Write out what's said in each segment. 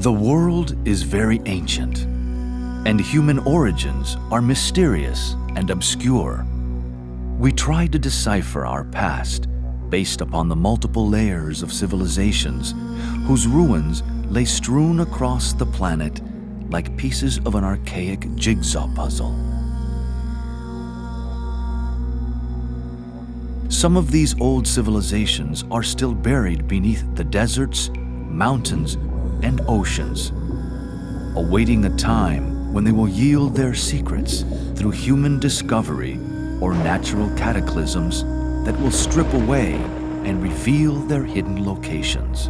The world is very ancient, and human origins are mysterious and obscure. We try to decipher our past based upon the multiple layers of civilizations whose ruins lay strewn across the planet like pieces of an archaic jigsaw puzzle. Some of these old civilizations are still buried beneath the deserts, mountains, and oceans, awaiting a time when they will yield their secrets through human discovery or natural cataclysms that will strip away and reveal their hidden locations.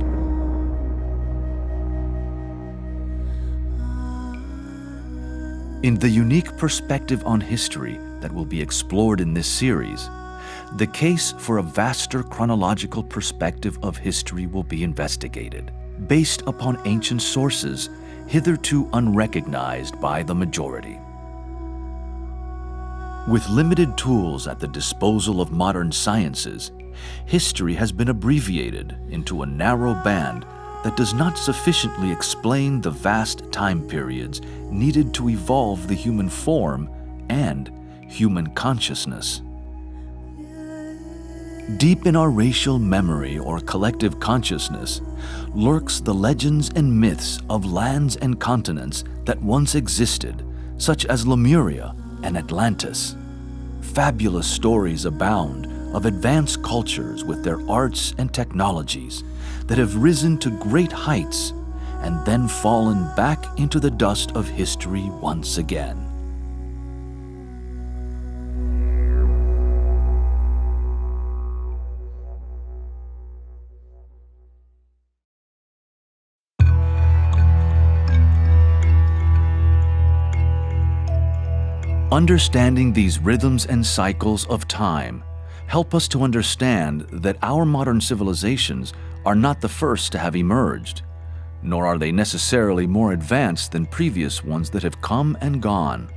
In the unique perspective on history that will be explored in this series, the case for a vaster chronological perspective of history will be investigated, based upon ancient sources hitherto unrecognized by the majority. With limited tools at the disposal of modern sciences, history has been abbreviated into a narrow band that does not sufficiently explain the vast time periods needed to evolve the human form and human consciousness. Deep in our racial memory or collective consciousness lurks the legends and myths of lands and continents that once existed, such as Lemuria and Atlantis. Fabulous stories abound of advanced cultures with their arts and technologies that have risen to great heights and then fallen back into the dust of history once again. Understanding these rhythms and cycles of time help us to understand that our modern civilizations are not the first to have emerged, nor are they necessarily more advanced than previous ones that have come and gone.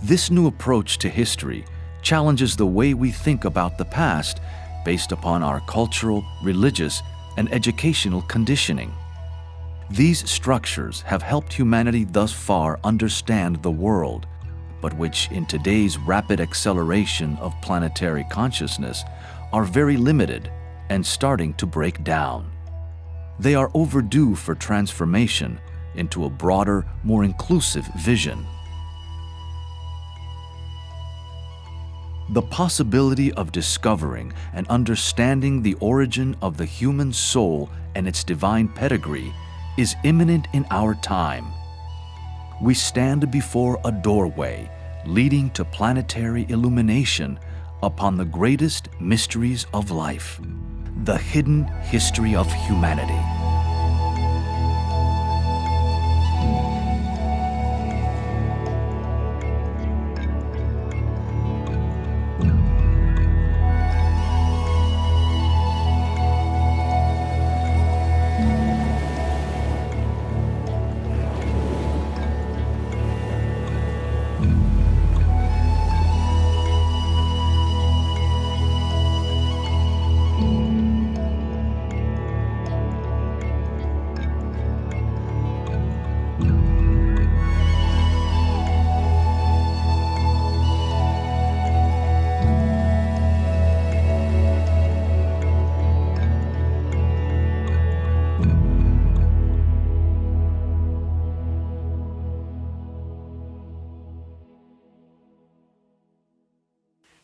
This new approach to history challenges the way we think about the past based upon our cultural, religious, and educational conditioning. These structures have helped humanity thus far understand the world, but which in today's rapid acceleration of planetary consciousness are very limited and starting to break down. They are overdue for transformation into a broader, more inclusive vision. The possibility of discovering and understanding the origin of the human soul and its divine pedigree is imminent in our time. We stand before a doorway leading to planetary illumination upon the greatest mysteries of life, the hidden history of humanity.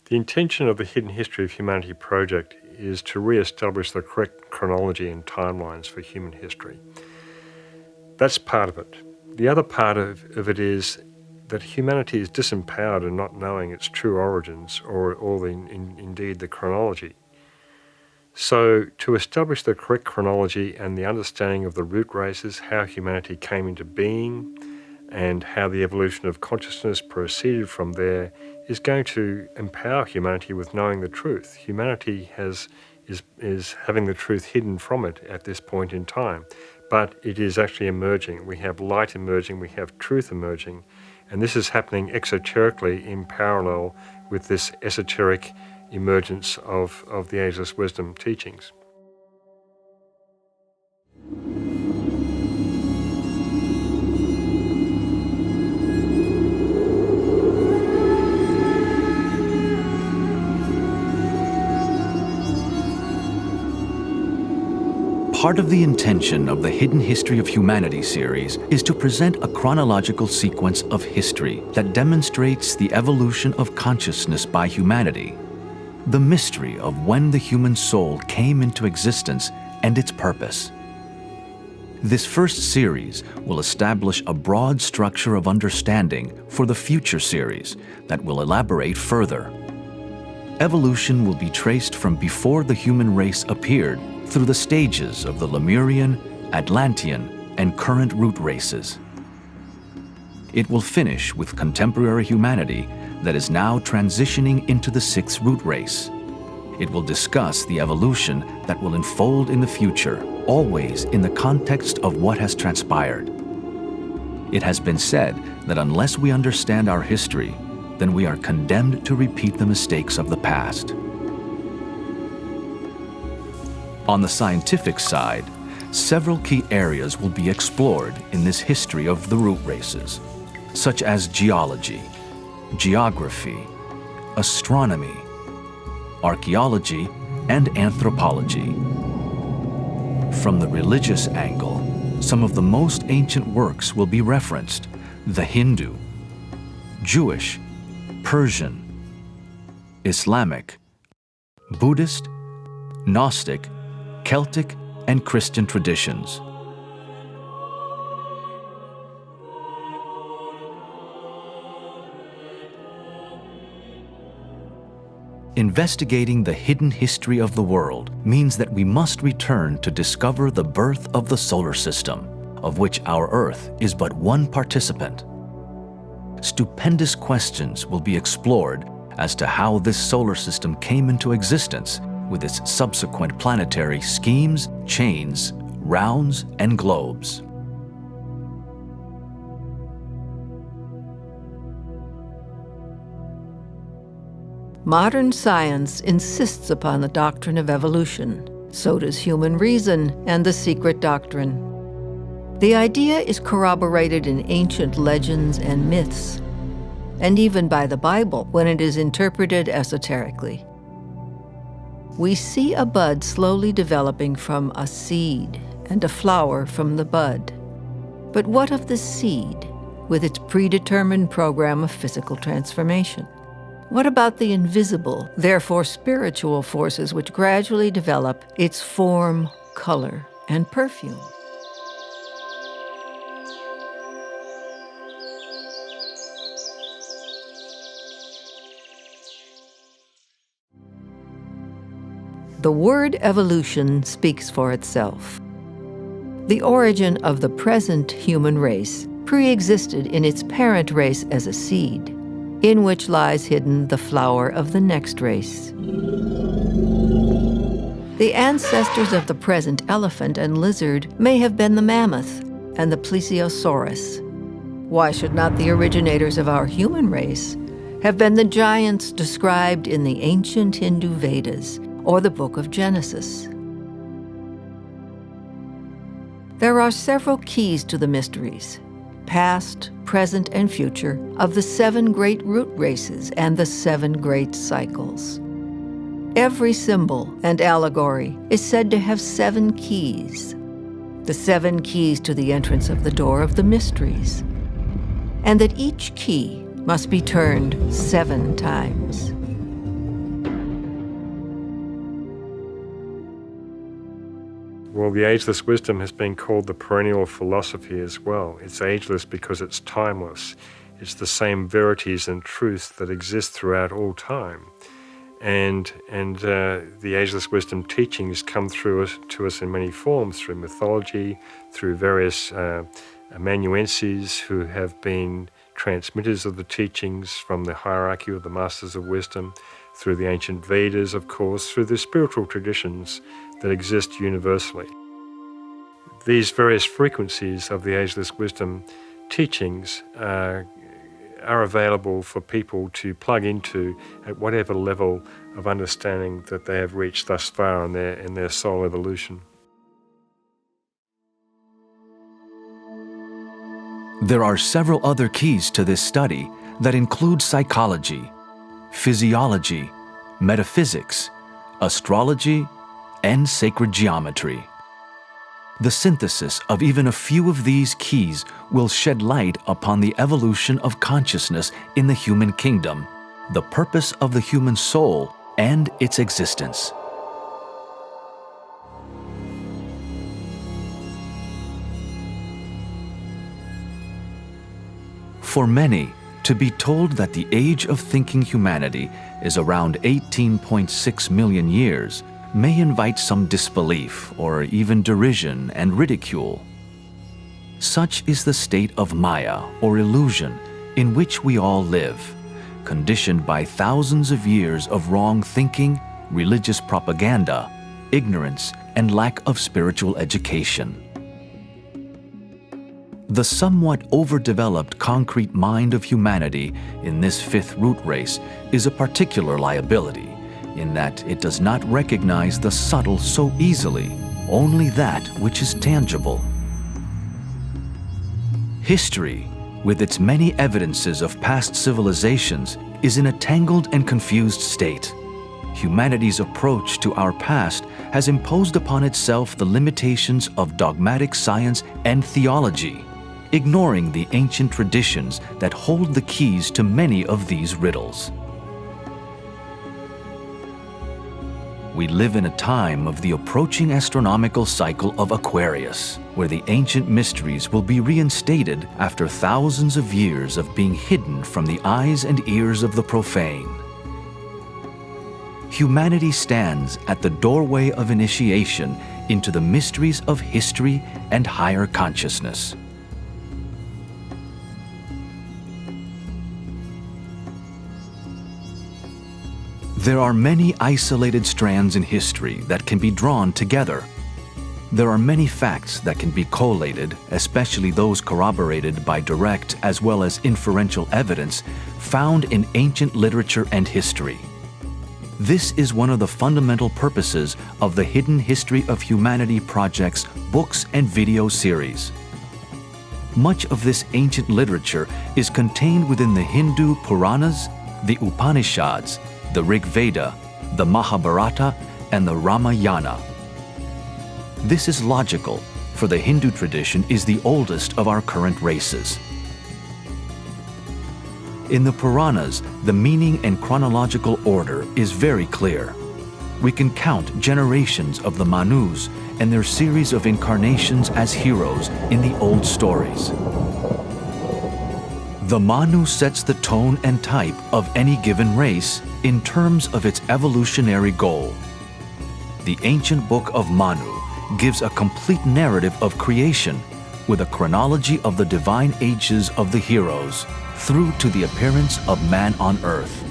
The intention of the Hidden History of Humanity project is to re-establish the correct chronology and timelines for human history. That's part of it. The other part of it is that humanity is disempowered in not knowing its true origins or indeed the chronology. So to establish the correct chronology and the understanding of the root races, how humanity came into being, and how the evolution of consciousness proceeded from there, is going to empower humanity with knowing the truth. Humanity is having the truth hidden from it at this point in time, but it is actually emerging. We have light emerging, we have truth emerging, and this is happening exoterically in parallel with this esoteric emergence of the Ageless Wisdom teachings. Part of the intention of the Hidden History of Humanity series is to present a chronological sequence of history that demonstrates the evolution of consciousness by humanity, the mystery of when the human soul came into existence and its purpose. This first series will establish a broad structure of understanding for the future series that will elaborate further. Evolution will be traced from before the human race appeared through the stages of the Lemurian, Atlantean, and current root races. It will finish with contemporary humanity that is now transitioning into the sixth root race. It will discuss the evolution that will unfold in the future, always in the context of what has transpired. It has been said that unless we understand our history, then we are condemned to repeat the mistakes of the past. On the scientific side, several key areas will be explored in this history of the root races, such as geology, geography, astronomy, archaeology, and anthropology. From the religious angle, some of the most ancient works will be referenced: the Hindu, Jewish, Persian, Islamic, Buddhist, Gnostic, Celtic, and Christian traditions. Investigating the hidden history of the world means that we must return to discover the birth of the solar system, of which our Earth is but one participant. Stupendous questions will be explored as to how this solar system came into existence with its subsequent planetary schemes, chains, rounds, and globes. Modern science insists upon the doctrine of evolution. So does human reason and the secret doctrine. The idea is corroborated in ancient legends and myths, and even by the Bible when it is interpreted esoterically. We see a bud slowly developing from a seed and a flower from the bud. But what of the seed with its predetermined program of physical transformation? What about the invisible, therefore spiritual forces which gradually develop its form, color, and perfume? The word evolution speaks for itself. The origin of the present human race pre-existed in its parent race as a seed, in which lies hidden the flower of the next race. The ancestors of the present elephant and lizard may have been the mammoth and the plesiosaurus. Why should not the originators of our human race have been the giants described in the ancient Hindu Vedas or the Book of Genesis? There are several keys to the mysteries, past, present, and future, of the 7 great root races and the 7 great cycles. Every symbol and allegory is said to have 7 keys, the 7 keys to the entrance of the door of the mysteries, and that each key must be turned 7 times. Well, the ageless wisdom has been called the perennial philosophy as well. It's ageless because it's timeless. It's the same verities and truths that exist throughout all time. And the ageless wisdom teachings come to us in many forms, through mythology, through various amanuenses who have been transmitters of the teachings from the hierarchy of the masters of wisdom, through the ancient Vedas, of course, through the spiritual traditions that exist universally. These various frequencies of the ageless wisdom teachings are available for people to plug into at whatever level of understanding that they have reached thus far in their soul evolution. There are several other keys to this study that include psychology, physiology, metaphysics, astrology, and sacred geometry. The synthesis of even a few of these keys will shed light upon the evolution of consciousness in the human kingdom, the purpose of the human soul, and its existence. For many, to be told that the age of thinking humanity is around 18.6 million years may invite some disbelief or even derision and ridicule. Such is the state of Maya, or illusion, in which we all live, conditioned by thousands of years of wrong thinking, religious propaganda, ignorance, and lack of spiritual education. The somewhat overdeveloped concrete mind of humanity in this fifth root race is a particular liability, in that it does not recognize the subtle so easily, only that which is tangible. History, with its many evidences of past civilizations, is in a tangled and confused state. Humanity's approach to our past has imposed upon itself the limitations of dogmatic science and theology, ignoring the ancient traditions that hold the keys to many of these riddles. We live in a time of the approaching astronomical cycle of Aquarius, where the ancient mysteries will be reinstated after thousands of years of being hidden from the eyes and ears of the profane. Humanity stands at the doorway of initiation into the mysteries of history and higher consciousness. There are many isolated strands in history that can be drawn together. There are many facts that can be collated, especially those corroborated by direct as well as inferential evidence found in ancient literature and history. This is one of the fundamental purposes of the Hidden History of Humanity Project's books and video series. Much of this ancient literature is contained within the Hindu Puranas, the Upanishads, the Rig Veda, the Mahabharata, and the Ramayana. This is logical, for the Hindu tradition is the oldest of our current races. In the Puranas, the meaning and chronological order is very clear. We can count generations of the Manus and their series of incarnations as heroes in the old stories. The Manu sets the tone and type of any given race in terms of its evolutionary goal. The ancient book of Manu gives a complete narrative of creation with a chronology of the divine ages of the heroes through to the appearance of man on earth.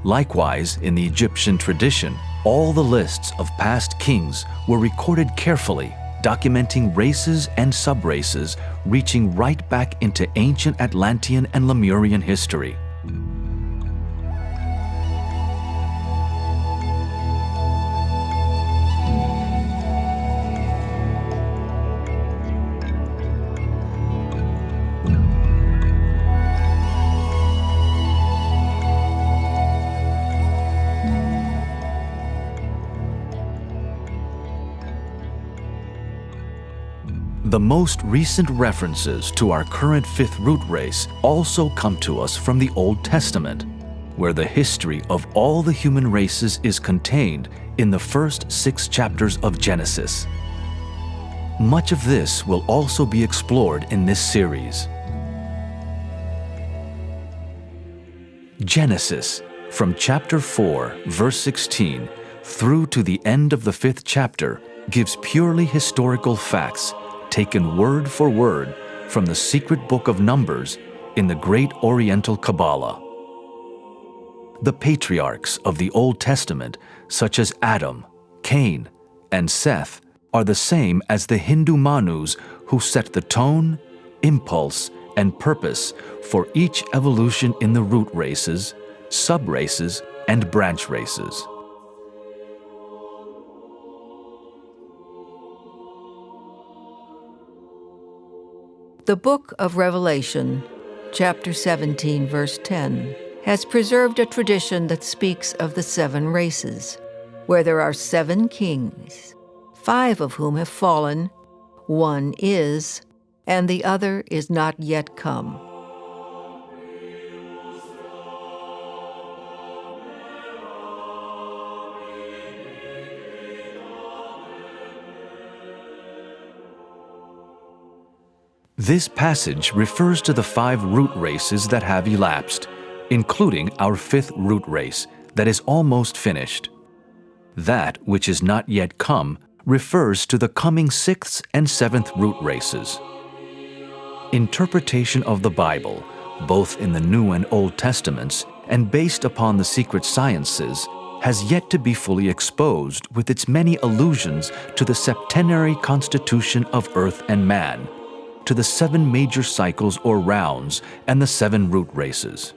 Likewise, in the Egyptian tradition, all the lists of past kings were recorded carefully, documenting races and subraces reaching right back into ancient Atlantean and Lemurian history. The most recent references to our current fifth root race also come to us from the Old Testament, where the history of all the human races is contained in the first 6 chapters of Genesis. Much of this will also be explored in this series. Genesis, from chapter 4, verse 16, through to the end of the 5th chapter, gives purely historical facts taken word for word from the secret book of Numbers in the Great Oriental Kabbalah. The patriarchs of the Old Testament, such as Adam, Cain, and Seth, are the same as the Hindu Manus who set the tone, impulse, and purpose for each evolution in the root races, sub-races, and branch races. The Book of Revelation chapter 17, verse 10, has preserved a tradition that speaks of the 7 races, where there are 7 kings, 5 of whom have fallen, 1 is, and the other is not yet come. This passage refers to the 5 root races that have elapsed, including our 5th root race that is almost finished. That which is not yet come refers to the coming 6th and 7th root races. Interpretation of the Bible, both in the New and Old Testaments and based upon the secret sciences, has yet to be fully exposed with its many allusions to the septenary constitution of earth and man, to the 7 major cycles or rounds and the 7 root races.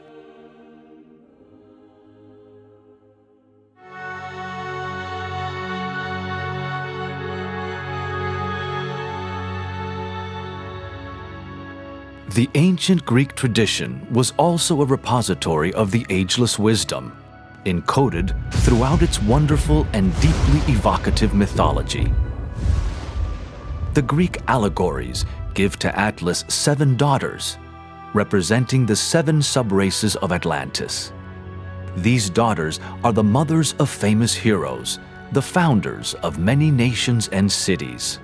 The ancient Greek tradition was also a repository of the ageless wisdom, encoded throughout its wonderful and deeply evocative mythology. The Greek allegories give to Atlas 7 daughters, representing the 7 subraces of Atlantis. These daughters are the mothers of famous heroes, the founders of many nations and cities.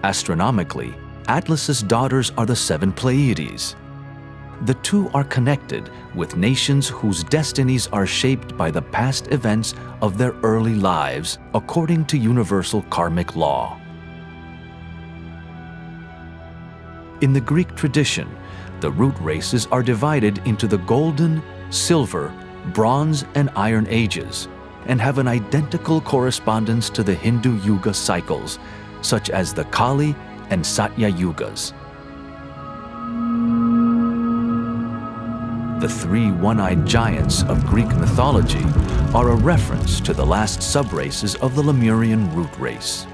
Astronomically, Atlas's daughters are the 7 Pleiades. The 2 are connected with nations whose destinies are shaped by the past events of their early lives according to universal karmic law. In the Greek tradition, the root races are divided into the Golden, Silver, Bronze, and Iron Ages, and have an identical correspondence to the Hindu Yuga cycles, such as the Kali and Satya Yugas. The 3 one-eyed giants of Greek mythology are a reference to the last subraces of the Lemurian root race.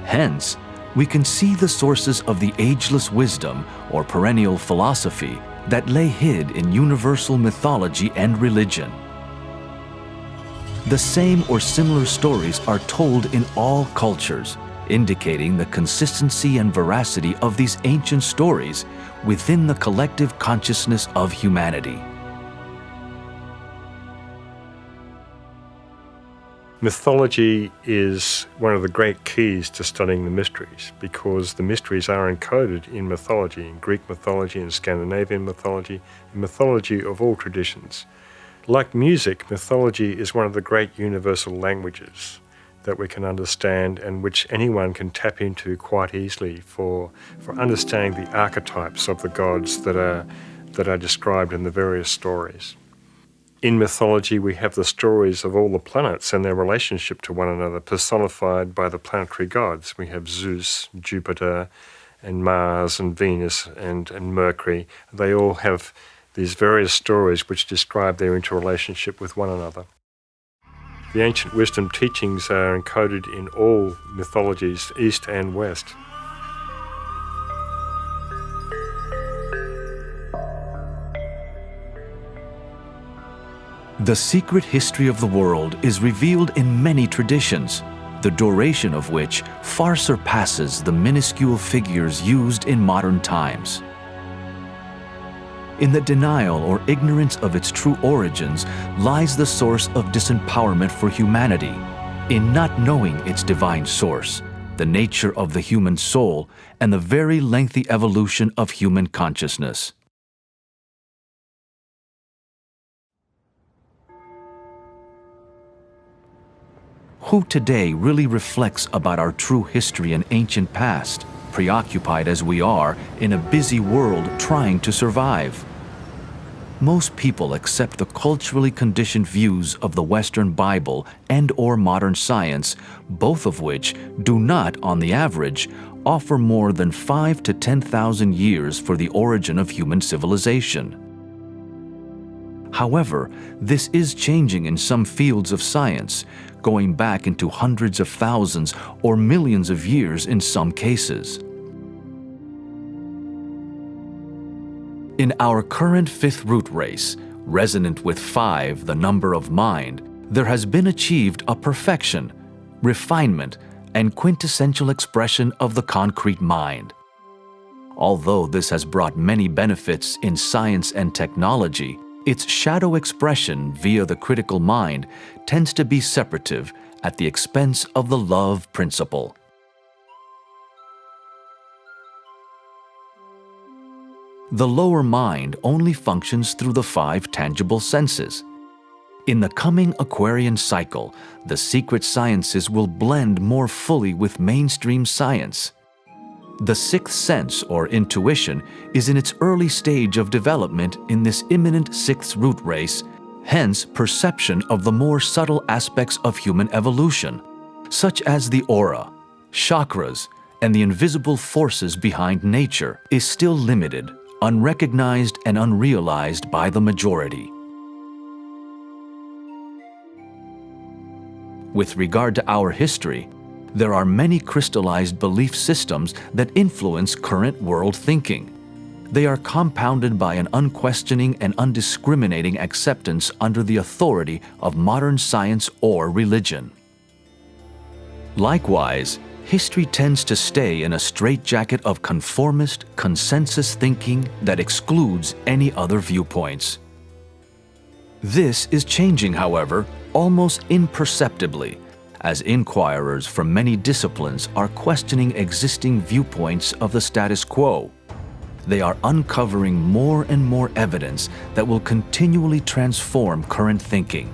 Hence, we can see the sources of the ageless wisdom or perennial philosophy that lay hid in universal mythology and religion. The same or similar stories are told in all cultures, indicating the consistency and veracity of these ancient stories within the collective consciousness of humanity. Mythology is one of the great keys to studying the mysteries, because the mysteries are encoded in mythology, in Greek mythology, in Scandinavian mythology, in mythology of all traditions. Like music, mythology is one of the great universal languages that we can understand and which anyone can tap into quite easily for understanding the archetypes of the gods that are described in the various stories. In mythology, we have the stories of all the planets and their relationship to one another, personified by the planetary gods. We have Zeus, Jupiter, and Mars, and Venus, and Mercury. They all have these various stories which describe their interrelationship with one another. The ancient wisdom teachings are encoded in all mythologies, East and West. The secret history of the world is revealed in many traditions, the duration of which far surpasses the minuscule figures used in modern times. In the denial or ignorance of its true origins lies the source of disempowerment for humanity, in not knowing its divine source, the nature of the human soul, and the very lengthy evolution of human consciousness. Who today really reflects about our true history and ancient past, preoccupied as we are in a busy world trying to survive? Most people accept the culturally conditioned views of the Western Bible and/or modern science, both of which do not, on the average, offer more than 5,000 to 10,000 years for the origin of human civilization. However, this is changing in some fields of science, going back into hundreds of thousands or millions of years in some cases. In our current fifth root race, resonant with 5, the number of mind, there has been achieved a perfection, refinement, and quintessential expression of the concrete mind. Although this has brought many benefits in science and technology, its shadow expression via the critical mind tends to be separative at the expense of the love principle. The lower mind only functions through the 5 tangible senses. In the coming Aquarian cycle, the secret sciences will blend more fully with mainstream science. The 6th sense, or intuition, is in its early stage of development in this imminent 6th root race, hence perception of the more subtle aspects of human evolution, such as the aura, chakras, and the invisible forces behind nature, is still limited, unrecognized, and unrealized by the majority. With regard to our history, there are many crystallized belief systems that influence current world thinking. They are compounded by an unquestioning and undiscriminating acceptance under the authority of modern science or religion. Likewise, history tends to stay in a straitjacket of conformist, consensus thinking that excludes any other viewpoints. This is changing, however, almost imperceptibly, as inquirers from many disciplines are questioning existing viewpoints of the status quo. They are uncovering more and more evidence that will continually transform current thinking.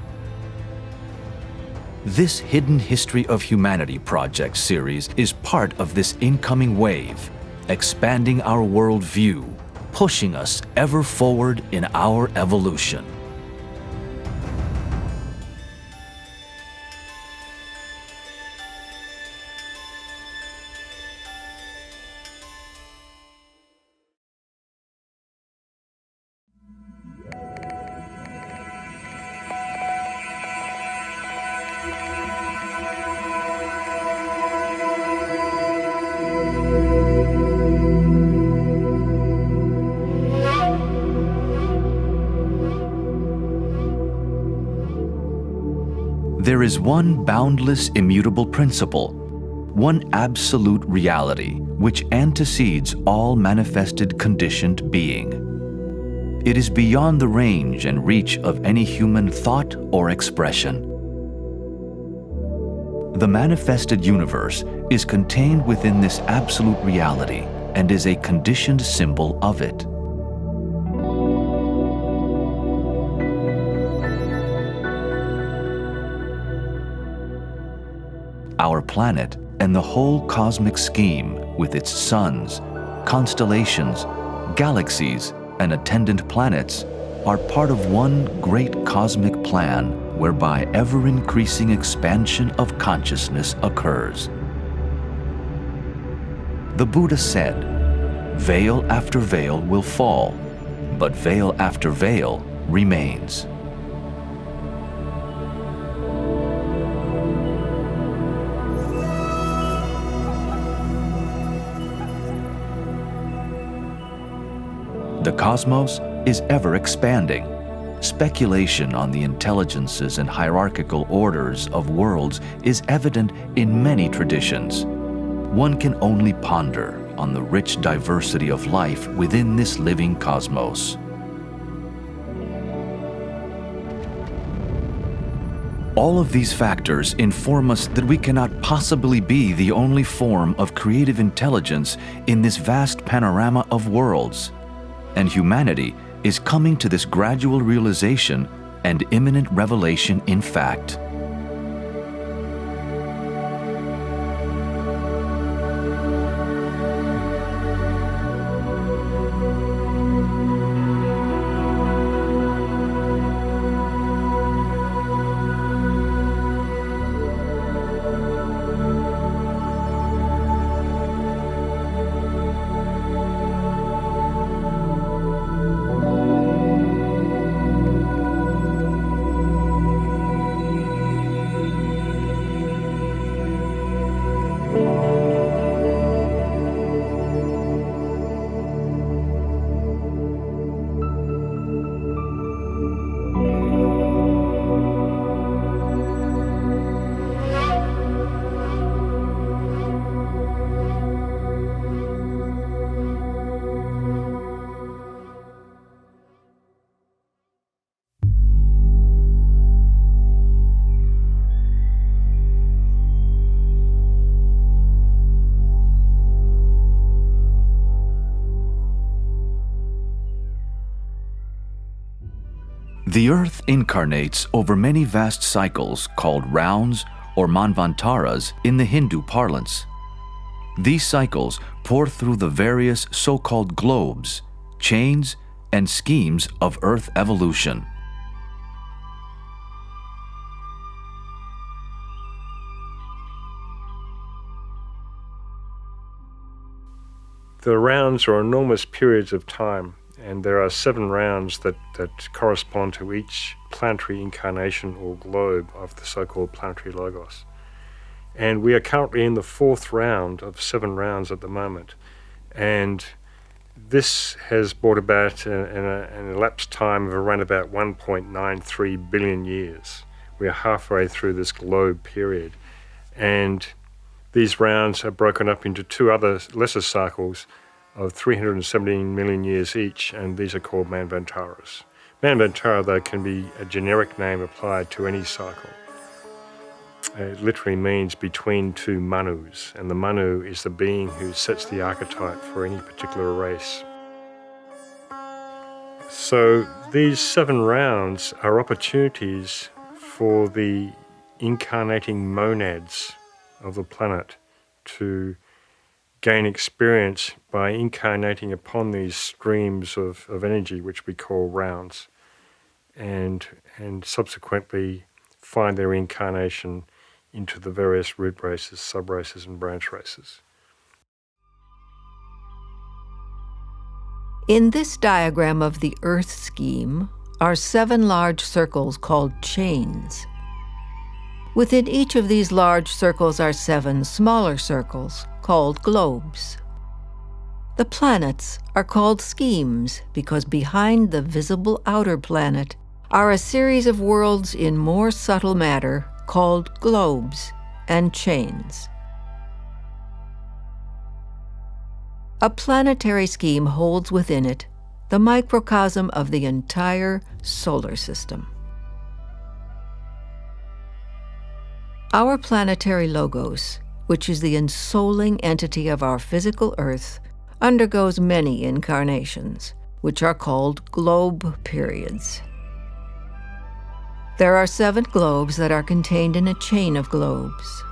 This Hidden History of Humanity project series is part of this incoming wave, expanding our worldview, pushing us ever forward in our evolution. There is one boundless, immutable principle, one absolute reality which antecedes all manifested conditioned being. It is beyond the range and reach of any human thought or expression. The manifested universe is contained within this absolute reality and is a conditioned symbol of it. Our planet and the whole cosmic scheme, with its suns, constellations, galaxies, and attendant planets, are part of one great cosmic plan whereby ever-increasing expansion of consciousness occurs. The Buddha said, "Veil after veil will fall, but veil after veil remains." The cosmos is ever expanding. Speculation on the intelligences and hierarchical orders of worlds is evident in many traditions. One can only ponder on the rich diversity of life within this living cosmos. All of these factors inform us that we cannot possibly be the only form of creative intelligence in this vast panorama of worlds. And humanity is coming to this gradual realization and imminent revelation in fact. The Earth incarnates over many vast cycles called rounds or manvantaras in the Hindu parlance. These cycles pour through the various so-called globes, chains, and schemes of Earth evolution. The rounds are enormous periods of time, and there are 7 rounds that correspond to each planetary incarnation or globe of the so-called planetary logos. And we are currently in the 4th round of 7 rounds at the moment. And this has brought about an elapsed time of around about 1.93 billion years. We are halfway through this globe period. And these rounds are broken up into 2 other lesser cycles of 317 million years each, and these are called manvantaras. Manvantara, though, can be a generic name applied to any cycle. It literally means between 2 manus, and the manu is the being who sets the archetype for any particular race. So these 7 rounds are opportunities for the incarnating monads of the planet to gain experience by incarnating upon these streams of energy, which we call rounds, and subsequently find their incarnation into the various root races, sub-races, and branch races. In this diagram of the Earth scheme are 7 large circles called chains. Within each of these large circles are 7 smaller circles called globes. The planets are called schemes because behind the visible outer planet are a series of worlds in more subtle matter called globes and chains. A planetary scheme holds within it the microcosm of the entire solar system. Our planetary logos, which is the ensouling entity of our physical Earth, undergoes many incarnations, which are called globe periods. There are 7 globes that are contained in a chain of globes.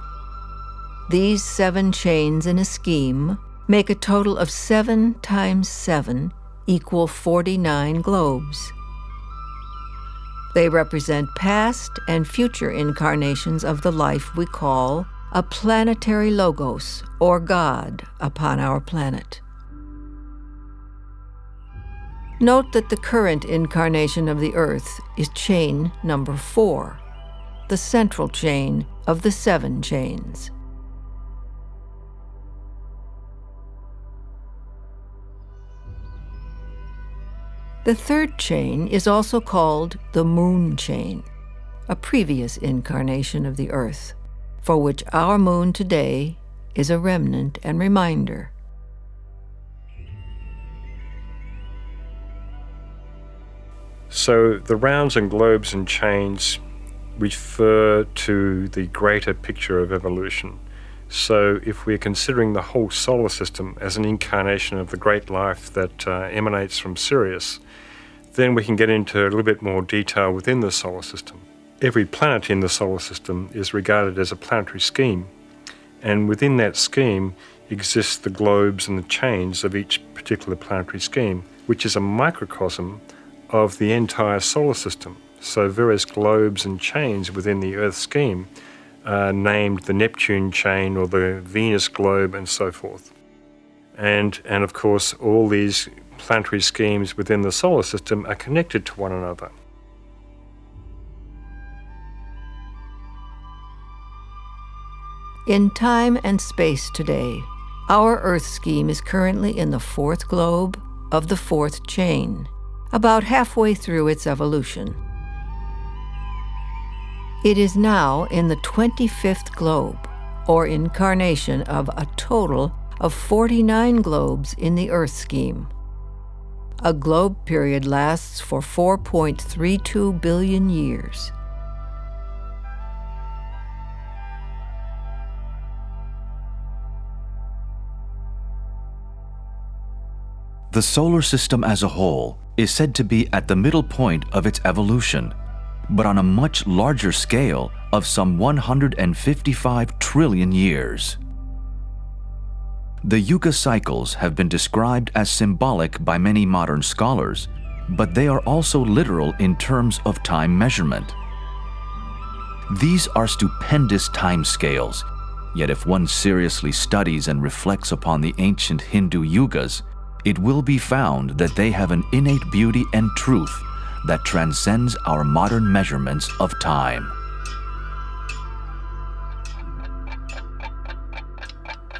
These 7 chains in a scheme make a total of 7 times 7 equal 49 globes. They represent past and future incarnations of the life we call a planetary logos, or God, upon our planet. Note that the current incarnation of the Earth is chain number 4, the central chain of the 7 chains. The 3rd chain is also called the moon chain, a previous incarnation of the Earth, for which our moon today is a remnant and reminder. So the rounds and globes and chains refer to the greater picture of evolution. So if we're considering the whole solar system as an incarnation of the great life that emanates from Sirius, then we can get into a little bit more detail within the solar system. Every planet in the solar system is regarded as a planetary scheme, and within that scheme exists the globes and the chains of each particular planetary scheme, which is a microcosm of the entire solar system. So various globes and chains within the Earth scheme are named the Neptune chain or the Venus globe and so forth. And of course, all these planetary schemes within the solar system are connected to one another. In time and space today, our Earth scheme is currently in the 4th globe of the 4th chain, about halfway through its evolution. It is now in the 25th globe, or incarnation of a total of 49 globes in the Earth scheme. A globe period lasts for 4.32 billion years. The solar system as a whole is said to be at the middle point of its evolution, but on a much larger scale of some 155 trillion years. The Yuga cycles have been described as symbolic by many modern scholars, but they are also literal in terms of time measurement. These are stupendous timescales, yet if one seriously studies and reflects upon the ancient Hindu yugas, it will be found that they have an innate beauty and truth that transcends our modern measurements of time.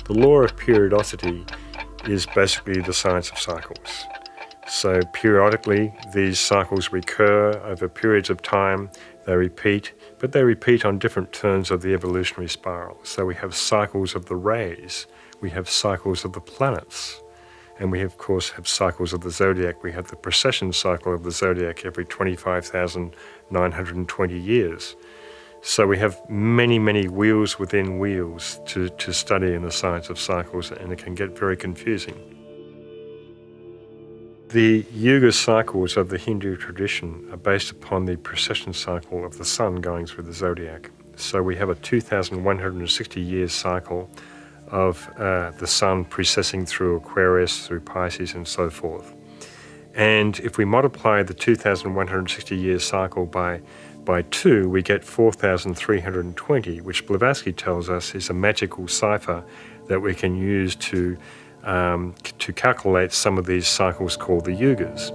The law of periodicity is basically the science of cycles. So periodically, these cycles recur over periods of time, they repeat, but they repeat on different turns of the evolutionary spiral. So we have cycles of the rays, we have cycles of the planets, and we of course have cycles of the zodiac. We have the precession cycle of the zodiac every 25,920 years. So we have many, many wheels within wheels to study in the science of cycles, and it can get very confusing. The Yuga cycles of the Hindu tradition are based upon the precession cycle of the sun going through the zodiac. So we have a 2,160 year cycle of the sun precessing through Aquarius, through Pisces, and so forth. And if we multiply the 2,160 year cycle by 2, we get 4,320, which Blavatsky tells us is a magical cipher that we can use to calculate some of these cycles called the yugas.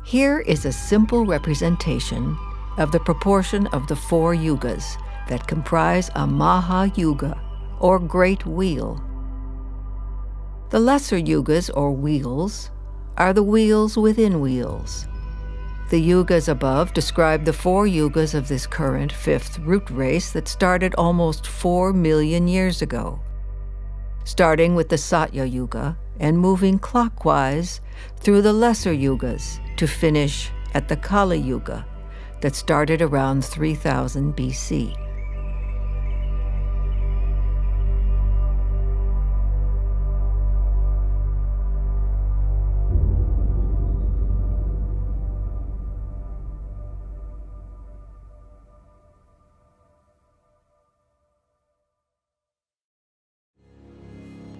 Here is a simple representation of the proportion of the 4 yugas that comprise a Maha-yuga, or Great Wheel. The lesser yugas, or wheels, are the wheels within wheels. The yugas above describe the 4 yugas of this current 5th root race that started almost 4 million years ago, starting with the Satya Yuga and moving clockwise through the lesser yugas to finish at the Kali Yuga that started around 3000 BC.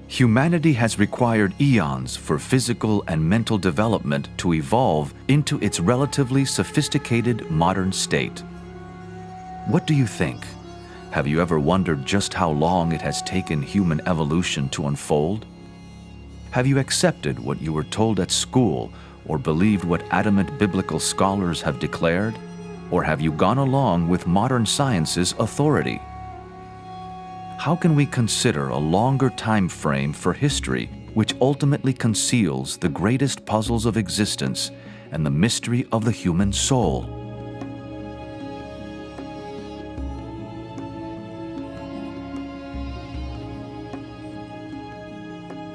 Humanity has required eons for physical and mental development to evolve into its relatively sophisticated modern state. What do you think? Have you ever wondered just how long it has taken human evolution to unfold? Have you accepted what you were told at school or believed what adamant biblical scholars have declared? Or have you gone along with modern science's authority? How can we consider a longer time frame for history which ultimately conceals the greatest puzzles of existence and the mystery of the human soul?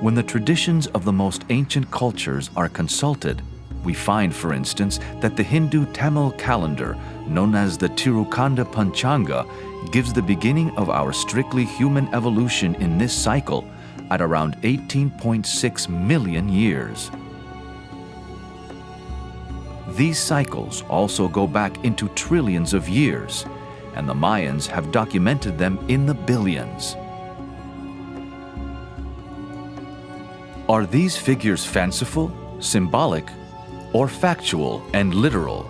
When the traditions of the most ancient cultures are consulted, we find, for instance, that the Hindu Tamil calendar, known as the Tirukanda Panchanga, gives the beginning of our strictly human evolution in this cycle at around 18.6 million years. These cycles also go back into trillions of years, and the Mayans have documented them in the billions. Are these figures fanciful, symbolic, or factual and literal?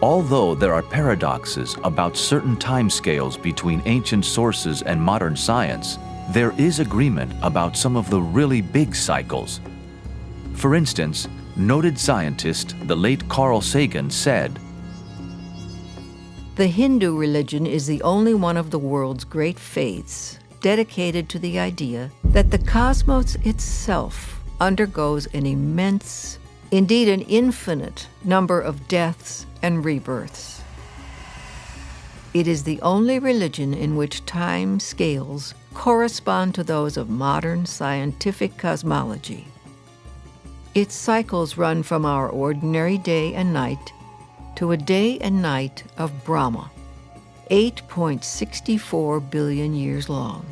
Although there are paradoxes about certain timescales between ancient sources and modern science, there is agreement about some of the really big cycles. For instance, noted scientist, the late Carl Sagan, said, "The Hindu religion is the only one of the world's great faiths dedicated to the idea that the cosmos itself undergoes an immense, indeed an infinite, number of deaths and rebirths. It is the only religion in which time scales correspond to those of modern scientific cosmology. Its cycles run from our ordinary day and night to a day and night of Brahma, 8.64 billion years long,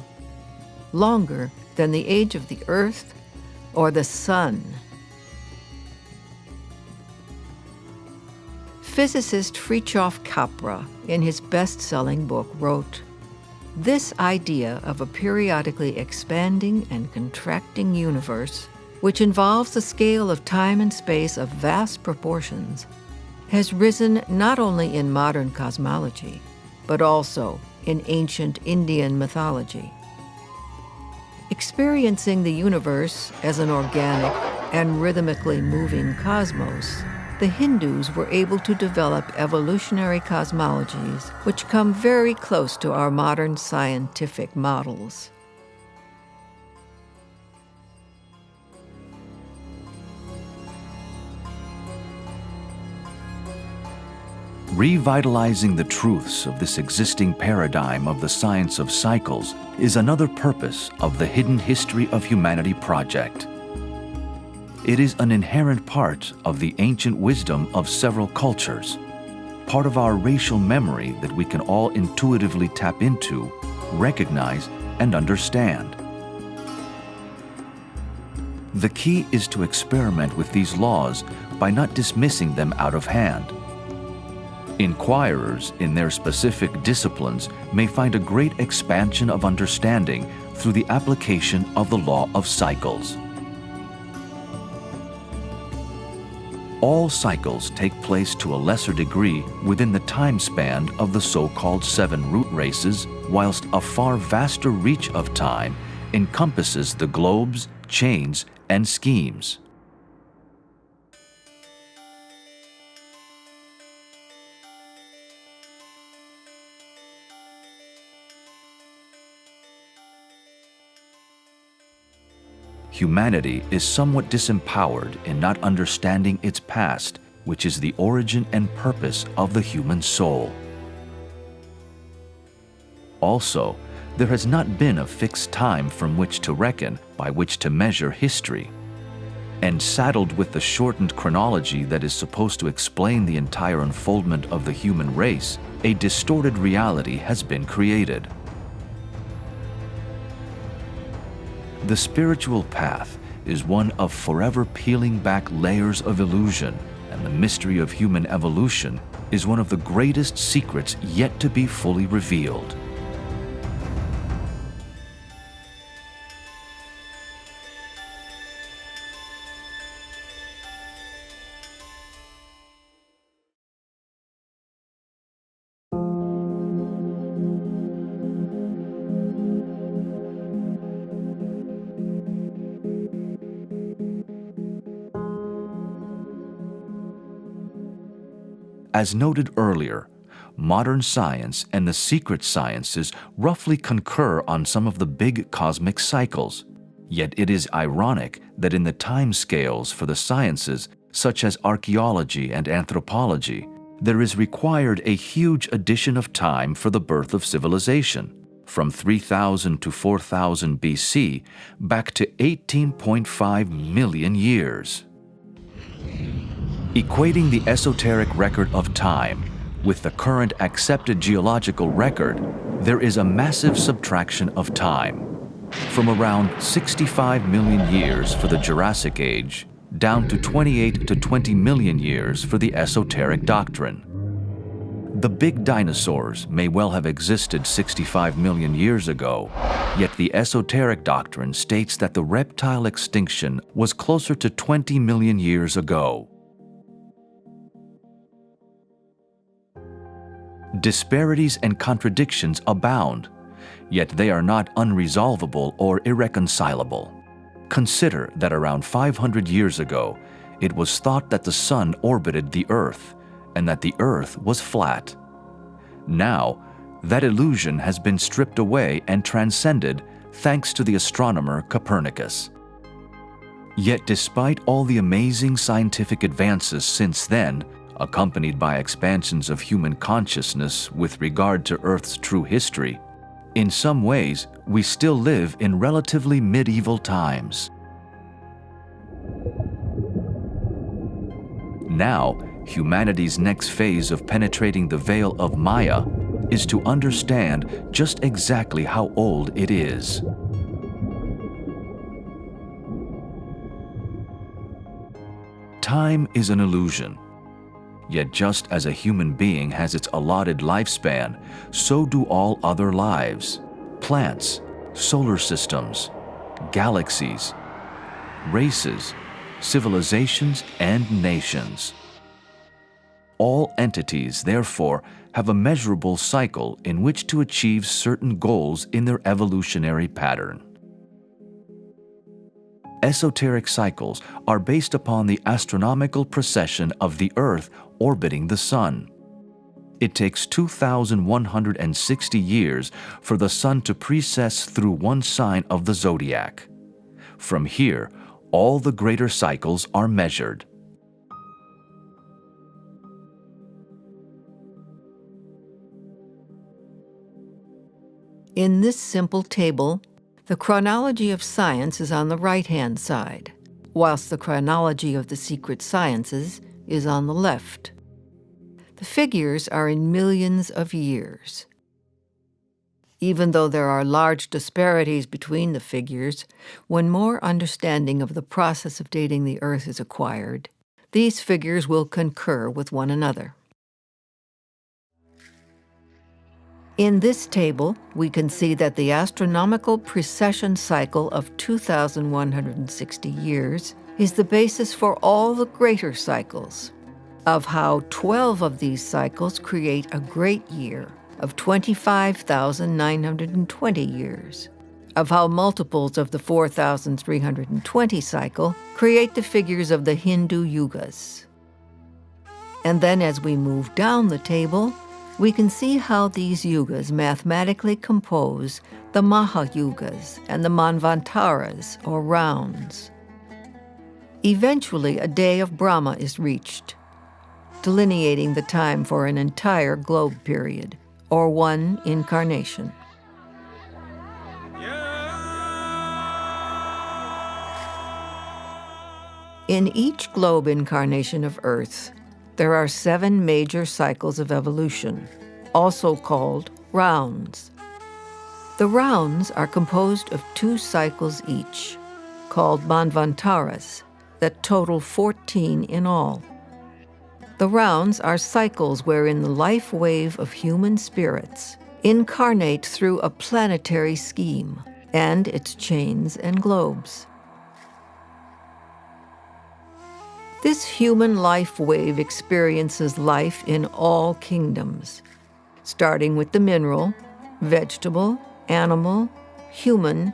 longer than the age of the Earth or the Sun. Physicist Fritjof Capra, in his best-selling book, wrote, "This idea of a periodically expanding and contracting universe, which involves a scale of time and space of vast proportions, has risen not only in modern cosmology, but also in ancient Indian mythology. Experiencing the universe as an organic and rhythmically moving cosmos, the Hindus were able to develop evolutionary cosmologies which come very close to our modern scientific models." Revitalizing the truths of this existing paradigm of the science of cycles is another purpose of the Hidden History of Humanity project. It is an inherent part of the ancient wisdom of several cultures, part of our racial memory that we can all intuitively tap into, recognize, and understand. The key is to experiment with these laws by not dismissing them out of hand. Inquirers in their specific disciplines may find a great expansion of understanding through the application of the law of cycles. All cycles take place to a lesser degree within the time span of the so-called 7 root races, whilst a far vaster reach of time encompasses the globes, chains, and schemes. Humanity is somewhat disempowered in not understanding its past, which is the origin and purpose of the human soul. Also, there has not been a fixed time from which to reckon, by which to measure history. And saddled with the shortened chronology that is supposed to explain the entire unfoldment of the human race, a distorted reality has been created. The spiritual path is one of forever peeling back layers of illusion, and the mystery of human evolution is one of the greatest secrets yet to be fully revealed. As noted earlier, modern science and the secret sciences roughly concur on some of the big cosmic cycles. Yet it is ironic that in the time scales for the sciences, such as archaeology and anthropology, there is required a huge addition of time for the birth of civilization, from 3000 to 4000 BC back to 18.5 million years. Equating the esoteric record of time with the current accepted geological record, there is a massive subtraction of time, from around 65 million years for the Jurassic Age down to 28 to 20 million years for the esoteric doctrine. The big dinosaurs may well have existed 65 million years ago, yet the esoteric doctrine states that the reptile extinction was closer to 20 million years ago. Disparities and contradictions abound, yet they are not unresolvable or irreconcilable. Consider that around 500 years ago, it was thought that the sun orbited the Earth and that the Earth was flat. Now, that illusion has been stripped away and transcended thanks to the astronomer Copernicus. Yet despite all the amazing scientific advances since then, accompanied by expansions of human consciousness with regard to Earth's true history, in some ways we still live in relatively medieval times. Now, humanity's next phase of penetrating the veil of Maya is to understand just exactly how old it is. Time is an illusion. Yet just as a human being has its allotted lifespan, so do all other lives: plants, solar systems, galaxies, races, civilizations, and nations. All entities, therefore, have a measurable cycle in which to achieve certain goals in their evolutionary pattern. Esoteric cycles are based upon the astronomical precession of the Earth orbiting the Sun. It takes 2,160 years for the Sun to precess through one sign of the zodiac. From here, all the greater cycles are measured. In this simple table, the chronology of science is on the right-hand side, whilst the chronology of the secret sciences is on the left. The figures are in millions of years. Even though there are large disparities between the figures, when more understanding of the process of dating the Earth is acquired, these figures will concur with one another. In this table, we can see that the astronomical precession cycle of 2,160 years is the basis for all the greater cycles, of how 12 of these cycles create a great year of 25,920 years, of how multiples of the 4,320 cycle create the figures of the Hindu yugas. And then as we move down the table, we can see how these yugas mathematically compose the Mahayugas and the Manvantaras, or rounds. Eventually, a day of Brahma is reached, delineating the time for an entire globe period, or one incarnation. In each globe incarnation of Earth, there are 7 major cycles of evolution, also called rounds. The rounds are composed of 2 cycles each, called Manvantaras, that total 14 in all. The rounds are cycles wherein the life wave of human spirits incarnate through a planetary scheme and its chains and globes. This human life wave experiences life in all kingdoms, starting with the mineral, vegetable, animal, human,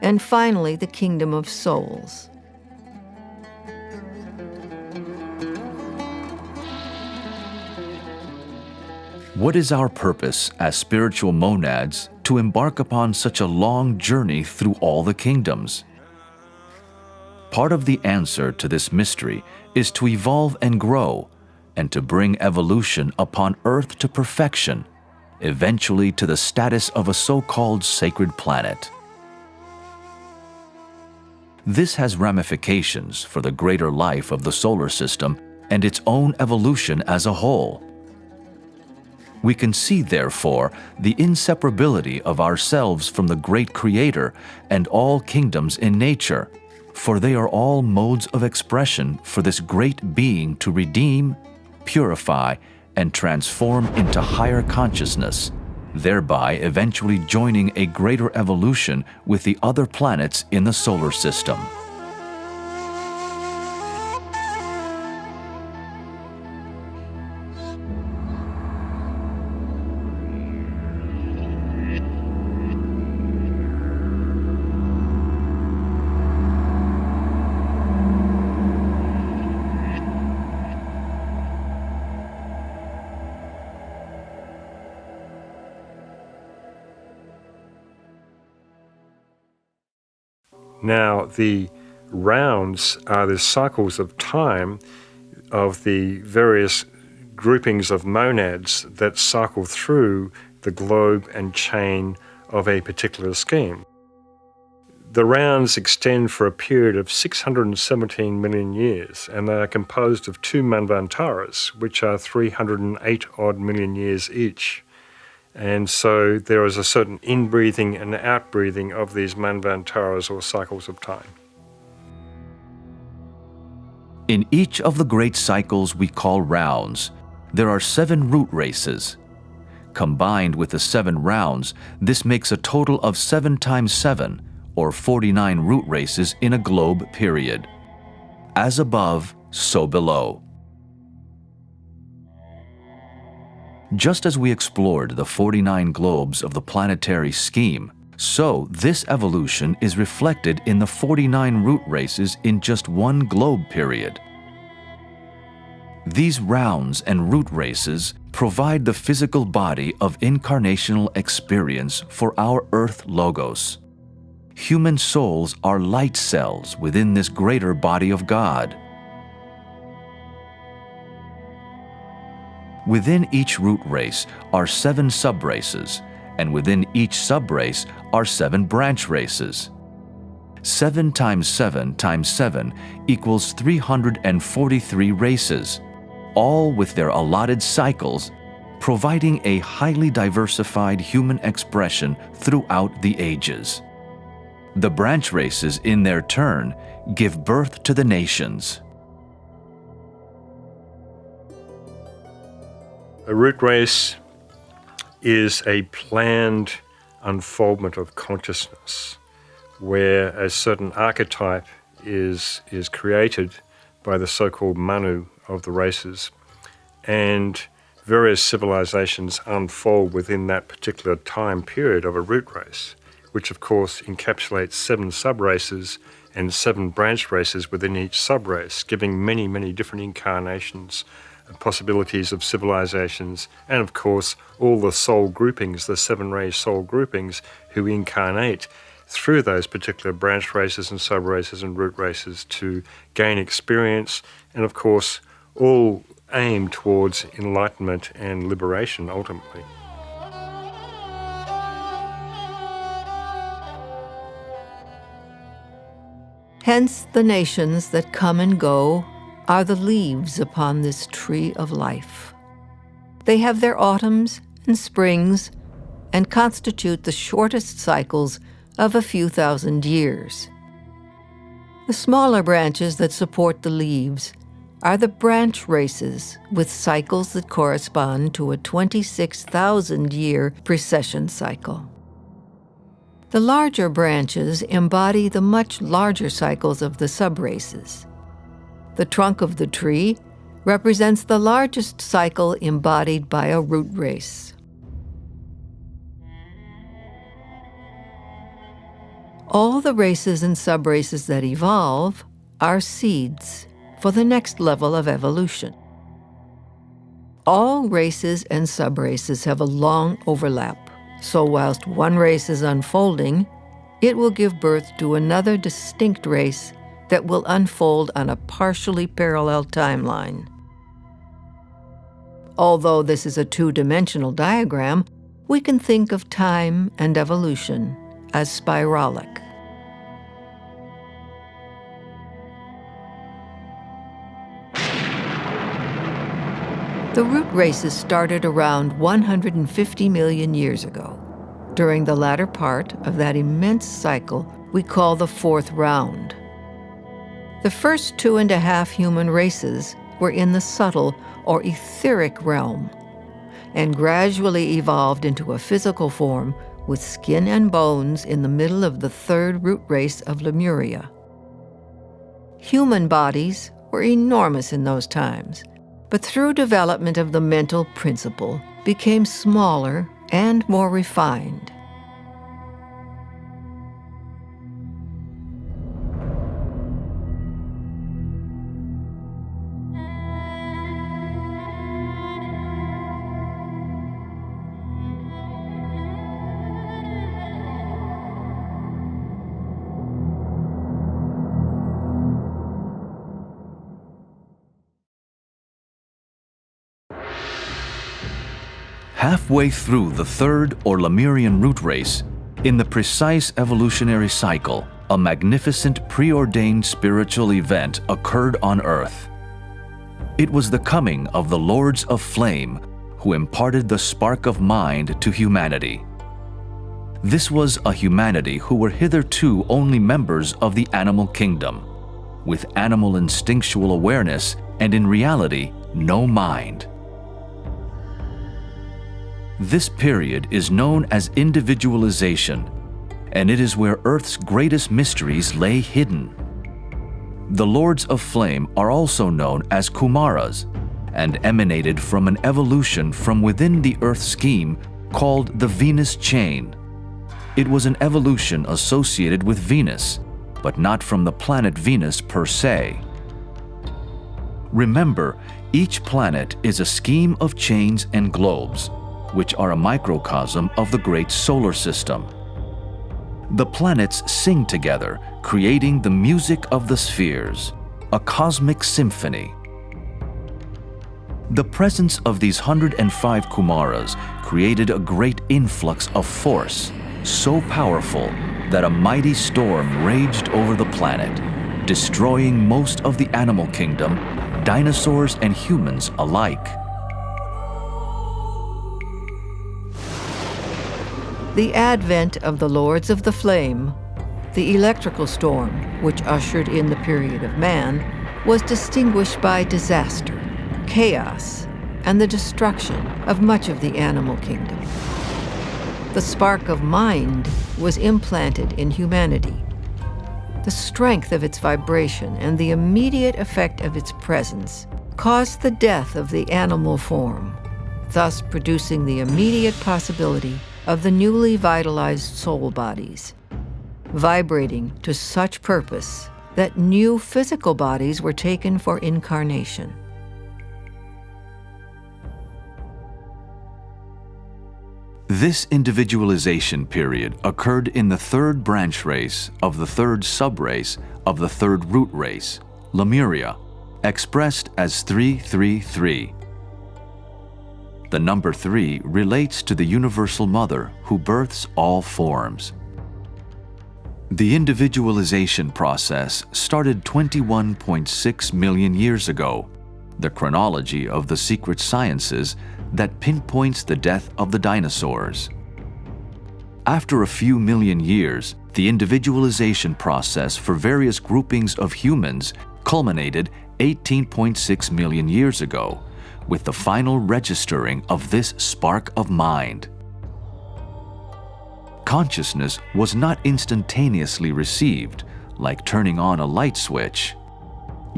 and finally the kingdom of souls. What is our purpose as spiritual monads to embark upon such a long journey through all the kingdoms? Part of the answer to this mystery is to evolve and grow, and to bring evolution upon Earth to perfection, eventually to the status of a so-called sacred planet. This has ramifications for the greater life of the solar system and its own evolution as a whole. We can see, therefore, the inseparability of ourselves from the great Creator and all kingdoms in nature, for they are all modes of expression for this great being to redeem, purify, and transform into higher consciousness, thereby eventually joining a greater evolution with the other planets in the solar system. Now, the rounds are the cycles of time of the various groupings of monads that cycle through the globe and chain of a particular scheme. The rounds extend for a period of 617 million years, and they are composed of 2 Manvantaras, which are 308 odd million years each. And so there is a certain inbreathing and outbreathing of these Manvantaras, or cycles of time. In each of the great cycles we call rounds, there are 7 root races. Combined with the 7 rounds, this makes a total of 7 times 7, or 49 root races in a globe period. As above, so below. Just as we explored the 49 globes of the planetary scheme, so this evolution is reflected in the 49 root races in just one globe period. These rounds and root races provide the physical body of incarnational experience for our Earth Logos. Human souls are light cells within this greater body of God. Within each root race are 7 subraces, and within each subrace are 7 branch races. 7 times 7 times 7 equals 343 races, all with their allotted cycles, providing a highly diversified human expression throughout the ages. The branch races, in their turn, give birth to the nations. A root race is a planned unfoldment of consciousness, where a certain archetype is created by the so-called Manu of the races, and various civilizations unfold within that particular time period of a root race, which of course encapsulates 7 subraces and 7 branch races within each subrace, giving many, many different incarnations and possibilities of civilizations, and of course all the soul groupings, the 7-ray soul groupings, who incarnate through those particular branch races and subraces and root races to gain experience, and of course all aim towards enlightenment and liberation ultimately. Hence the nations that come and go are the leaves upon this tree of life. They have their autumns and springs and constitute the shortest cycles of a few thousand years. The smaller branches that support the leaves are the branch races with cycles that correspond to a 26,000-year precession cycle. The larger branches embody the much larger cycles of the subraces. The trunk of the tree represents the largest cycle embodied by a root race. All the races and subraces that evolve are seeds for the next level of evolution. All races and subraces have a long overlap, so whilst one race is unfolding, it will give birth to another distinct race that will unfold on a partially parallel timeline. Although this is a 2-dimensional diagram, we can think of time and evolution as spiralic. The root races started around 150 million years ago, during the latter part of that immense cycle we call the 4th round. The first 2.5 human races were in the subtle or etheric realm, and gradually evolved into a physical form with skin and bones in the middle of the 3rd root race of Lemuria. Human bodies were enormous in those times, but through development of the mental principle, became smaller and more refined. Halfway through the 3rd or Lemurian root race, in the precise evolutionary cycle, a magnificent preordained spiritual event occurred on earth. It was the coming of the Lords of Flame, who imparted the spark of mind to humanity. This was a humanity who were hitherto only members of the animal kingdom, with animal instinctual awareness and in reality no mind. This period is known as individualization, and it is where Earth's greatest mysteries lay hidden. The Lords of Flame are also known as Kumaras and emanated from an evolution from within the Earth scheme called the Venus chain. It was an evolution associated with Venus, but not from the planet Venus per se. Remember, each planet is a scheme of chains and globes, which are a microcosm of the great solar system. The planets sing together, creating the music of the spheres, a cosmic symphony. The presence of these 105 Kumaras created a great influx of force, so powerful that a mighty storm raged over the planet, destroying most of the animal kingdom, dinosaurs and humans alike. The advent of the Lords of the Flame, the electrical storm which ushered in the period of man, was distinguished by disaster, chaos, and the destruction of much of the animal kingdom. The spark of mind was implanted in humanity. The strength of its vibration and the immediate effect of its presence caused the death of the animal form, thus producing the immediate possibility of the newly vitalized soul bodies, vibrating to such purpose that new physical bodies were taken for incarnation. This individualization period occurred in the third branch race of the third subrace of the third root race, Lemuria, expressed as 333. The number 3 relates to the Universal Mother who births all forms. The individualization process started 21.6 million years ago, the chronology of the secret sciences that pinpoints the death of the dinosaurs. After a few million years, the individualization process for various groupings of humans culminated 18.6 million years ago, with the final registering of this spark of mind. Consciousness was not instantaneously received, like turning on a light switch.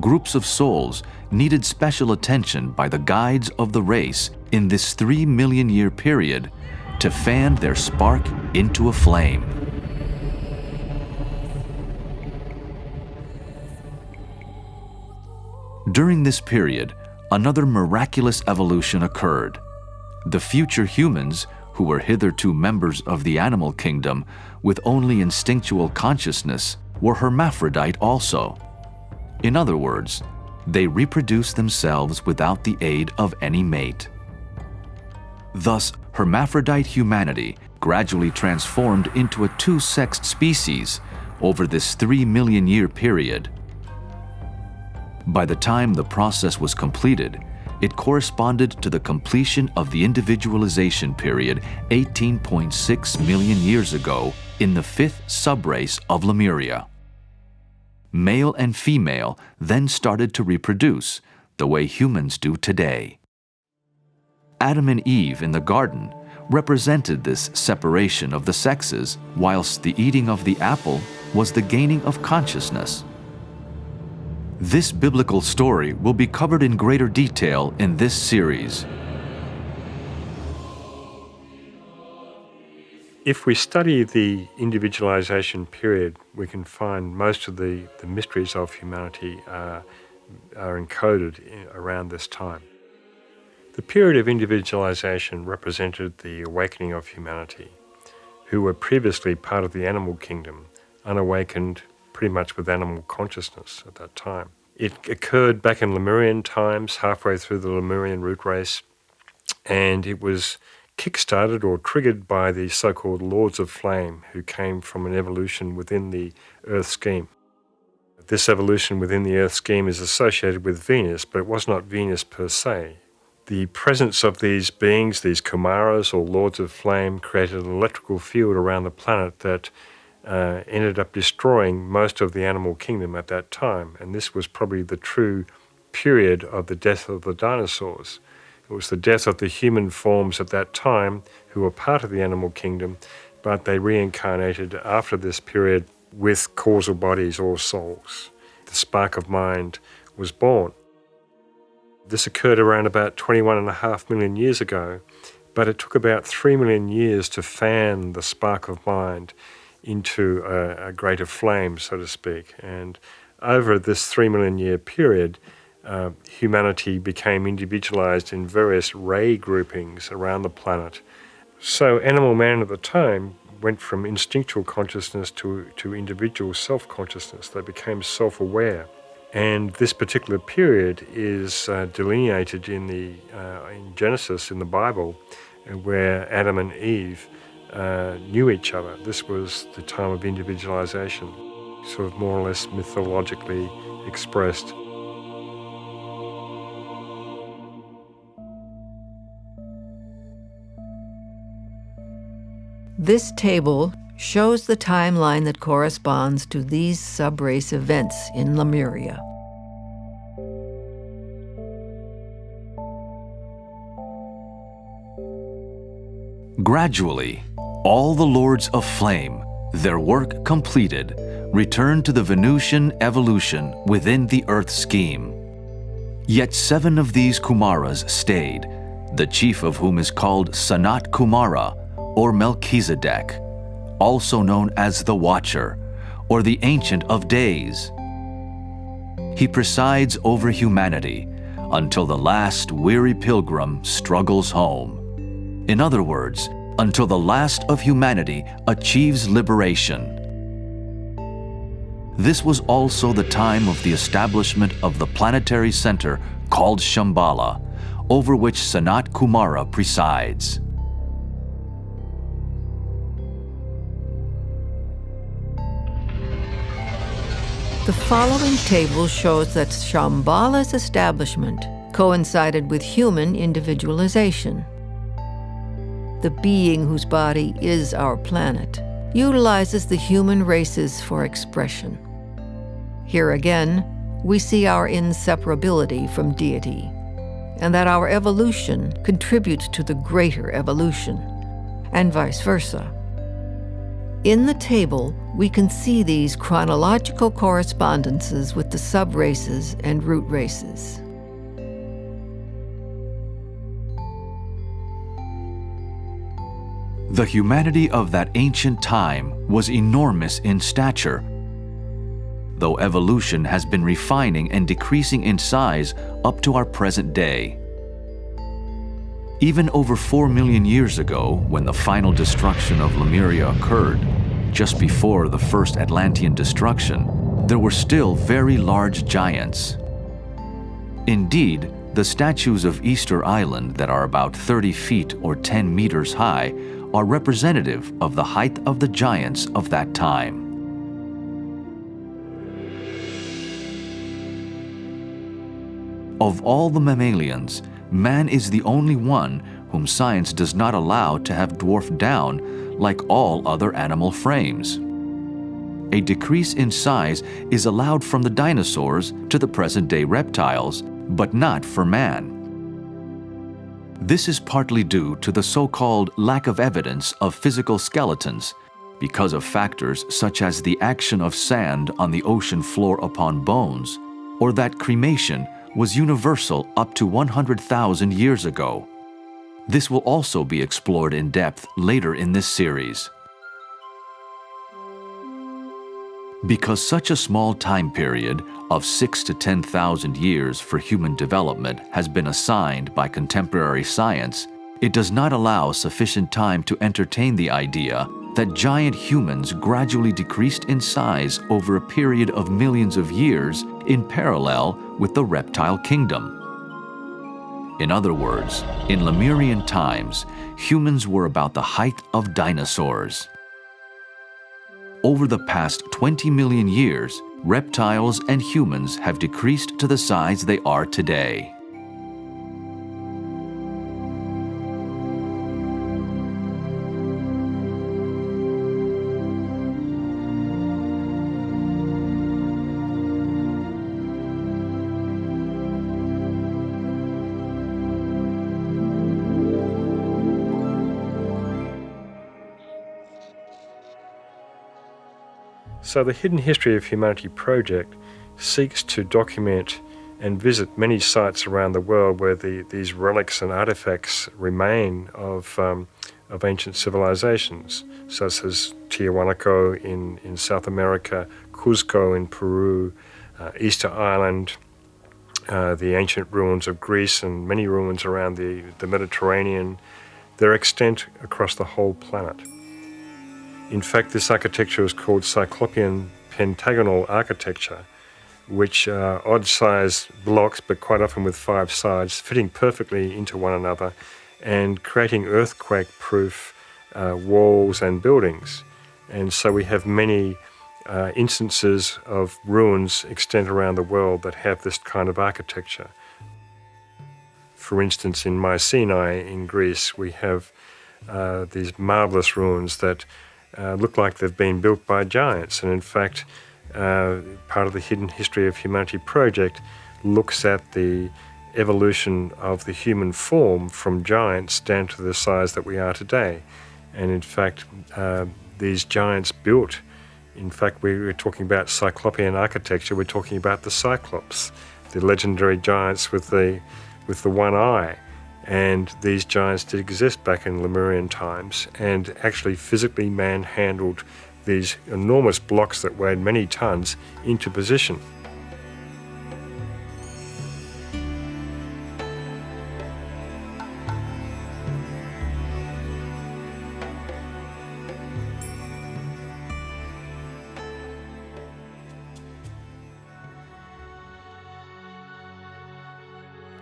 Groups of souls needed special attention by the guides of the race in this 3 million year period to fan their spark into a flame. During this period, another miraculous evolution occurred. The future humans, who were hitherto members of the animal kingdom with only instinctual consciousness, were hermaphrodite also. In other words, they reproduced themselves without the aid of any mate. Thus, hermaphrodite humanity gradually transformed into a two-sexed species over this 3 million year period. By the time the process was completed, it corresponded to the completion of the individualization period 18.6 million years ago in the 5th subrace of Lemuria. Male and female then started to reproduce the way humans do today. Adam and Eve in the garden represented this separation of the sexes, whilst the eating of the apple was the gaining of consciousness. This biblical story will be covered in greater detail in this series. If we study the individualization period, we can find most of the mysteries of humanity are encoded around this time. The period of individualization represented the awakening of humanity, who were previously part of the animal kingdom, unawakened pretty much with animal consciousness at that time. It occurred back in Lemurian times, halfway through the Lemurian root race, and it was kick-started or triggered by the so-called Lords of Flame, who came from an evolution within the Earth scheme. This evolution within the Earth scheme is associated with Venus, but it was not Venus per se. The presence of these beings, these Kumaras or Lords of Flame, created an electrical field around the planet that ended up destroying most of the animal kingdom at that time. And this was probably the true period of the death of the dinosaurs. It was the death of the human forms at that time who were part of the animal kingdom, but they reincarnated after this period with causal bodies or souls. The spark of mind was born. This occurred around about 21.5 million years ago, but it took about 3 million years to fan the spark of mind into a greater flame, so to speak. And over this 3 million year period, humanity became individualized in various ray groupings around the planet. So animal man at the time went from instinctual consciousness to individual self-consciousness. They became self-aware. And this particular period is delineated in Genesis, in the Bible, where Adam and Eve knew each other. This was the time of individualization, sort of more or less mythologically expressed. This table shows the timeline that corresponds to these subrace events in Lemuria. Gradually, all the Lords of Flame, their work completed, returned to the Venusian evolution within the Earth scheme. Yet 7 of these Kumaras stayed, the chief of whom is called Sanat Kumara, or Melchizedek, also known as the Watcher, or the Ancient of Days. He presides over humanity until the last weary pilgrim struggles home. In other words, until the last of humanity achieves liberation. This was also the time of the establishment of the planetary center called Shambhala, over which Sanat Kumara presides. The following table shows that Shambhala's establishment coincided with human individualization. The being whose body is our planet utilizes the human races for expression. Here again, we see our inseparability from deity, and that our evolution contributes to the greater evolution, and vice versa. In the table, we can see these chronological correspondences with the subraces and root races. The humanity of that ancient time was enormous in stature, though evolution has been refining and decreasing in size up to our present day. Even over 4 million years ago, when the final destruction of Lemuria occurred, just before the first Atlantean destruction, there were still very large giants. Indeed, the statues of Easter Island that are about 30 feet or 10 meters high are representative of the height of the giants of that time. Of all the mammalians, man is the only one whom science does not allow to have dwarfed down like all other animal frames. A decrease in size is allowed from the dinosaurs to the present-day reptiles, but not for man. This is partly due to the so-called lack of evidence of physical skeletons, because of factors such as the action of sand on the ocean floor upon bones, or that cremation was universal up to 100,000 years ago. This will also be explored in depth later in this series. Because such a small time period of 6,000 to 10,000 years for human development has been assigned by contemporary science, it does not allow sufficient time to entertain the idea that giant humans gradually decreased in size over a period of millions of years in parallel with the reptile kingdom. In other words, in Lemurian times, humans were about the height of dinosaurs. Over the past 20 million years, reptiles and humans have decreased to the size they are today. So the Hidden History of Humanity project seeks to document and visit many sites around the world where these relics and artifacts remain of ancient civilizations, such as Tiahuanaco in South America, Cuzco in Peru, Easter Island, the ancient ruins of Greece, and many ruins around the Mediterranean. They're extant across the whole planet. In fact, this architecture is called Cyclopean pentagonal architecture, which are odd-sized blocks, but quite often with 5 sides, fitting perfectly into one another and creating earthquake-proof walls and buildings. And so we have many instances of ruins extant around the world that have this kind of architecture. For instance, in Mycenae in Greece, we have these marvelous ruins that look like they've been built by giants. And in fact, part of the Hidden History of Humanity project looks at the evolution of the human form from giants down to the size that we are today. And in fact, these giants built, in fact, we were talking about Cyclopean architecture, we're talking about the Cyclops, the legendary giants with the one eye. And these giants did exist back in Lemurian times and actually physically manhandled these enormous blocks that weighed many tons into position.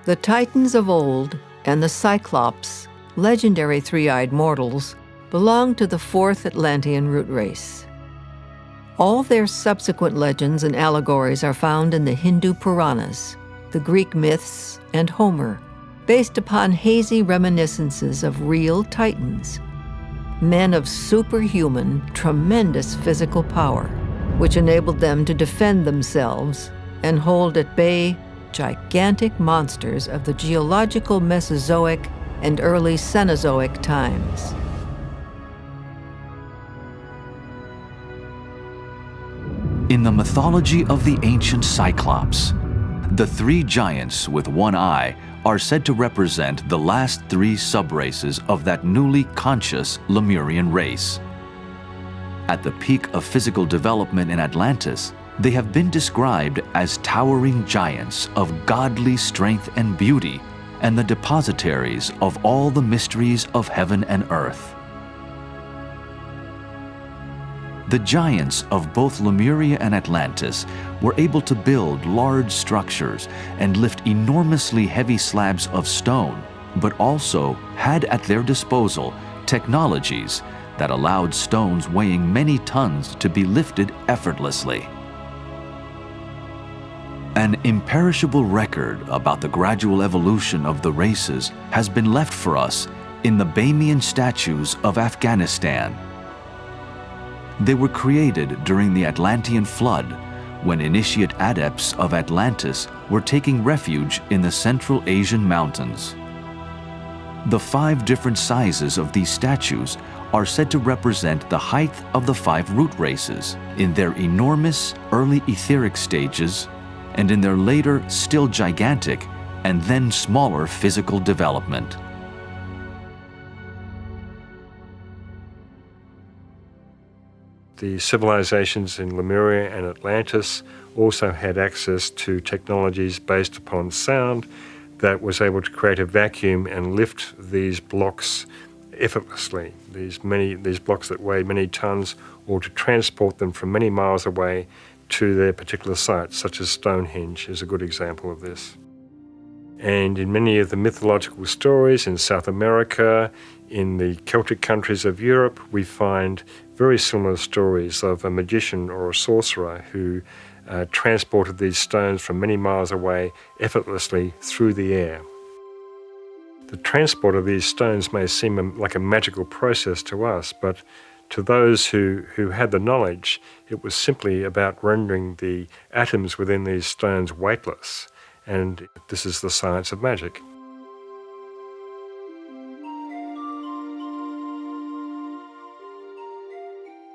The Titans of old and the Cyclops, legendary three-eyed mortals, belong to the 4th Atlantean root race. All their subsequent legends and allegories are found in the Hindu Puranas, the Greek myths, and Homer, based upon hazy reminiscences of real Titans, men of superhuman, tremendous physical power, which enabled them to defend themselves and hold at bay gigantic monsters of the geological Mesozoic and early Cenozoic times. In the mythology of the ancient Cyclops, the 3 giants with one eye are said to represent the last 3 subraces of that newly conscious Lemurian race. At the peak of physical development in Atlantis, they have been described as towering giants of godly strength and beauty and the depositaries of all the mysteries of heaven and earth. The giants of both Lemuria and Atlantis were able to build large structures and lift enormously heavy slabs of stone, but also had at their disposal technologies that allowed stones weighing many tons to be lifted effortlessly. An imperishable record about the gradual evolution of the races has been left for us in the Bamiyan statues of Afghanistan. They were created during the Atlantean flood, when initiate adepts of Atlantis were taking refuge in the Central Asian mountains. The 5 different sizes of these statues are said to represent the height of the 5 root races in their enormous early etheric stages and in their later still gigantic and then smaller physical development. The civilizations in Lemuria and Atlantis also had access to technologies based upon sound that was able to create a vacuum and lift these blocks effortlessly, these blocks that weighed many tons, or to transport them from many miles away to their particular sites, such as Stonehenge is a good example of this. And in many of the mythological stories in South America, in the Celtic countries of Europe, we find very similar stories of a magician or a sorcerer who transported these stones from many miles away effortlessly through the air. The transport of these stones may seem like a magical process to us, but to those who had the knowledge, it was simply about rendering the atoms within these stones weightless. And this is the science of magic.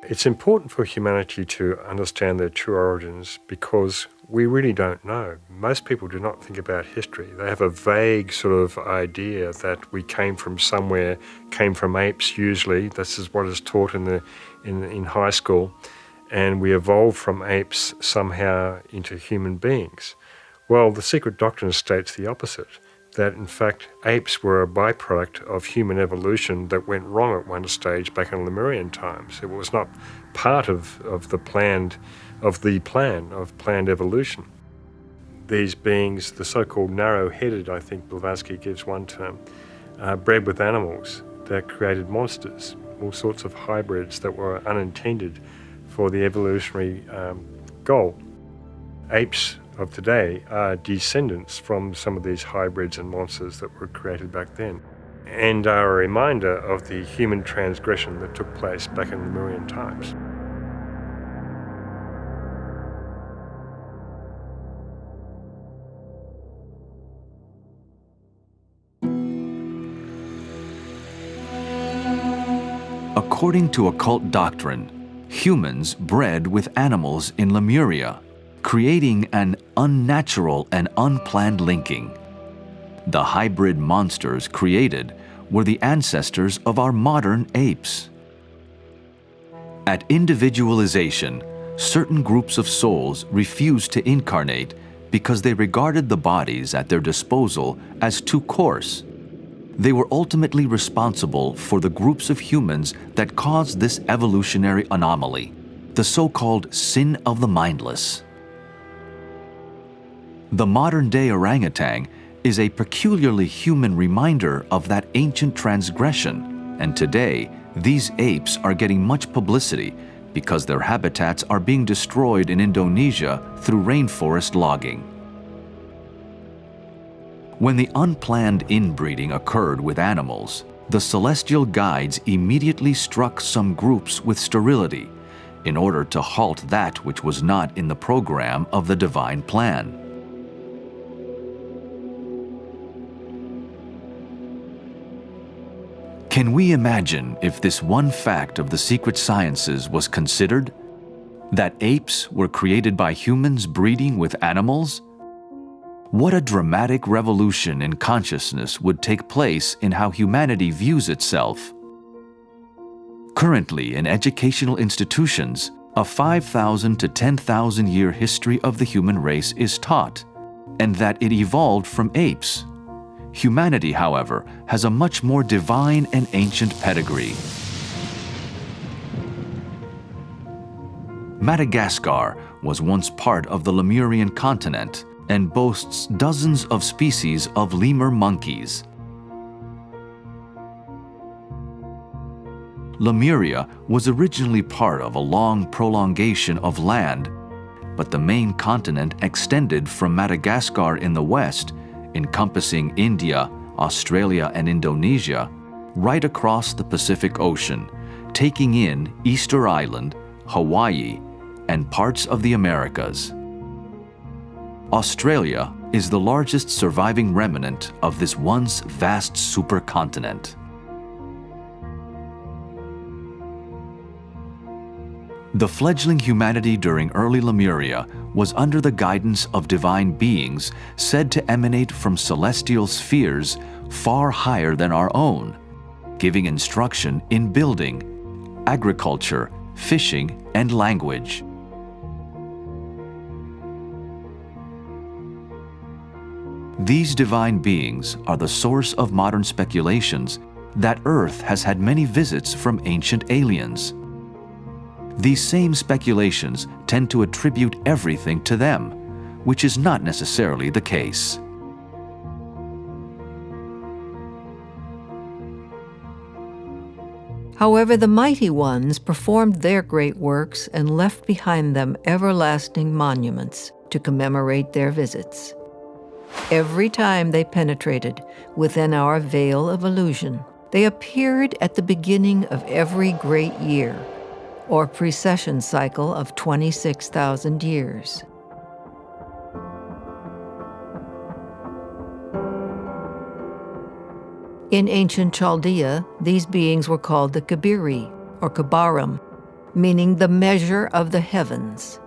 It's important for humanity to understand their true origins because we really don't know. Most people do not think about history. They have a vague sort of idea that we came from somewhere, came from apes usually. This is what is taught in high school. And we evolved from apes somehow into human beings. Well, the secret doctrine states the opposite, that in fact apes were a byproduct of human evolution that went wrong at one stage back in Lemurian times. It was not part of the plan of planned evolution. These beings, the so-called narrow-headed, I think Blavatsky gives one term, bred with animals that created monsters, all sorts of hybrids that were unintended for the evolutionary goal. Apes of today are descendants from some of these hybrids and monsters that were created back then, and are a reminder of the human transgression that took place back in Lemurian times. According to occult doctrine, humans bred with animals in Lemuria, creating an unnatural and unplanned linking. The hybrid monsters created were the ancestors of our modern apes. At individualization, certain groups of souls refused to incarnate because they regarded the bodies at their disposal as too coarse. They were ultimately responsible for the groups of humans that caused this evolutionary anomaly, the so-called sin of the mindless. The modern-day orangutan is a peculiarly human reminder of that ancient transgression, and today these apes are getting much publicity because their habitats are being destroyed in Indonesia through rainforest logging. When the unplanned inbreeding occurred with animals, the celestial guides immediately struck some groups with sterility in order to halt that which was not in the program of the divine plan. Can we imagine if this one fact of the secret sciences was considered? That apes were created by humans breeding with animals? What a dramatic revolution in consciousness would take place in how humanity views itself. Currently, in educational institutions, a 5,000 to 10,000 year history of the human race is taught, and that it evolved from apes. Humanity, however, has a much more divine and ancient pedigree. Madagascar was once part of the Lemurian continent and boasts dozens of species of lemur monkeys. Lemuria was originally part of a long prolongation of land, but the main continent extended from Madagascar in the west, encompassing India, Australia, and Indonesia, right across the Pacific Ocean, taking in Easter Island, Hawaii, and parts of the Americas. Australia is the largest surviving remnant of this once vast supercontinent. The fledgling humanity during early Lemuria was under the guidance of divine beings said to emanate from celestial spheres far higher than our own, giving instruction in building, agriculture, fishing, and language. These divine beings are the source of modern speculations that Earth has had many visits from ancient aliens. These same speculations tend to attribute everything to them, which is not necessarily the case. However, the mighty ones performed their great works and left behind them everlasting monuments to commemorate their visits. Every time they penetrated within our veil of illusion, they appeared at the beginning of every great year, or precession cycle of 26,000 years. In ancient Chaldea, these beings were called the Kabiri, or Kabarim, meaning the measure of the heavens.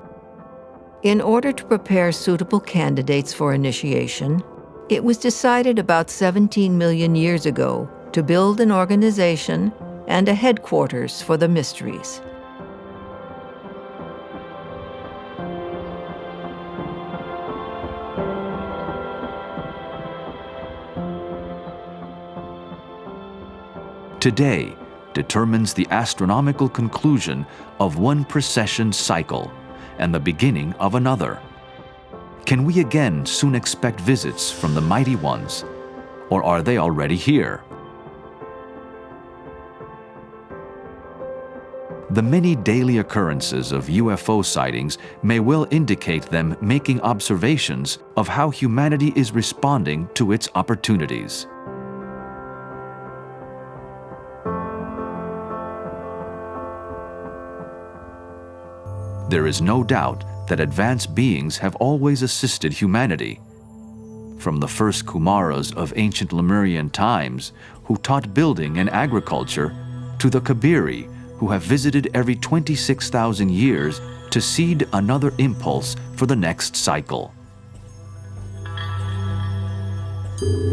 In order to prepare suitable candidates for initiation, it was decided about 17 million years ago to build an organization and a headquarters for the mysteries. Today determines the astronomical conclusion of one precession cycle and the beginning of another. Can we again soon expect visits from the mighty ones, or are they already here? The many daily occurrences of UFO sightings may well indicate them making observations of how humanity is responding to its opportunities. There is no doubt that advanced beings have always assisted humanity. From the first Kumaras of ancient Lemurian times, who taught building and agriculture, to the Kabiri, who have visited every 26,000 years to seed another impulse for the next cycle.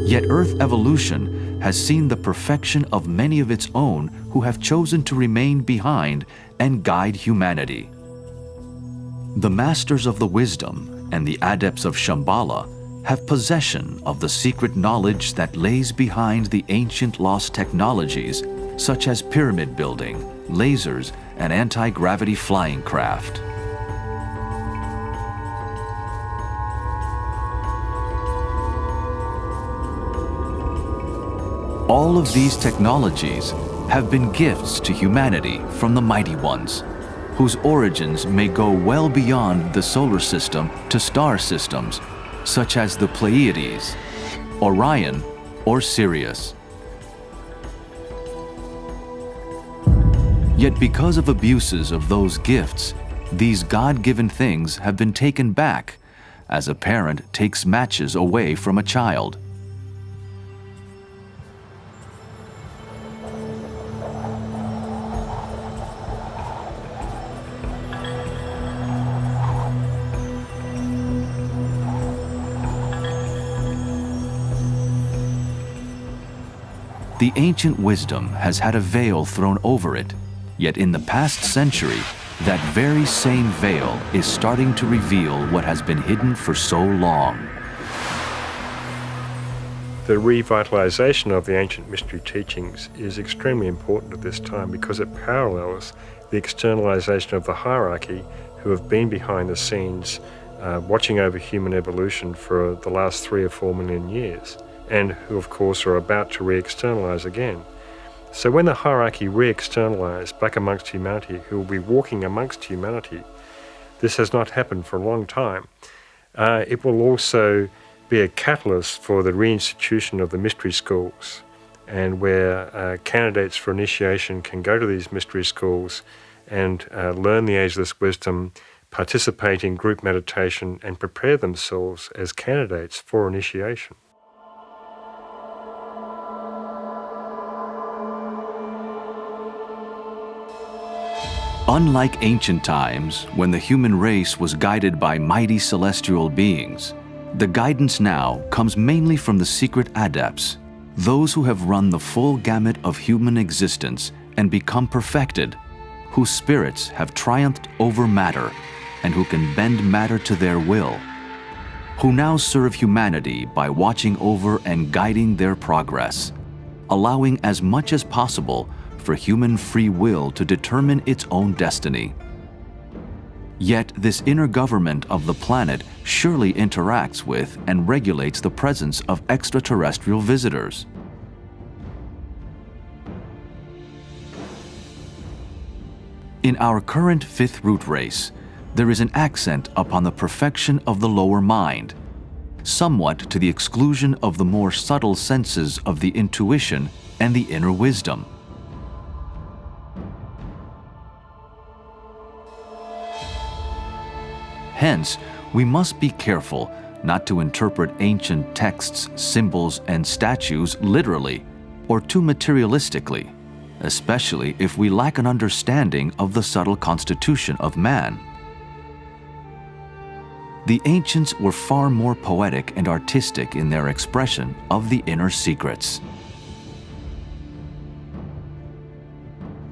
Yet Earth evolution has seen the perfection of many of its own who have chosen to remain behind and guide humanity. The masters of the wisdom and the adepts of Shambhala have possession of the secret knowledge that lays behind the ancient lost technologies such as pyramid building, lasers, and anti-gravity flying craft. All of these technologies have been gifts to humanity from the mighty ones, whose origins may go well beyond the solar system to star systems, such as the Pleiades, Orion, or Sirius. Yet because of abuses of those gifts, these God-given things have been taken back, as a parent takes matches away from a child. The ancient wisdom has had a veil thrown over it, yet in the past century, that very same veil is starting to reveal what has been hidden for so long. The revitalization of the ancient mystery teachings is extremely important at this time because it parallels the externalization of the hierarchy who have been behind the scenes watching over human evolution for the last 3 or 4 million years, and who of course are about to re-externalize again. So when the hierarchy re-externalize back amongst humanity, who will be walking amongst humanity, this has not happened for a long time. It will also be a catalyst for the reinstitution of the mystery schools, and where candidates for initiation can go to these mystery schools and learn the ageless wisdom, participate in group meditation, and prepare themselves as candidates for initiation. Unlike ancient times, when the human race was guided by mighty celestial beings, the guidance now comes mainly from the secret adepts, those who have run the full gamut of human existence and become perfected, whose spirits have triumphed over matter and who can bend matter to their will, who now serve humanity by watching over and guiding their progress, allowing as much as possible for human free will to determine its own destiny. Yet this inner government of the planet surely interacts with and regulates the presence of extraterrestrial visitors. In our current fifth root race, there is an accent upon the perfection of the lower mind, somewhat to the exclusion of the more subtle senses of the intuition and the inner wisdom. Hence, we must be careful not to interpret ancient texts, symbols, and statues literally or too materialistically, especially if we lack an understanding of the subtle constitution of man. The ancients were far more poetic and artistic in their expression of the inner secrets.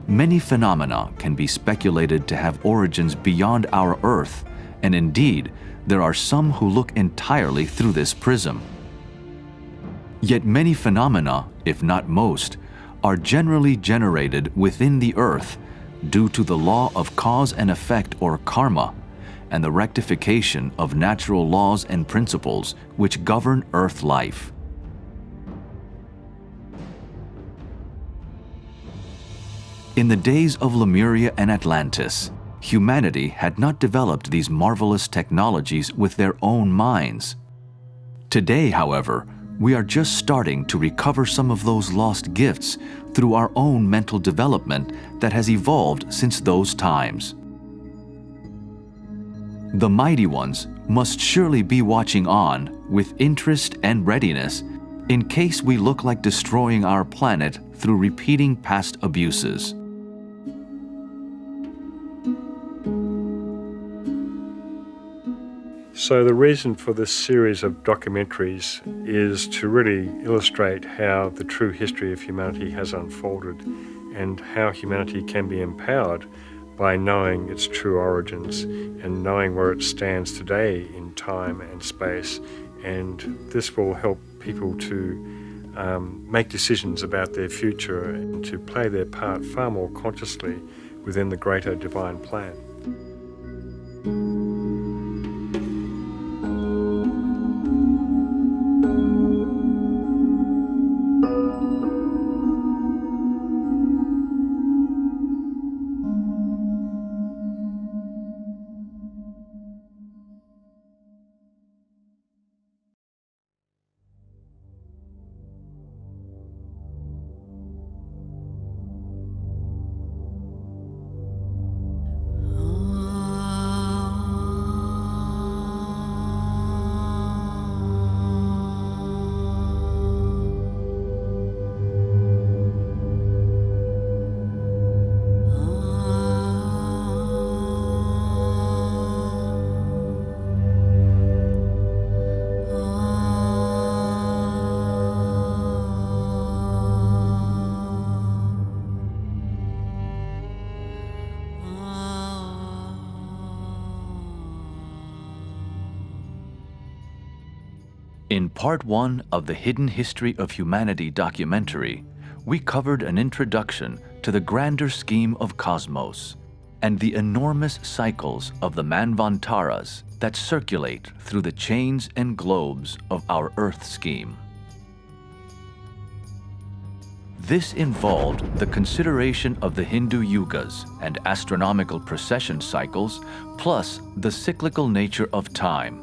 Many phenomena can be speculated to have origins beyond our Earth, and indeed, there are some who look entirely through this prism. Yet many phenomena, if not most, are generally generated within the Earth due to the law of cause and effect, or karma, and the rectification of natural laws and principles which govern Earth life. In the days of Lemuria and Atlantis, humanity had not developed these marvelous technologies with their own minds. Today, however, we are just starting to recover some of those lost gifts through our own mental development that has evolved since those times. The mighty ones must surely be watching on with interest and readiness in case we look like destroying our planet through repeating past abuses. So the reason for this series of documentaries is to really illustrate how the true history of humanity has unfolded and how humanity can be empowered by knowing its true origins and knowing where it stands today in time and space. And this will help people to make decisions about their future and to play their part far more consciously within the greater divine plan. In Part 1 of the Hidden History of Humanity documentary, we covered an introduction to the grander scheme of cosmos and the enormous cycles of the Manvantaras that circulate through the chains and globes of our Earth scheme. This involved the consideration of the Hindu yugas and astronomical precession cycles, plus the cyclical nature of time,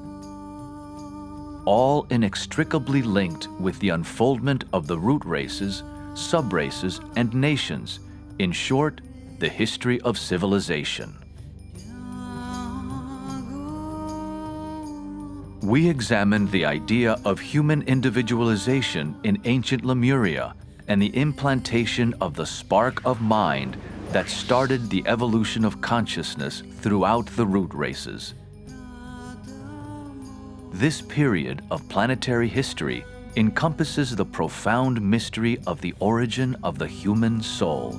all inextricably linked with the unfoldment of the root races, sub-races, and nations, in short, the history of civilization. We examined the idea of human individualization in ancient Lemuria and the implantation of the spark of mind that started the evolution of consciousness throughout the root races. This period of planetary history encompasses the profound mystery of the origin of the human soul.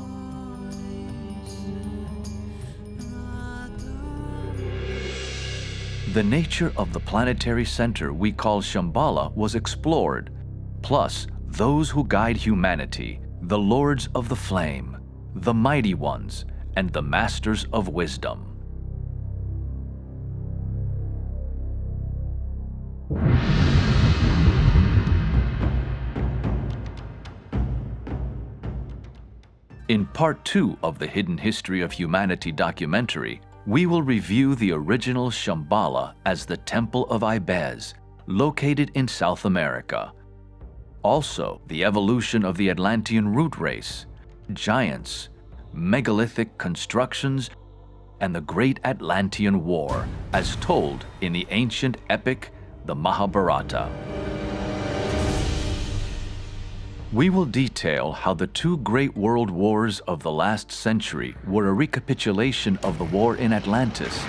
The nature of the planetary center we call Shambhala was explored, plus those who guide humanity, the lords of the flame, the mighty ones, and the masters of wisdom. In Part 2 of the Hidden History of Humanity documentary, we will review the original Shambhala as the Temple of Ibez, located in South America. Also, the evolution of the Atlantean root race, giants, megalithic constructions, and the Great Atlantean War, as told in the ancient epic, the Mahabharata. We will detail how the two great world wars of the last century were a recapitulation of the war in Atlantis,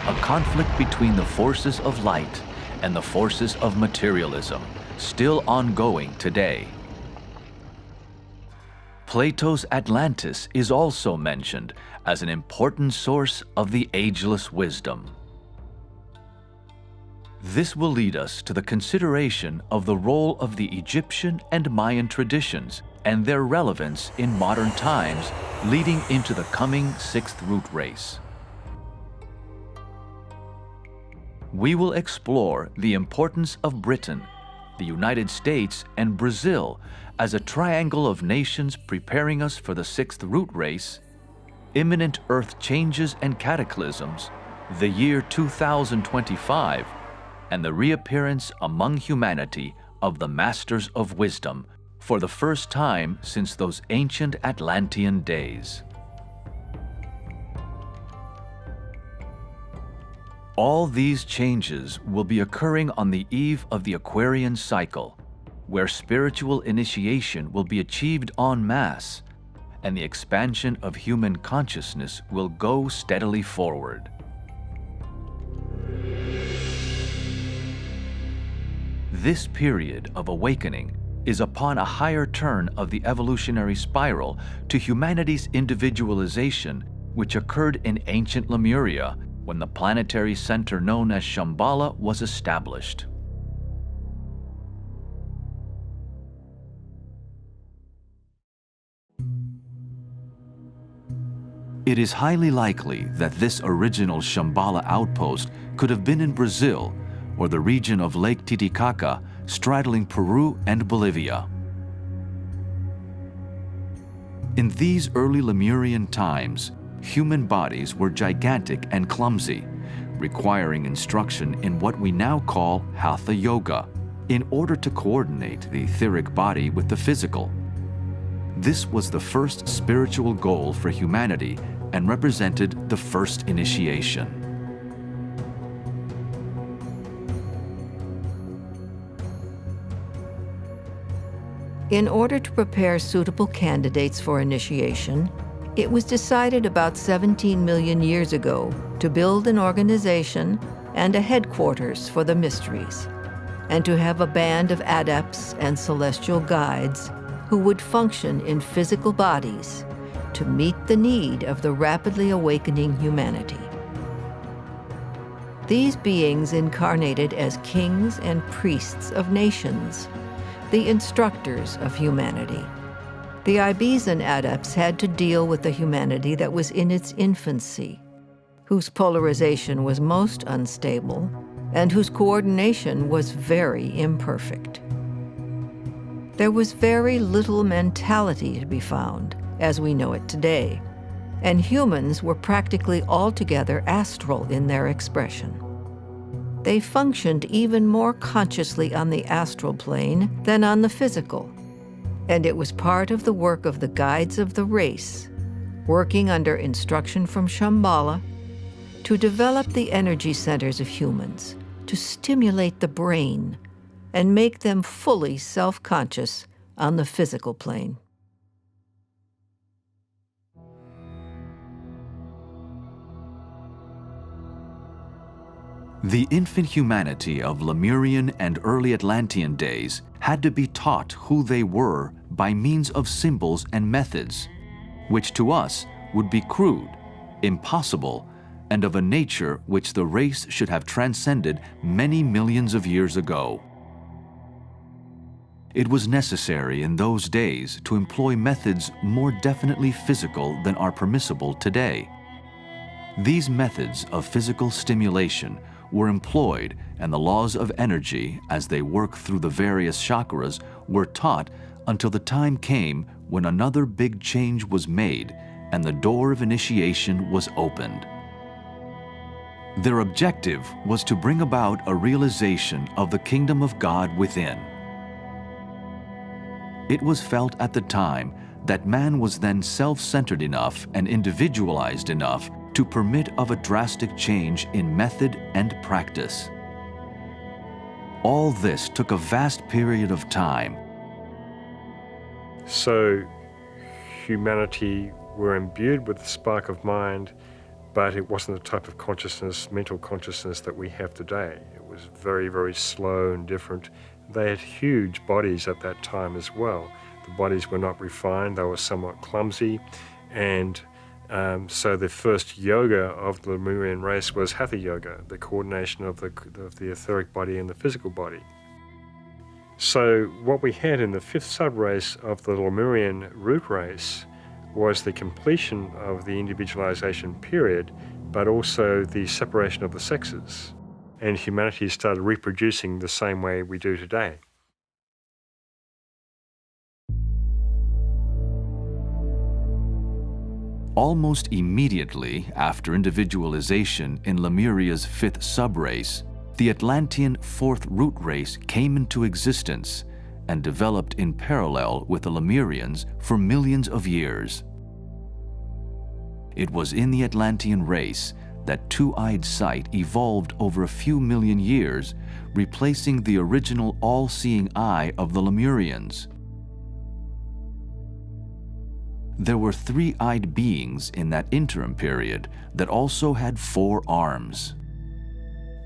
a conflict between the forces of light and the forces of materialism, still ongoing today. Plato's Atlantis is also mentioned as an important source of the ageless wisdom. This will lead us to the consideration of the role of the Egyptian and Mayan traditions and their relevance in modern times, leading into the coming sixth root race. We will explore the importance of Britain, the United States, and Brazil as a triangle of nations preparing us for the sixth root race, imminent Earth changes and cataclysms, the year 2025, and the reappearance among humanity of the Masters of Wisdom for the first time since those ancient Atlantean days. All these changes will be occurring on the eve of the Aquarian cycle, where spiritual initiation will be achieved en masse, and the expansion of human consciousness will go steadily forward. This period of awakening is upon a higher turn of the evolutionary spiral to humanity's individualization, which occurred in ancient Lemuria when the planetary center known as Shambhala was established. It is highly likely that this original Shambhala outpost could have been in Brazil or the region of Lake Titicaca, straddling Peru and Bolivia. In these early Lemurian times, human bodies were gigantic and clumsy, requiring instruction in what we now call Hatha Yoga, in order to coordinate the etheric body with the physical. This was the first spiritual goal for humanity and represented the first initiation. In order to prepare suitable candidates for initiation, it was decided about 17 million years ago to build an organization and a headquarters for the mysteries, and to have a band of adepts and celestial guides who would function in physical bodies to meet the need of the rapidly awakening humanity. These beings incarnated as kings and priests of nations, the instructors of humanity. The Ibizan adepts had to deal with the humanity that was in its infancy, whose polarization was most unstable, and whose coordination was very imperfect. There was very little mentality to be found, as we know it today, and humans were practically altogether astral in their expression. They functioned even more consciously on the astral plane than on the physical, and it was part of the work of the guides of the race, working under instruction from Shambhala, to develop the energy centers of humans, to stimulate the brain, and make them fully self-conscious on the physical plane. The infant humanity of Lemurian and early Atlantean days had to be taught who they were by means of symbols and methods, which to us would be crude, impossible, and of a nature which the race should have transcended many millions of years ago. It was necessary in those days to employ methods more definitely physical than are permissible today. These methods of physical stimulation were employed, and the laws of energy, as they work through the various chakras, were taught until the time came when another big change was made and the door of initiation was opened. Their objective was to bring about a realization of the kingdom of God within. It was felt at the time that man was then self-centered enough and individualized enough to permit of a drastic change in method and practice. All this took a vast period of time. So humanity were imbued with the spark of mind, but it wasn't the type of consciousness, mental consciousness that we have today. It was very, very slow and different. They had huge bodies at that time as well. The bodies were not refined, they were somewhat clumsy, and so the first yoga of the Lemurian race was Hatha Yoga, the coordination of the etheric body and the physical body. So what we had in the fifth sub-race of the Lemurian root race was the completion of the individualization period, but also the separation of the sexes. And humanity started reproducing the same way we do today. Almost immediately after individualization in Lemuria's fifth subrace, the Atlantean fourth root race came into existence and developed in parallel with the Lemurians for millions of years. It was in the Atlantean race that two-eyed sight evolved over a few million years, replacing the original all-seeing eye of the Lemurians. There were three-eyed beings in that interim period that also had 4 arms.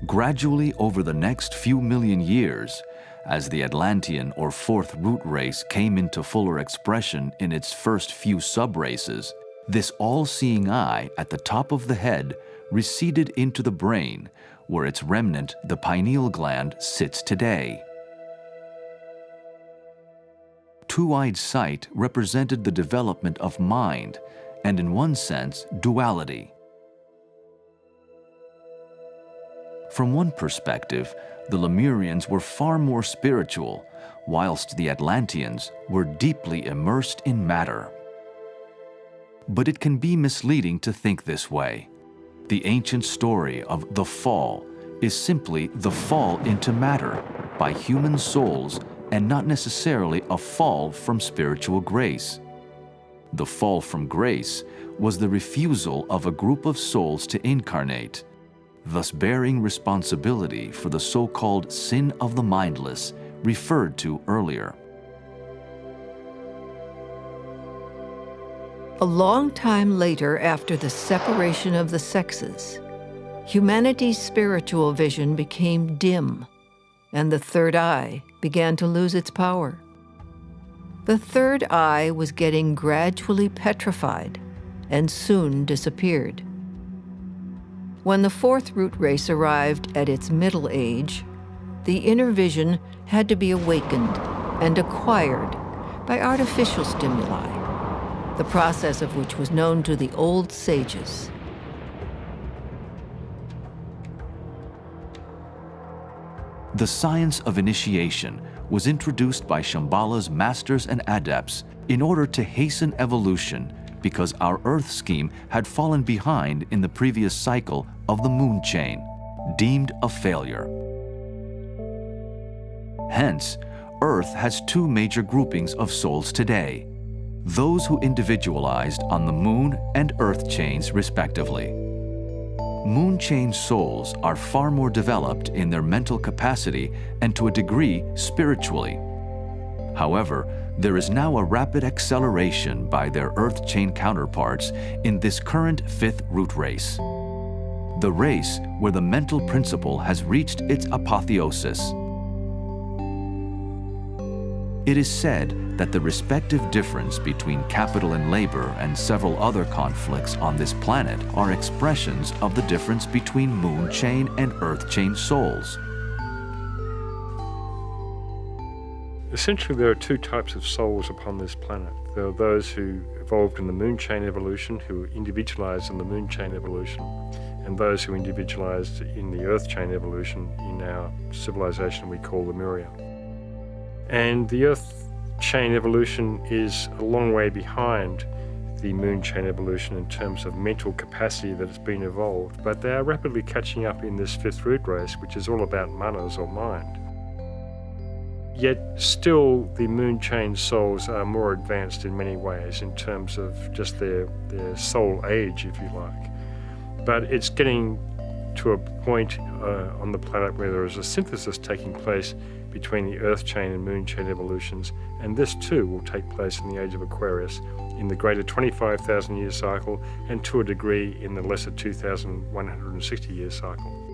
Gradually over the next few million years, as the Atlantean or fourth root race came into fuller expression in its first few subraces, this all-seeing eye at the top of the head receded into the brain, where its remnant, the pineal gland, sits today. Two-eyed sight represented the development of mind, and in one sense, duality. From one perspective, the Lemurians were far more spiritual, whilst the Atlanteans were deeply immersed in matter. But it can be misleading to think this way. The ancient story of the fall is simply the fall into matter by human souls and not necessarily a fall from spiritual grace. The fall from grace was the refusal of a group of souls to incarnate, thus bearing responsibility for the so-called sin of the mindless referred to earlier. A long time later, after the separation of the sexes, humanity's spiritual vision became dim, and the third eye began to lose its power. The third eye was getting gradually petrified and soon disappeared. When the fourth root race arrived at its middle age, the inner vision had to be awakened and acquired by artificial stimuli, the process of which was known to the old sages. The science of initiation was introduced by Shambhala's masters and adepts in order to hasten evolution because our Earth scheme had fallen behind in the previous cycle of the moon chain, deemed a failure. Hence, Earth has 2 major groupings of souls today, those who individualized on the moon and Earth chains respectively. Moon chain souls are far more developed in their mental capacity and to a degree spiritually. However, there is now a rapid acceleration by their Earth chain counterparts in this current 5th root race, the race where the mental principle has reached its apotheosis. It is said that the respective difference between capital and labor and several other conflicts on this planet are expressions of the difference between moon chain and Earth chain souls. Essentially, there are 2 types of souls upon this planet. There are those who evolved in the moon chain evolution, who individualized in the moon chain evolution, and those who individualized in the Earth chain evolution in our civilization we call Lemuria. And the Earth chain evolution is a long way behind the moon chain evolution in terms of mental capacity that has been evolved, but they are rapidly catching up in this fifth root race, which is all about manas or mind. Yet still the moon chain souls are more advanced in many ways in terms of just their soul age, if you like. But it's getting to a point on the planet where there is a synthesis taking place between the Earth chain and moon chain evolutions, and this too will take place in the age of Aquarius, in the greater 25,000 year cycle, and to a degree in the lesser 2,160 year cycle.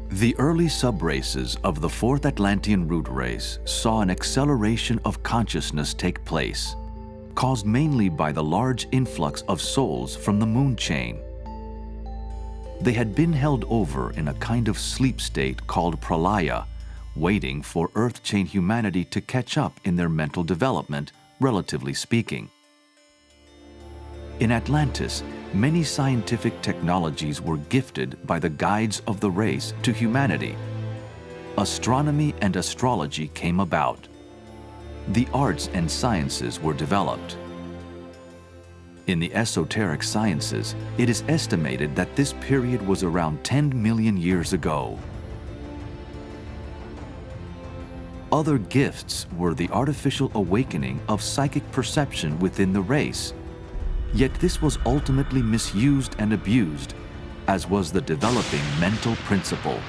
The early subraces of the fourth Atlantean root race saw an acceleration of consciousness take place, caused mainly by the large influx of souls from the moon chain. They had been held over in a kind of sleep state called pralaya, waiting for Earth chain humanity to catch up in their mental development, relatively speaking. In Atlantis, many scientific technologies were gifted by the guides of the race to humanity. Astronomy and astrology came about. The arts and sciences were developed. In the esoteric sciences, it is estimated that this period was around 10 million years ago. Other gifts were the artificial awakening of psychic perception within the race. Yet this was ultimately misused and abused, as was the developing mental principle.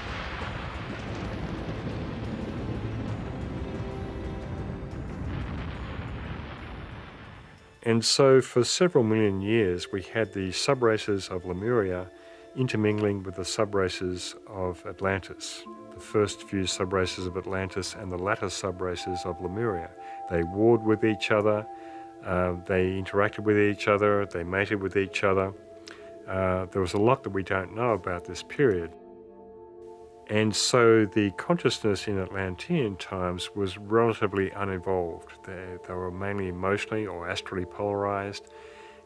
And so for several million years we had the subraces of Lemuria intermingling with the subraces of Atlantis. The first few subraces of Atlantis and the latter subraces of Lemuria. They warred with each other, they interacted with each other, they mated with each other. There was a lot that we don't know about this period. And so the consciousness in Atlantean times was relatively unevolved. They were mainly emotionally or astrally polarized.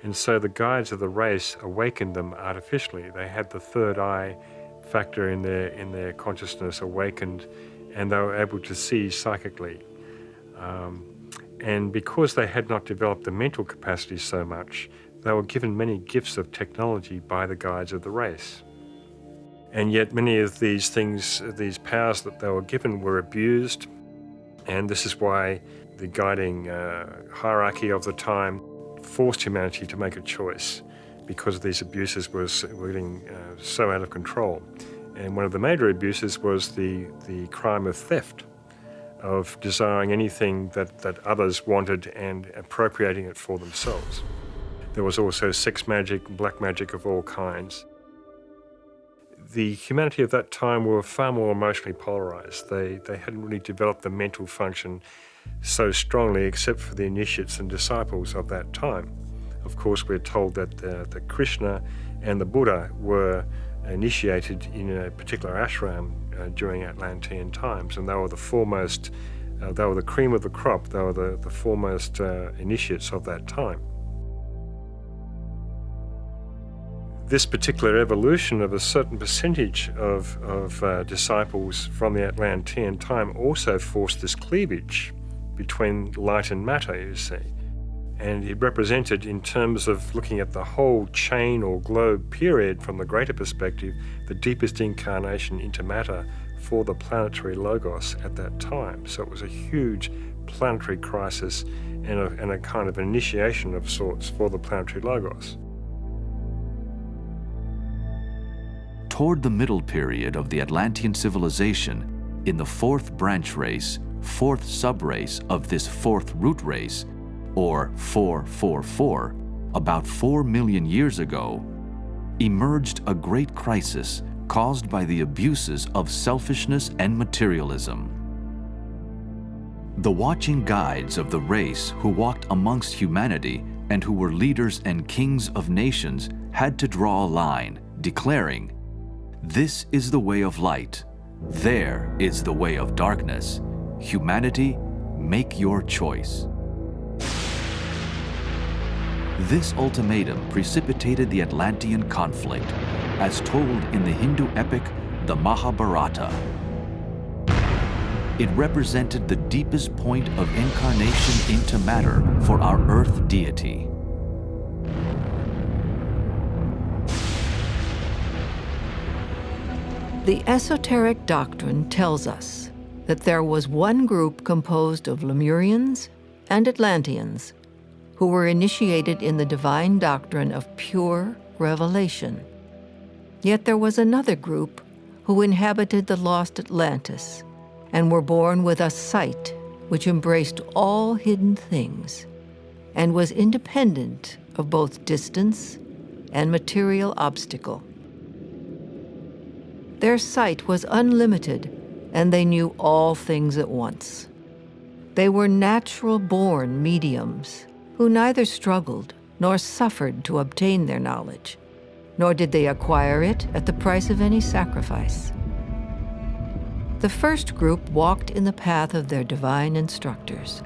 And so the guides of the race awakened them artificially. They had the third eye factor in their consciousness awakened, and they were able to see psychically. And because they had not developed the mental capacity so much, they were given many gifts of technology by the guides of the race. And yet many of these things, these powers that they were given were abused, and this is why the guiding hierarchy of the time forced humanity to make a choice, because these abuses were getting so out of control. And one of the major abuses was the crime of theft, of desiring anything that others wanted and appropriating it for themselves. There was also sex magic, black magic of all kinds. The humanity of that time were far more emotionally polarized. They hadn't really developed the mental function so strongly except for the initiates and disciples of that time. Of course, we're told that the Krishna and the Buddha were initiated in a particular ashram during Atlantean times, and they were the foremost, they were the cream of the crop, they were the foremost initiates of that time. This particular evolution of a certain percentage of disciples from the Atlantean time also forced this cleavage between light and matter, you see. And it represented, in terms of looking at the whole chain or globe period from the greater perspective, the deepest incarnation into matter for the planetary logos at that time. So it was a huge planetary crisis and a kind of initiation of sorts for the planetary logos. Toward the middle period of the Atlantean civilization, in the fourth branch race, fourth subrace of this fourth root race, or 444, about 4 million years ago, emerged a great crisis caused by the abuses of selfishness and materialism. The watching guides of the race who walked amongst humanity and who were leaders and kings of nations had to draw a line, declaring, "This is the way of light. There is the way of darkness. Humanity, make your choice." This ultimatum precipitated the Atlantean conflict, as told in the Hindu epic, the Mahabharata. it represented the deepest point of incarnation into matter for our Earth deity. The esoteric doctrine tells us that there was one group composed of Lemurians and Atlanteans who were initiated in the divine doctrine of pure revelation. Yet there was another group who inhabited the lost Atlantis and were born with a sight which embraced all hidden things and was independent of both distance and material obstacle. Their sight was unlimited, and they knew all things at once. They were natural-born mediums who neither struggled nor suffered to obtain their knowledge, nor did they acquire it at the price of any sacrifice. The first group walked in the path of their divine instructors,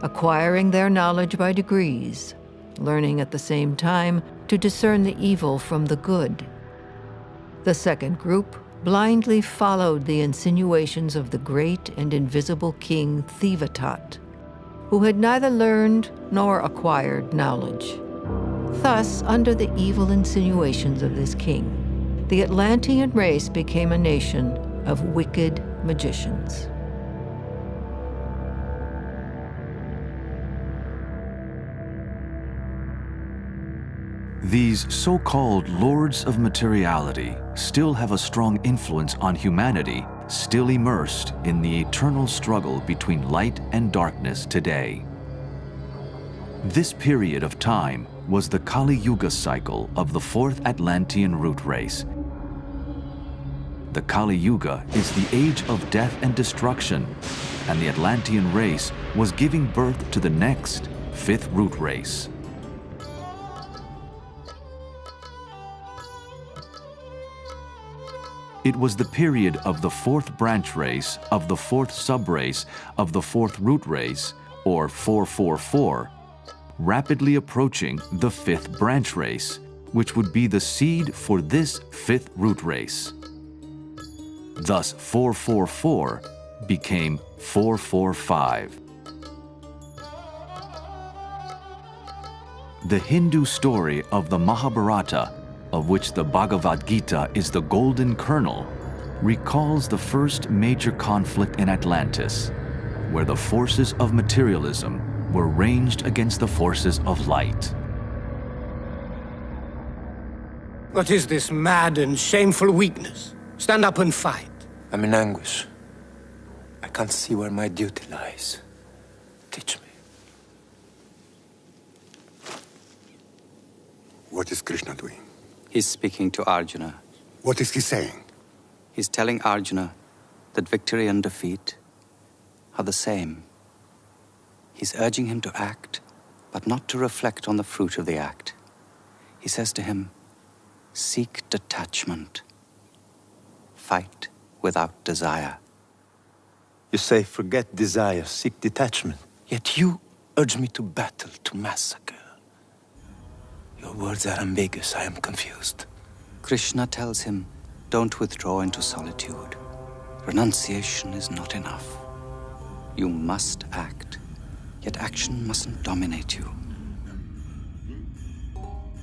acquiring their knowledge by degrees, learning at the same time to discern the evil from the good. The second group blindly followed the insinuations of the great and invisible king Thivatat, who had neither learned nor acquired knowledge. Thus, under the evil insinuations of this king, the Atlantean race became a nation of wicked magicians. These so-called lords of materiality still have a strong influence on humanity, still immersed in the eternal struggle between light and darkness today. This period of time was the Kali Yuga cycle of the fourth Atlantean root race. The Kali Yuga is the age of death and destruction, and the Atlantean race was giving birth to the next, fifth root race. It was the period of the fourth branch race, of the fourth subrace, of the fourth root race, or 444, rapidly approaching the fifth branch race, which would be the seed for this fifth root race. Thus, 444 became 445. The Hindu story of the Mahabharata, of which the Bhagavad Gita is the golden kernel, recalls the first major conflict in Atlantis, where the forces of materialism were ranged against the forces of light. What is this mad and shameful weakness? Stand up and fight. I'm in anguish. I can't see where my duty lies. Teach me. What is Krishna doing? He's speaking to Arjuna. What is he saying? He's telling Arjuna that victory and defeat are the same. He's urging him to act, but not to reflect on the fruit of the act. He says to him, seek detachment. Fight without desire. You say, forget desire, seek detachment. Yet you urge me to battle, to massacre. Your words are ambiguous. I am confused. Krishna tells him, don't withdraw into solitude. Renunciation is not enough. You must act, yet action mustn't dominate you.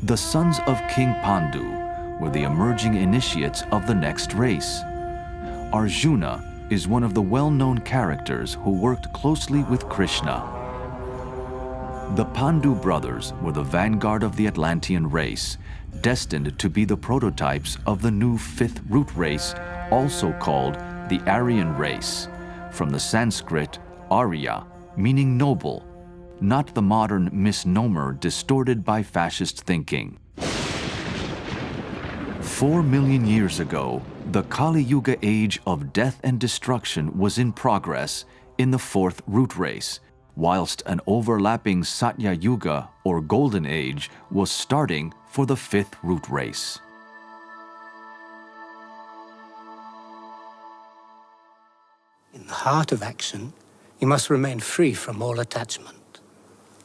The sons of King Pandu were the emerging initiates of the next race. Arjuna is one of the well-known characters who worked closely with Krishna. The Pandu brothers were the vanguard of the Atlantean race, destined to be the prototypes of the new fifth root race, also called the Aryan race, from the Sanskrit Arya, meaning noble, not the modern misnomer distorted by fascist thinking. 4 million years ago, the Kali Yuga age of death and destruction was in progress in the fourth root race, whilst an overlapping Satya Yuga, or Golden Age, was starting for the fifth root race. In the heart of action, you must remain free from all attachment.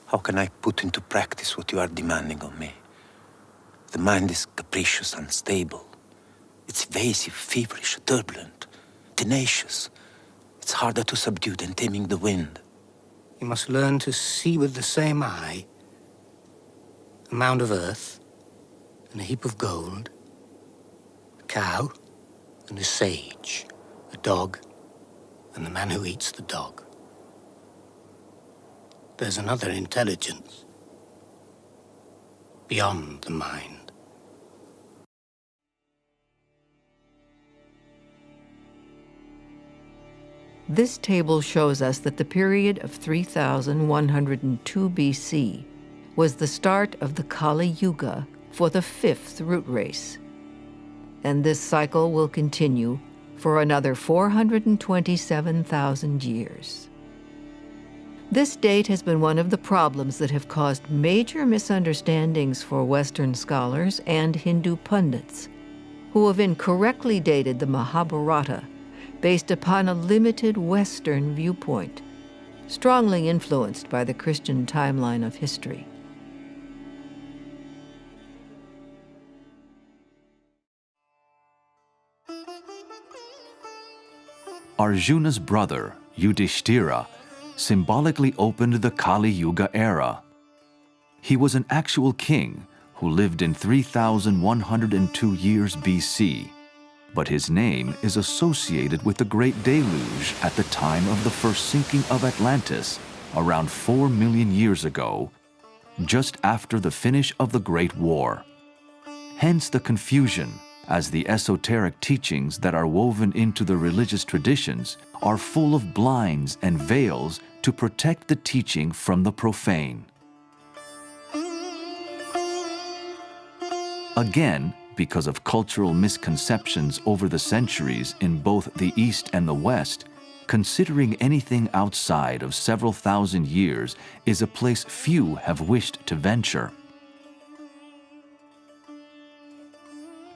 How can I put into practice what you are demanding of me? The mind is capricious, unstable. It's evasive, feverish, turbulent, tenacious. It's harder to subdue than taming the wind. You must learn to see with the same eye a mound of earth and a heap of gold, a cow and a sage, a dog and the man who eats the dog. There's another intelligence beyond the mind. This table shows us that the period of 3102 BC was the start of the Kali Yuga for the 5th root race. And this cycle will continue for another 427,000 years. This date has been one of the problems that have caused major misunderstandings for Western scholars and Hindu pundits, who have incorrectly dated the Mahabharata based upon a limited Western viewpoint, strongly influenced by the Christian timeline of history. Arjuna's brother, Yudhishthira, symbolically opened the Kali Yuga era. He was an actual king who lived in 3102 years BC, but his name is associated with the Great Deluge at the time of the first sinking of Atlantis, around 4 million years ago, just after the finish of the Great War. Hence the confusion, as the esoteric teachings that are woven into the religious traditions are full of blinds and veils to protect the teaching from the profane. Again, because of cultural misconceptions over the centuries in both the East and the West, considering anything outside of several thousand years is a place few have wished to venture.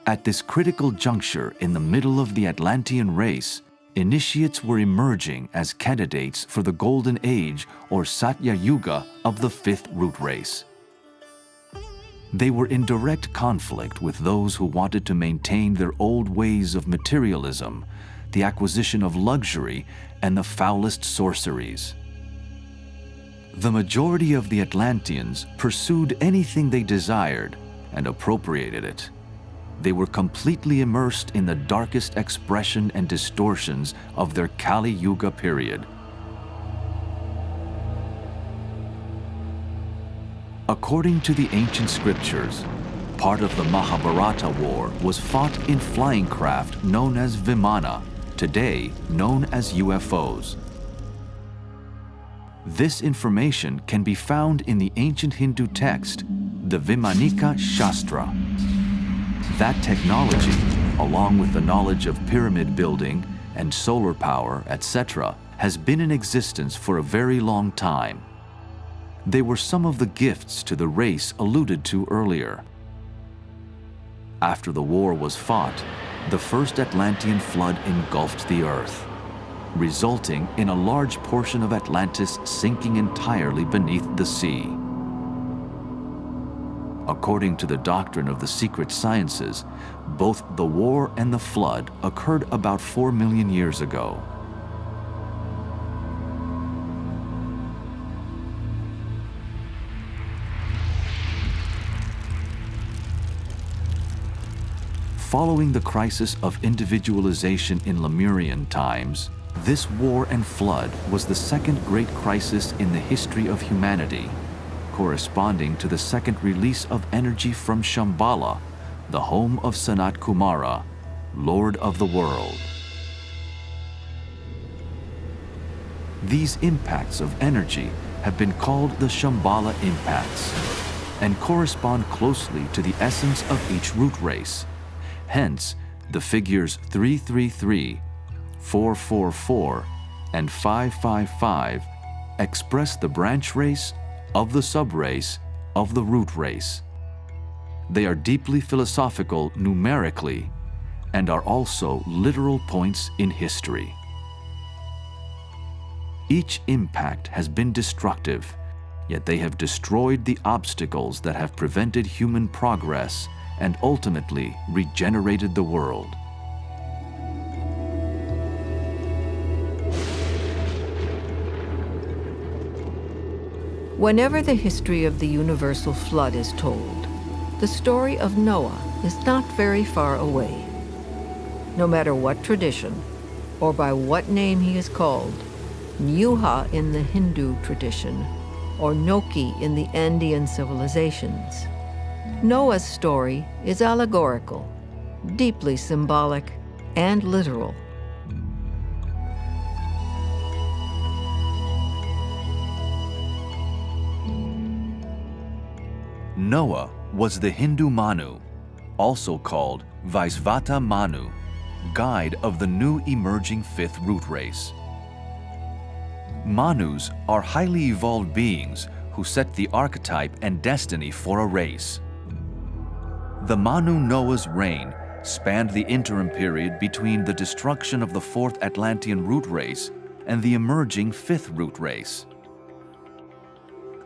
At this critical juncture in the middle of the Atlantean race, initiates were emerging as candidates for the Golden Age or Satya Yuga of the 5th root race. They were in direct conflict with those who wanted to maintain their old ways of materialism, the acquisition of luxury, and the foulest sorceries. The majority of the Atlanteans pursued anything they desired and appropriated it. They were completely immersed in the darkest expression and distortions of their Kali Yuga period. According to the ancient scriptures, part of the Mahabharata war was fought in flying craft known as Vimana, today known as UFOs. This information can be found in the ancient Hindu text, the Vimanika Shastra. That technology, along with the knowledge of pyramid building and solar power, etc., has been in existence for a very long time. They were some of the gifts to the race alluded to earlier. After the war was fought, the first Atlantean flood engulfed the earth, resulting in a large portion of Atlantis sinking entirely beneath the sea. According to the doctrine of the secret sciences, both the war and the flood occurred about 4 million years ago. Following the crisis of individualization in Lemurian times, this war and flood was the second great crisis in the history of humanity, corresponding to the second release of energy from Shambhala, the home of Sanat Kumara, Lord of the world. These impacts of energy have been called the Shambhala impacts and correspond closely to the essence of each root race. Hence, the figures 333, 444, and 555 express the branch race of the subrace of the root race. They are deeply philosophical numerically and are also literal points in history. Each impact has been destructive, yet they have destroyed the obstacles that have prevented human progress and ultimately regenerated the world. Whenever the history of the universal flood is told, the story of Noah is not very far away. No matter what tradition or by what name he is called, Nuha in the Hindu tradition or Noki in the Andean civilizations, Noah's story is allegorical, deeply symbolic, and literal. Noah was the Hindu Manu, also called Vaisvata Manu, guide of the new emerging fifth root race. Manus are highly evolved beings who set the archetype and destiny for a race. The Manu Noah's reign spanned the interim period between the destruction of the fourth Atlantean root race and the emerging fifth root race.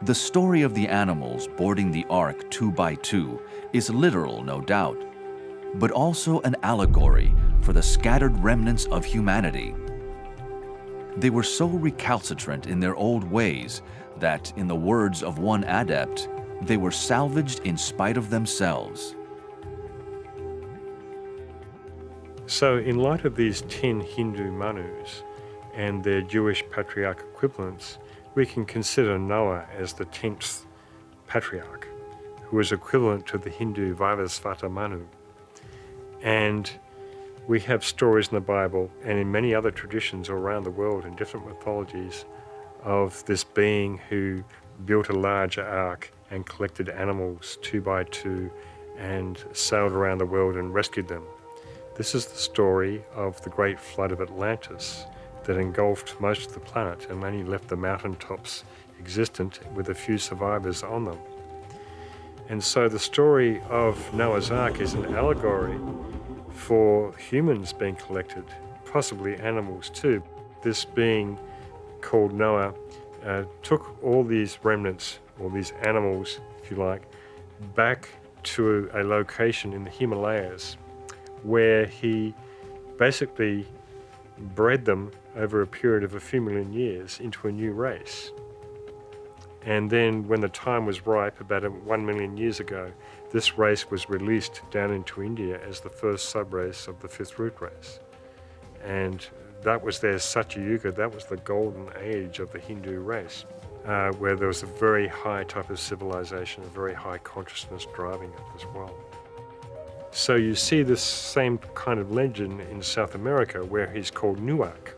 The story of the animals boarding the ark 2 by 2 is literal, no doubt, but also an allegory for the scattered remnants of humanity. They were so recalcitrant in their old ways that, in the words of one adept, they were salvaged in spite of themselves. So in light of these 10 Hindu Manus and their Jewish patriarch equivalents, we can consider Noah as the 10th patriarch, who is equivalent to the Hindu Vaisvata Manu. And we have stories in the Bible and in many other traditions around the world in different mythologies of this being who built a large ark and collected animals 2 by 2 and sailed around the world and rescued them. This is the story of the great flood of Atlantis that engulfed most of the planet and only left the mountaintops existent with a few survivors on them. And so the story of Noah's Ark is an allegory for humans being collected, possibly animals too. This being called Noah took all these remnants, or these animals, if you like, back to a location in the Himalayas where he basically bred them over a period of a few million years into a new race. And then when the time was ripe, about 1 million years ago, this race was released down into India as the first sub-race of the fifth root race. And that was their Satya-yuga, that was the golden age of the Hindu race, where there was a very high type of civilization, a very high consciousness driving it as well. So you see this same kind of legend in South America where he's called Nuak,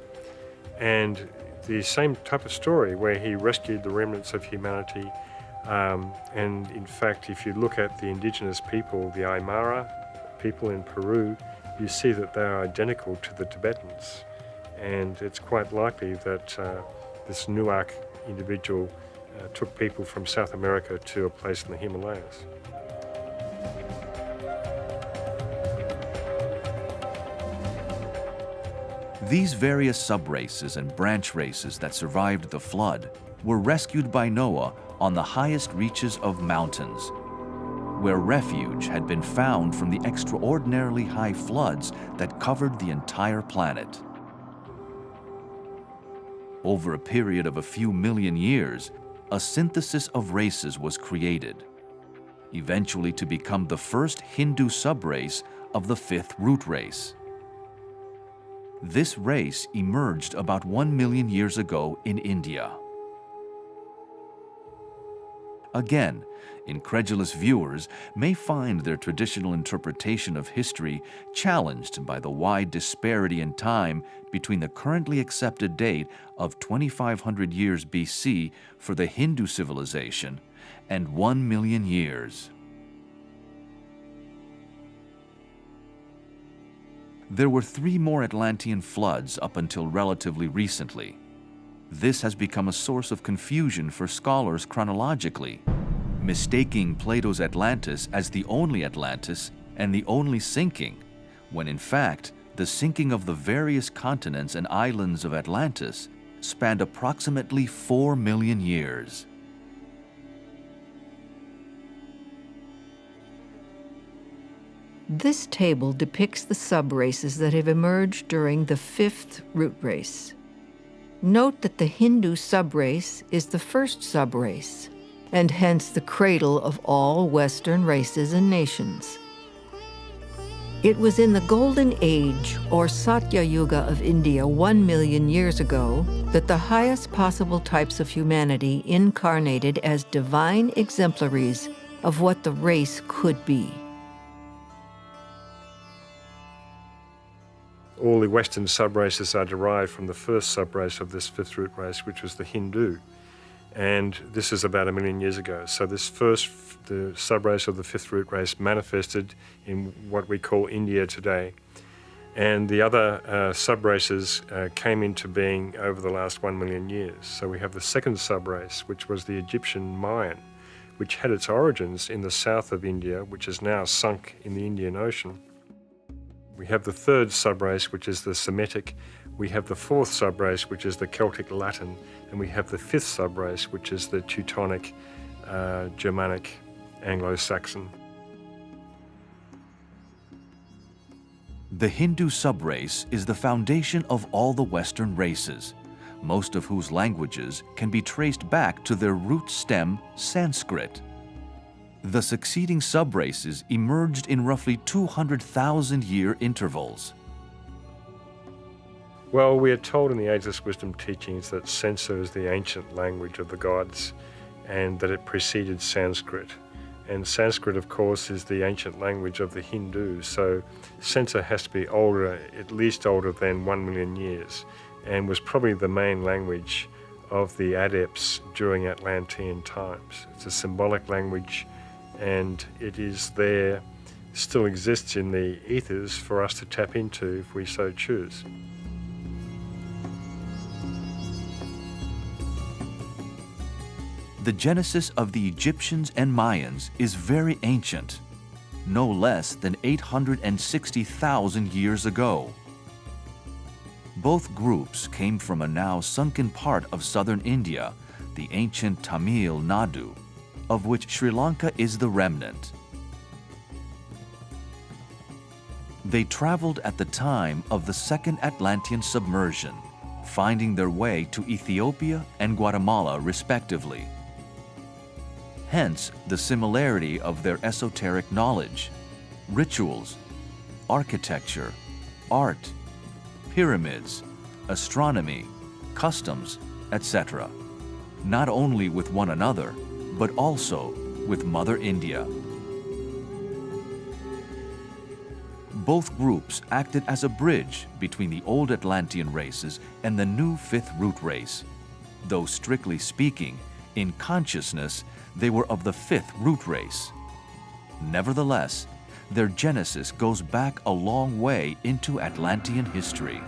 and the same type of story where he rescued the remnants of humanity. And in fact, if you look at the indigenous people, the Aymara people in Peru, you see that they are identical to the Tibetans. And it's quite likely that this Nuak individual took people from South America to a place in the Himalayas. These various sub-races and branch races that survived the flood were rescued by Noah on the highest reaches of mountains, where refuge had been found from the extraordinarily high floods that covered the entire planet. Over a period of a few million years, a synthesis of races was created, eventually to become the first Hindu subrace of the fifth root race. This race emerged about 1 million years ago in India. Again, incredulous viewers may find their traditional interpretation of history challenged by the wide disparity in time between the currently accepted date of 2,500 years BC for the Hindu civilization and 1 million years. There were 3 more Atlantean floods up until relatively recently. This has become a source of confusion for scholars chronologically, mistaking Plato's Atlantis as the only Atlantis and the only sinking, when in fact, the sinking of the various continents and islands of Atlantis spanned approximately 4 million years. This table depicts the subraces that have emerged during the fifth root race. Note that the Hindu subrace is the first subrace, and hence the cradle of all Western races and nations. It was in the Golden Age, or Satya Yuga of India 1 million years ago, that the highest possible types of humanity incarnated as divine exemplaries of what the race could be. All the Western subraces are derived from the first subrace of this fifth root race, which was the Hindu. And this is about 1 million years ago. So this the subrace of the fifth root race manifested in what we call India today. And the other subraces came into being over the last 1 million years. So we have the second subrace, which was the Egyptian Mayan, which had its origins in the south of India, which is now sunk in the Indian Ocean. We have the third subrace, which is the Semitic. We have the fourth subrace, which is the Celtic Latin. And we have the fifth subrace, which is the Teutonic, Germanic, Anglo-Saxon. The Hindu subrace is the foundation of all the Western races, most of whose languages can be traced back to their root stem, Sanskrit. The succeeding subraces emerged in roughly 200,000-year intervals. Well, we are told in the Ageless Wisdom teachings that Sansa is the ancient language of the gods and that it preceded Sanskrit. And Sanskrit, of course, is the ancient language of the Hindus, so Sansa has to be older, at least older than 1 million years, and was probably the main language of the adepts during Atlantean times. It's a symbolic language, and it is there, still exists in the ethers for us to tap into if we so choose. The genesis of the Egyptians and Mayans is very ancient, no less than 860,000 years ago. Both groups came from a now sunken part of southern India, the ancient Tamil Nadu, of which Sri Lanka is the remnant. They traveled at the time of the Second Atlantean submersion, finding their way to Ethiopia and Guatemala respectively. Hence the similarity of their esoteric knowledge, rituals, architecture, art, pyramids, astronomy, customs, etc., not only with one another, but also with Mother India. Both groups acted as a bridge between the old Atlantean races and the new fifth root race, though strictly speaking, in consciousness, they were of the fifth root race. Nevertheless, their genesis goes back a long way into Atlantean history.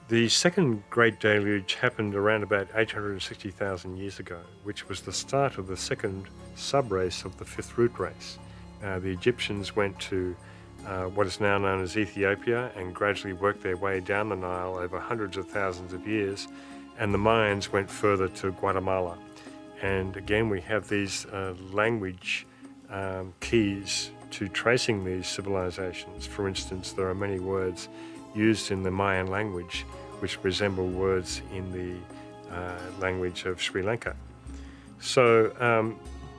The second great deluge happened around about 860,000 years ago, which was the start of the second subrace of the fifth root race. The Egyptians went to what is now known as Ethiopia and gradually worked their way down the Nile over hundreds of thousands of years, and the Mayans went further to Guatemala. And again, we have these language keys to tracing these civilizations. For instance, there are many words used in the Mayan language which resemble words in the language of Sri Lanka. So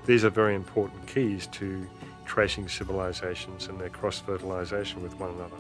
these are very important keys to tracing civilizations and their cross-fertilization with one another.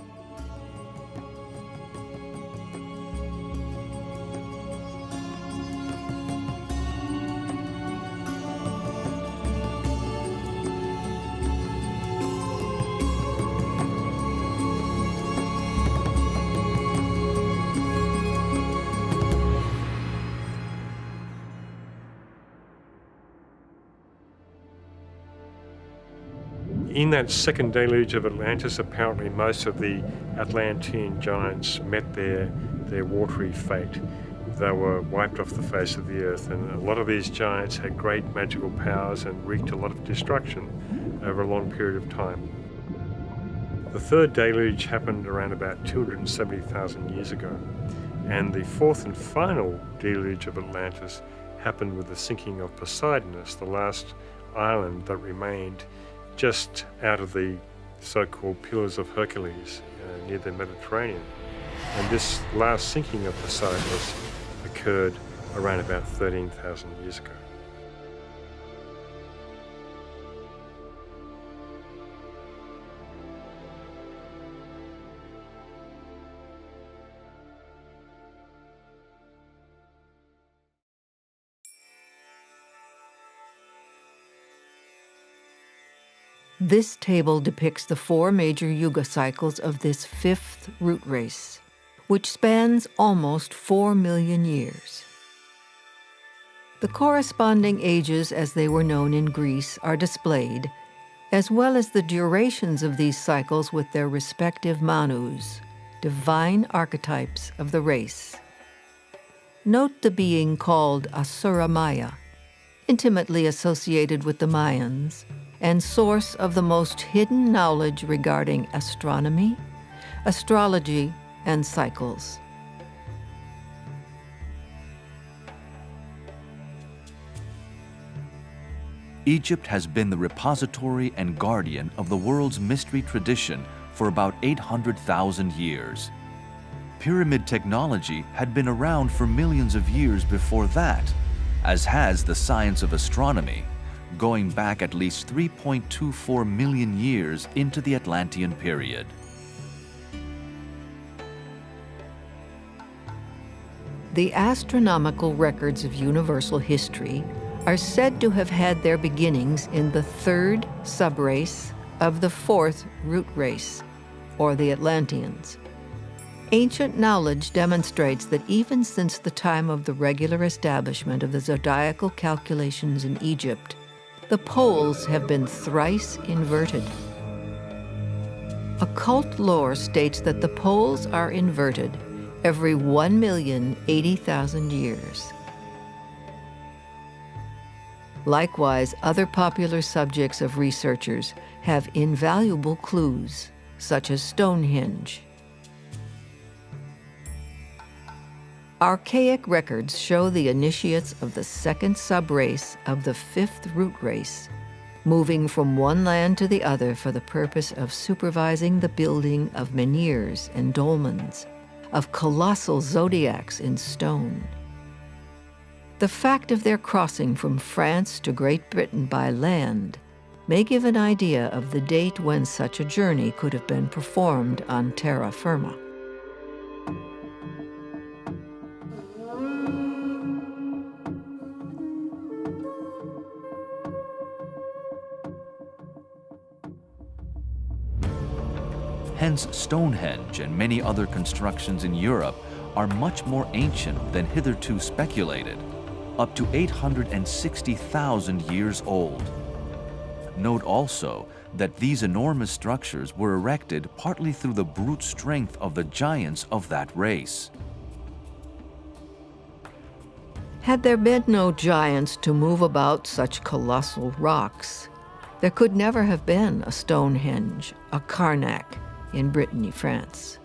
In that second deluge of Atlantis, apparently most of the Atlantean giants met their watery fate. They were wiped off the face of the earth, and a lot of these giants had great magical powers and wreaked a lot of destruction over a long period of time. The third deluge happened around about 270,000 years ago, and the fourth and final deluge of Atlantis happened with the sinking of Poseidonus, the last island that remained just out of the so-called Pillars of Hercules near the Mediterranean. And this last sinking of the cycles occurred around about 13,000 years ago. This table depicts the 4 major Yuga cycles of this 5th root race, which spans almost 4 million years. The corresponding ages as they were known in Greece are displayed, as well as the durations of these cycles with their respective manus, divine archetypes of the race. Note the being called Asura Maya, intimately associated with the Mayans, and source of the most hidden knowledge regarding astronomy, astrology, and cycles. Egypt has been the repository and guardian of the world's mystery tradition for about 800,000 years. Pyramid technology had been around for millions of years before that, as has the science of astronomy, going back at least 3.24 million years into the Atlantean period. The astronomical records of universal history are said to have had their beginnings in the 3rd subrace of the 4th root race, or the Atlanteans. Ancient knowledge demonstrates that even since the time of the regular establishment of the zodiacal calculations in Egypt, the poles have been thrice inverted. Occult lore states that the poles are inverted every 1,080,000 years. Likewise, other popular subjects of researchers have invaluable clues, such as Stonehenge. Archaic records show the initiates of the 2nd subrace of the 5th root race, moving from one land to the other for the purpose of supervising the building of menhirs and dolmens, of colossal zodiacs in stone. The fact of their crossing from France to Great Britain by land may give an idea of the date when such a journey could have been performed on terra firma. Hence, Stonehenge and many other constructions in Europe are much more ancient than hitherto speculated, up to 860,000 years old. Note also that these enormous structures were erected partly through the brute strength of the giants of that race. Had there been no giants to move about such colossal rocks, there could never have been a Stonehenge, a Karnak in Brittany, France,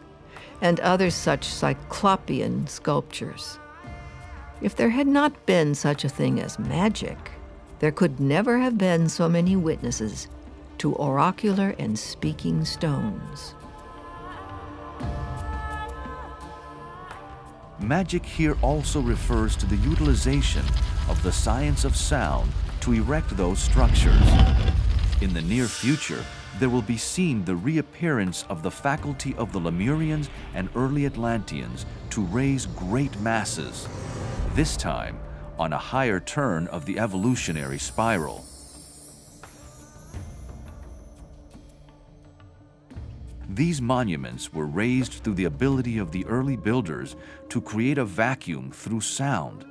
and other such cyclopean sculptures. If there had not been such a thing as magic, there could never have been so many witnesses to oracular and speaking stones. Magic here also refers to the utilization of the science of sound to erect those structures. In the near future, there will be seen the reappearance of the faculty of the Lemurians and early Atlanteans to raise great masses, this time on a higher turn of the evolutionary spiral. These monuments were raised through the ability of the early builders to create a vacuum through sound,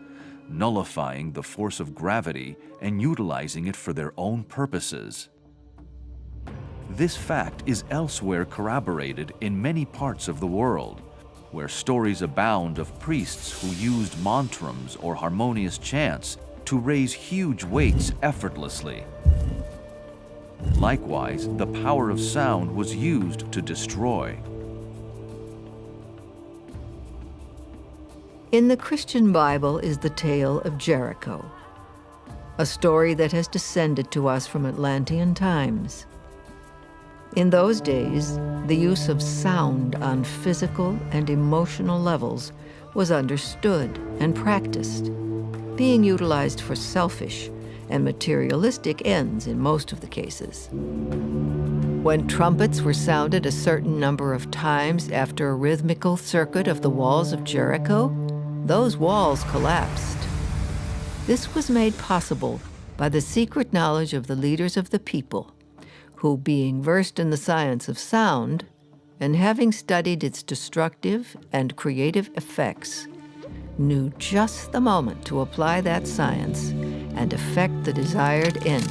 nullifying the force of gravity and utilizing it for their own purposes. This fact is elsewhere corroborated in many parts of the world, where stories abound of priests who used mantrams or harmonious chants to raise huge weights effortlessly. Likewise, the power of sound was used to destroy. In the Christian Bible is the tale of Jericho, a story that has descended to us from Atlantean times. In those days, the use of sound on physical and emotional levels was understood and practiced, being utilized for selfish and materialistic ends in most of the cases. When trumpets were sounded a certain number of times after a rhythmical circuit of the walls of Jericho, those walls collapsed. This was made possible by the secret knowledge of the leaders of the people, who, being versed in the science of sound, and having studied its destructive and creative effects, knew just the moment to apply that science and effect the desired end.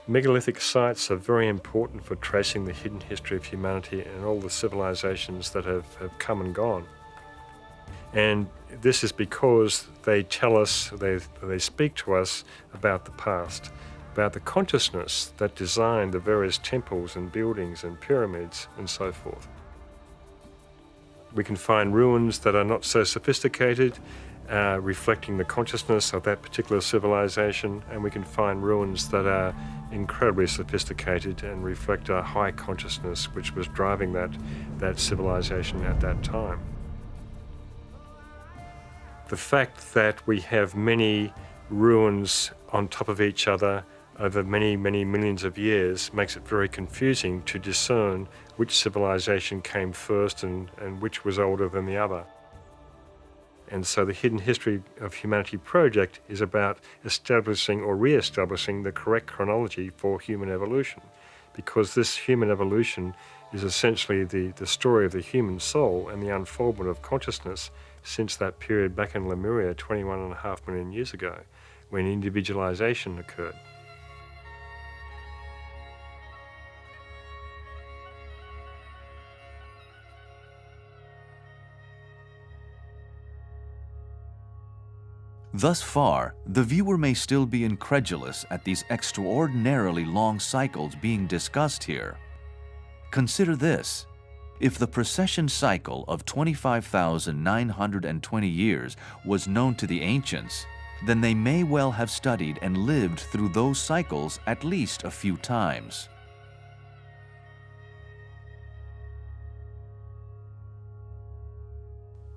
Megalithic sites are very important for tracing the hidden history of humanity and all the civilizations that have come and gone. And this is because they tell us, they speak to us about the past, about the consciousness that designed the various temples and buildings and pyramids and so forth. We can find ruins that are not so sophisticated, reflecting the consciousness of that particular civilization, and we can find ruins that are incredibly sophisticated and reflect a high consciousness which was driving that civilization at that time. The fact that we have many ruins on top of each other over many, many millions of years makes it very confusing to discern which civilization came first and which was older than the other. And so the Hidden History of Humanity project is about establishing or re-establishing the correct chronology for human evolution, because this human evolution is essentially the story of the human soul and the unfoldment of consciousness since that period back in Lemuria 21.5 million years ago, when individualization occurred. Thus far, the viewer may still be incredulous at these extraordinarily long cycles being discussed here. Consider this. If the precession cycle of 25,920 years was known to the ancients, then they may well have studied and lived through those cycles at least a few times.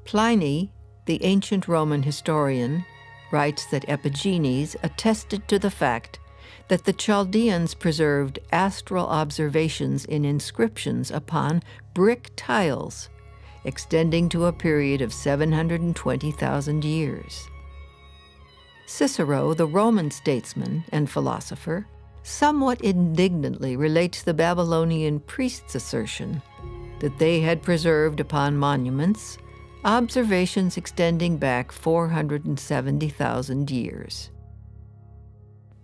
Pliny, the ancient Roman historian, writes that Epigenes attested to the fact that the Chaldeans preserved astral observations in inscriptions upon brick tiles, extending to a period of 720,000 years. Cicero, the Roman statesman and philosopher, somewhat indignantly relates the Babylonian priests' assertion that they had preserved upon monuments observations extending back 470,000 years.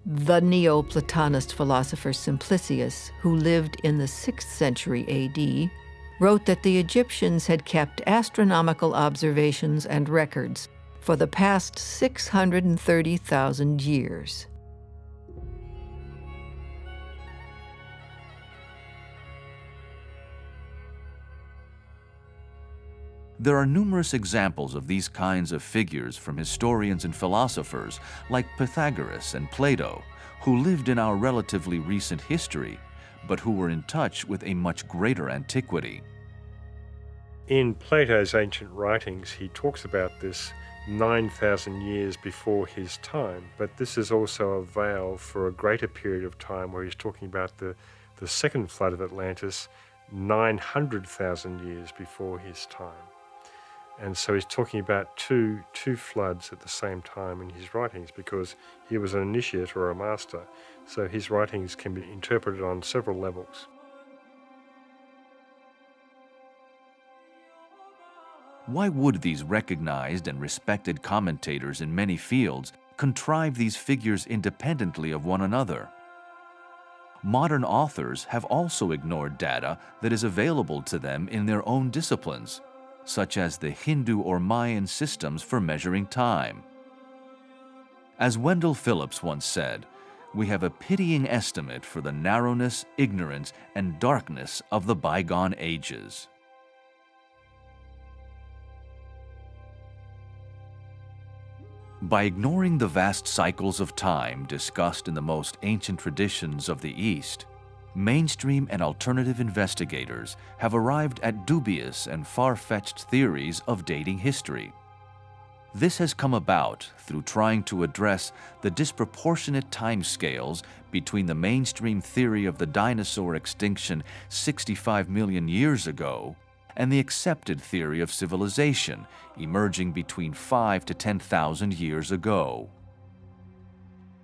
The Neoplatonist philosopher Simplicius, who lived in the 6th century AD, wrote that the Egyptians had kept astronomical observations and records for the past 630,000 years. There are numerous examples of these kinds of figures from historians and philosophers like Pythagoras and Plato, who lived in our relatively recent history, but who were in touch with a much greater antiquity. In Plato's ancient writings, he talks about this 9,000 years before his time, but this is also a veil for a greater period of time where he's talking about the second flood of Atlantis 900,000 years before his time. And so he's talking about two floods at the same time in his writings, because he was an initiate or a master. So his writings can be interpreted on several levels. Why would these recognized and respected commentators in many fields contrive these figures independently of one another? Modern authors have also ignored data that is available to them in their own disciplines, such as the Hindu or Mayan systems for measuring time. As Wendell Phillips once said, we have a pitying estimate for the narrowness, ignorance, and darkness of the bygone ages. By ignoring the vast cycles of time discussed in the most ancient traditions of the East, mainstream and alternative investigators have arrived at dubious and far-fetched theories of dating history. This has come about through trying to address the disproportionate timescales between the mainstream theory of the dinosaur extinction 65 million years ago and the accepted theory of civilization emerging between 5 to 10,000 years ago.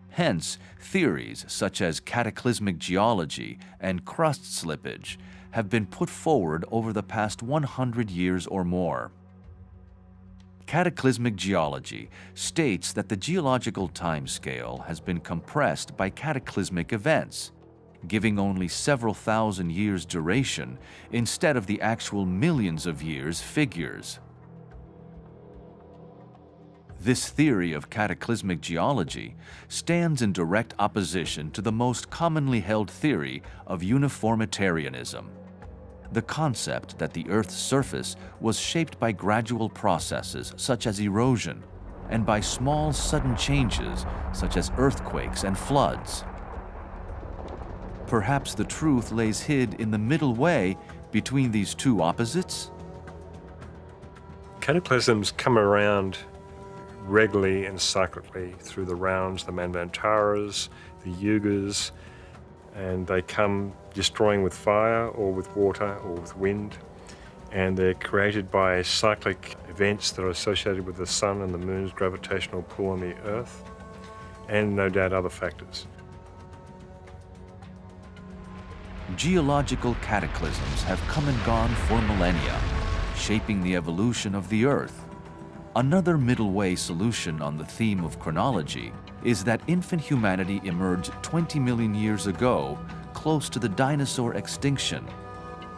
Hence, theories such as cataclysmic geology and crust slippage have been put forward over the past 100 years or more. Cataclysmic geology states that the geological timescale has been compressed by cataclysmic events, giving only several thousand years duration instead of the actual millions of years figures. This theory of cataclysmic geology stands in direct opposition to the most commonly held theory of uniformitarianism, the concept that the Earth's surface was shaped by gradual processes such as erosion and by small sudden changes such as earthquakes and floods. Perhaps the truth lays hid in the middle way between these two opposites? Cataclysms come around regularly and cyclically through the rounds, the Manvantaras, the Yugas, and they come destroying with fire or with water or with wind, and they're created by cyclic events that are associated with the sun and the moon's gravitational pull on the Earth, and no doubt other factors. Geological cataclysms have come and gone for millennia, shaping the evolution of the Earth. Another middle way solution on the theme of chronology is that infant humanity emerged 20 million years ago, close to the dinosaur extinction.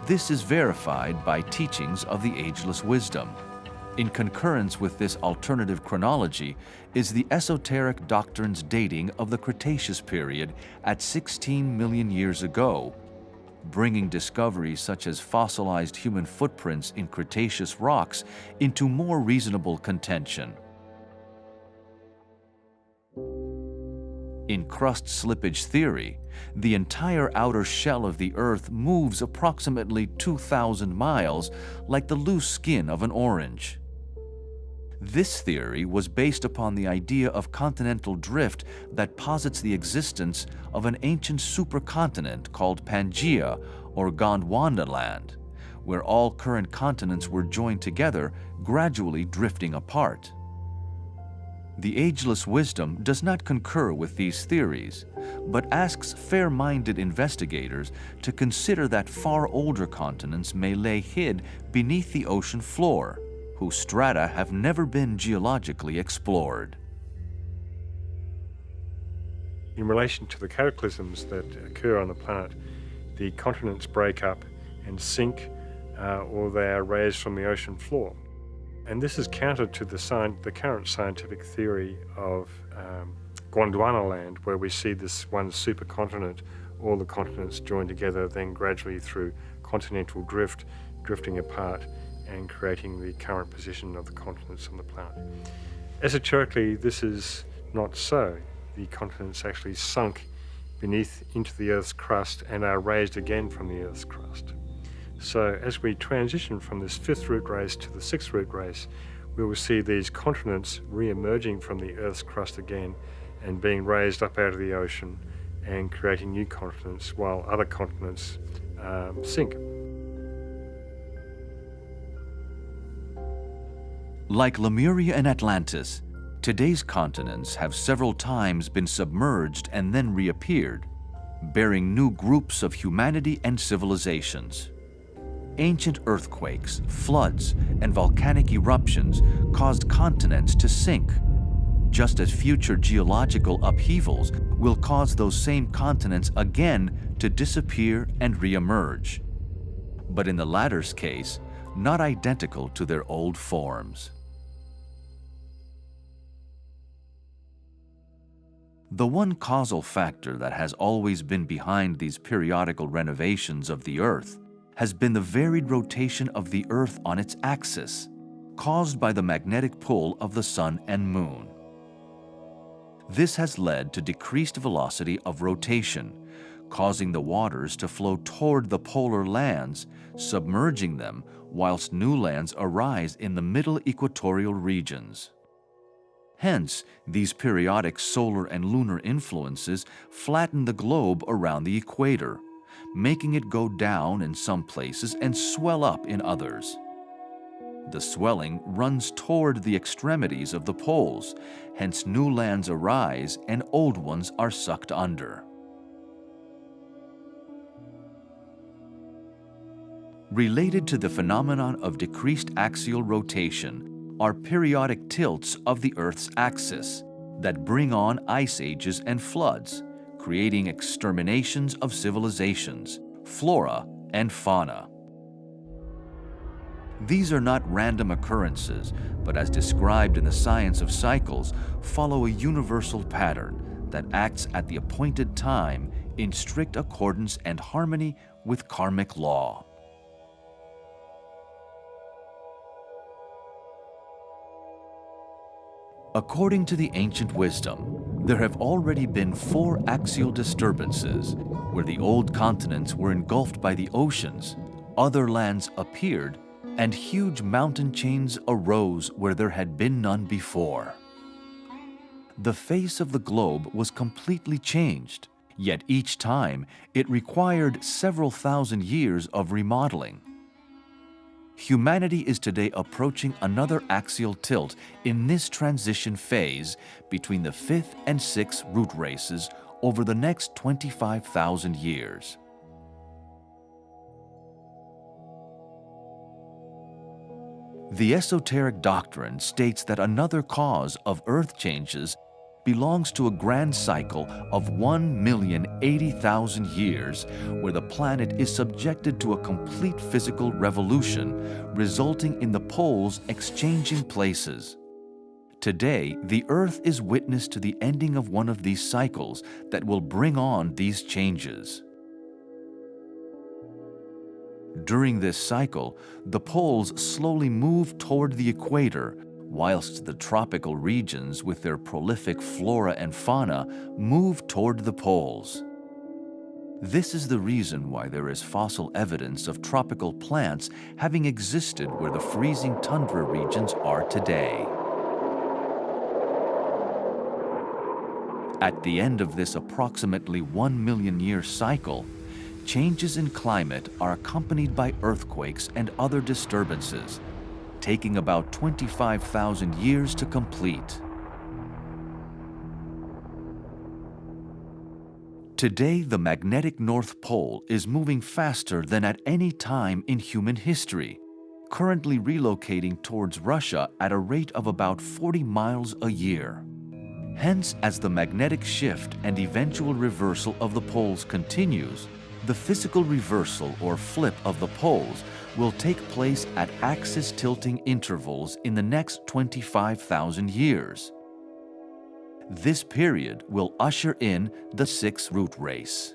This is verified by teachings of the ageless wisdom. In concurrence with this alternative chronology is the esoteric doctrine's dating of the Cretaceous period at 16 million years ago, bringing discoveries such as fossilized human footprints in Cretaceous rocks into more reasonable contention. In crust slippage theory, the entire outer shell of the Earth moves approximately 2,000 miles like the loose skin of an orange. This theory was based upon the idea of continental drift that posits the existence of an ancient supercontinent called Pangaea or Gondwana land, where all current continents were joined together, gradually drifting apart. The ageless wisdom does not concur with these theories, but asks fair-minded investigators to consider that far older continents may lay hid beneath the ocean floor, whose strata have never been geologically explored. In relation to the cataclysms that occur on the planet, the continents break up and sink, or they are raised from the ocean floor. And this is counter to the current scientific theory of Gondwana land, where we see this one supercontinent, all the continents joined together, then gradually through continental drift, drifting apart and creating the current position of the continents on the planet. Esoterically, this is not so. The continents actually sunk beneath into the Earth's crust and are raised again from the Earth's crust. So as we transition from this fifth root race to the sixth root race, we will see these continents re-emerging from the Earth's crust again and being raised up out of the ocean and creating new continents while other continents sink. Like Lemuria and Atlantis, today's continents have several times been submerged and then reappeared, bearing new groups of humanity and civilizations. Ancient earthquakes, floods, and volcanic eruptions caused continents to sink, just as future geological upheavals will cause those same continents again to disappear and re-emerge. But in the latter's case, not identical to their old forms. The one causal factor that has always been behind these periodical renovations of the Earth has been the varied rotation of the Earth on its axis, caused by the magnetic pull of the Sun and Moon. This has led to decreased velocity of rotation, causing the waters to flow toward the polar lands, submerging them, whilst new lands arise in the middle equatorial regions. Hence, these periodic solar and lunar influences flatten the globe around the equator, making it go down in some places and swell up in others. The swelling runs toward the extremities of the poles, hence new lands arise and old ones are sucked under. Related to the phenomenon of decreased axial rotation are periodic tilts of the Earth's axis that bring on ice ages and floods, creating exterminations of civilizations, flora, and fauna. These are not random occurrences, but as described in the science of cycles, follow a universal pattern that acts at the appointed time in strict accordance and harmony with karmic law. According to the ancient wisdom, there have already been 4 axial disturbances where the old continents were engulfed by the oceans, other lands appeared, and huge mountain chains arose where there had been none before. The face of the globe was completely changed, yet each time it required several thousand years of remodeling. Humanity is today approaching another axial tilt in this transition phase between the 5th and 6th root races over the next 25,000 years. The esoteric doctrine states that another cause of Earth changes belongs to a grand cycle of 1,080,000 years where the planet is subjected to a complete physical revolution, resulting in the poles exchanging places. Today, the Earth is witness to the ending of one of these cycles that will bring on these changes. During this cycle, the poles slowly move toward the equator, whilst the tropical regions with their prolific flora and fauna move toward the poles. This is the reason why there is fossil evidence of tropical plants having existed where the freezing tundra regions are today. At the end of this approximately 1 million year cycle, changes in climate are accompanied by earthquakes and other disturbances, taking about 25,000 years to complete. Today, the magnetic North Pole is moving faster than at any time in human history, currently relocating towards Russia at a rate of about 40 miles a year. Hence, as the magnetic shift and eventual reversal of the poles continues, the physical reversal or flip of the poles will take place at axis tilting intervals in the next 25,000 years. This period will usher in the 6th root race.